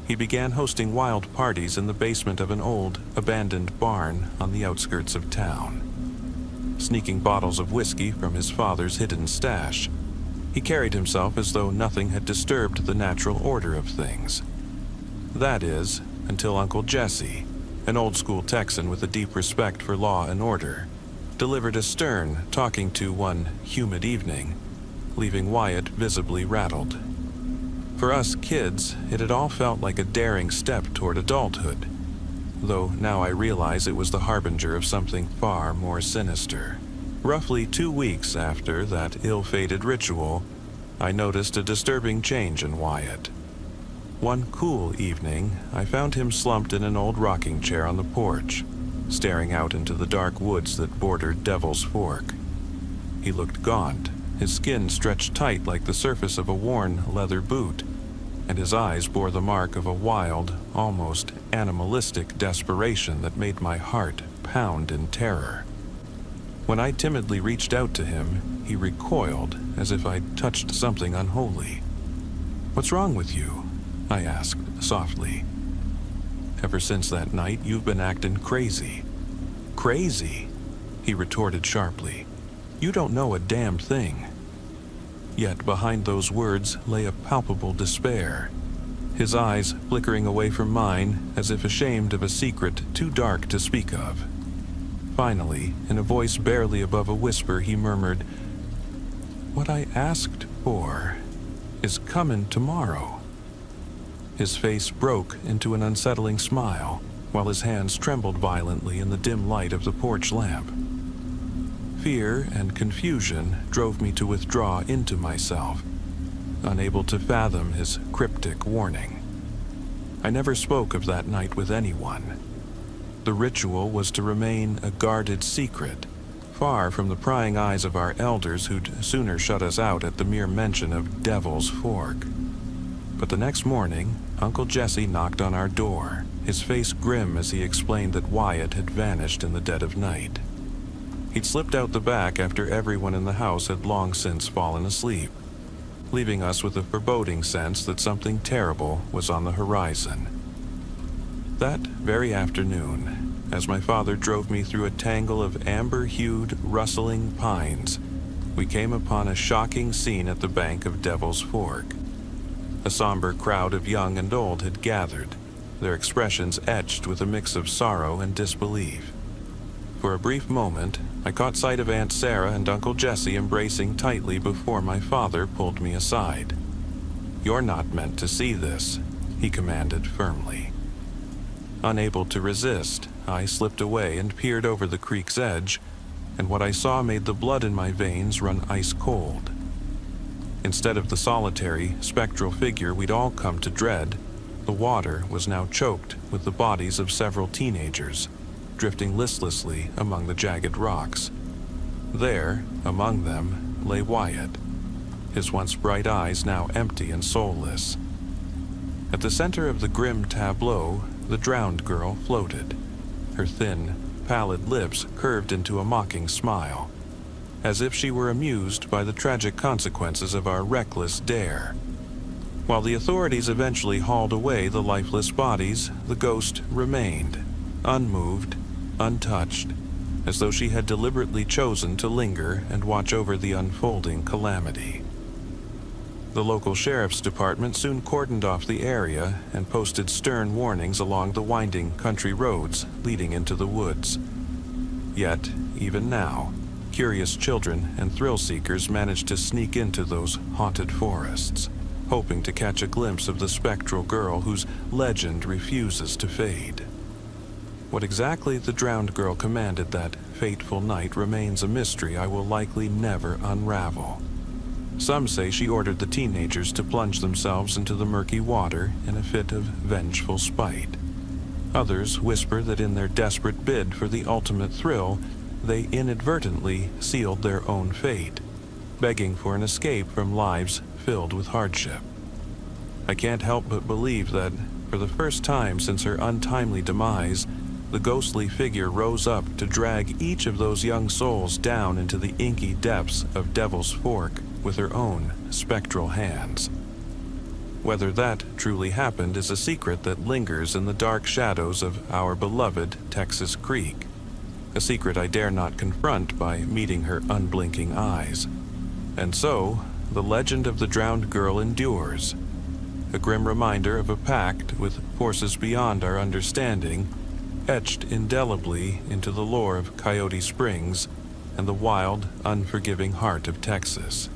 He began hosting wild parties in the basement of an old, abandoned barn on the outskirts of town. Sneaking bottles of whiskey from his father's hidden stash, he carried himself as though nothing had disturbed the natural order of things. That is, until Uncle Jesse, an old-school Texan with a deep respect for law and order, delivered a stern talking to one humid evening, leaving Wyatt visibly rattled. For us kids, it had all felt like a daring step toward adulthood, though now I realize it was the harbinger of something far more sinister. Roughly 2 weeks after that ill-fated ritual, I noticed a disturbing change in Wyatt. One cool evening, I found him slumped in an old rocking chair on the porch, staring out into the dark woods that bordered Devil's Fork. He looked gaunt, his skin stretched tight like the surface of a worn leather boot, and his eyes bore the mark of a wild, almost animalistic desperation that made my heart pound in terror. When I timidly reached out to him, he recoiled as if I'd touched something unholy. "What's wrong with you?" I asked softly. "Ever since that night, you've been acting crazy." "Crazy?" he retorted sharply. "You don't know a damn thing." Yet behind those words lay a palpable despair, his eyes flickering away from mine as if ashamed of a secret too dark to speak of. Finally, in a voice barely above a whisper, he murmured, "What I asked for is coming tomorrow." His face broke into an unsettling smile, while his hands trembled violently in the dim light of the porch lamp. Fear and confusion drove me to withdraw into myself, unable to fathom his cryptic warning. I never spoke of that night with anyone. The ritual was to remain a guarded secret, far from the prying eyes of our elders who'd sooner shut us out at the mere mention of Devil's Fork. But the next morning, Uncle Jesse knocked on our door, his face grim as he explained that Wyatt had vanished in the dead of night. He'd slipped out the back after everyone in the house had long since fallen asleep, leaving us with a foreboding sense that something terrible was on the horizon. That very afternoon, as my father drove me through a tangle of amber-hued, rustling pines, we came upon a shocking scene at the bank of Devil's Fork. A somber crowd of young and old had gathered, their expressions etched with a mix of sorrow and disbelief. For a brief moment, I caught sight of Aunt Sarah and Uncle Jesse embracing tightly before my father pulled me aside. "You're not meant to see this," he commanded firmly. Unable to resist, I slipped away and peered over the creek's edge, and what I saw made the blood in my veins run ice cold. Instead of the solitary, spectral figure we'd all come to dread, the water was now choked with the bodies of several teenagers, drifting listlessly among the jagged rocks. There, among them, lay Wyatt, his once bright eyes now empty and soulless. At the center of the grim tableau, the drowned girl floated, her thin, pallid lips curved into a mocking smile, as if she were amused by the tragic consequences of our reckless dare. While the authorities eventually hauled away the lifeless bodies, the ghost remained, unmoved, untouched, as though she had deliberately chosen to linger and watch over the unfolding calamity. The local sheriff's department soon cordoned off the area and posted stern warnings along the winding country roads leading into the woods. Yet, even now, Curious children and thrill seekers manage to sneak into those haunted forests, hoping to catch a glimpse of the spectral girl whose legend refuses to fade. What exactly the drowned girl commanded that fateful night remains a mystery I will likely never unravel. Some say she ordered the teenagers to plunge themselves into the murky water in a fit of vengeful spite. Others whisper that in their desperate bid for the ultimate thrill, they inadvertently sealed their own fate, begging for an escape from lives filled with hardship. I can't help but believe that, for the first time since her untimely demise, the ghostly figure rose up to drag each of those young souls down into the inky depths of Devil's Fork with her own spectral hands. Whether that truly happened is a secret that lingers in the dark shadows of our beloved Texas Creek, a secret I dare not confront by meeting her unblinking eyes. And so, the legend of the drowned girl endures, a grim reminder of a pact with forces beyond our understanding, etched indelibly into the lore of Coyote Springs and the wild, unforgiving heart of Texas.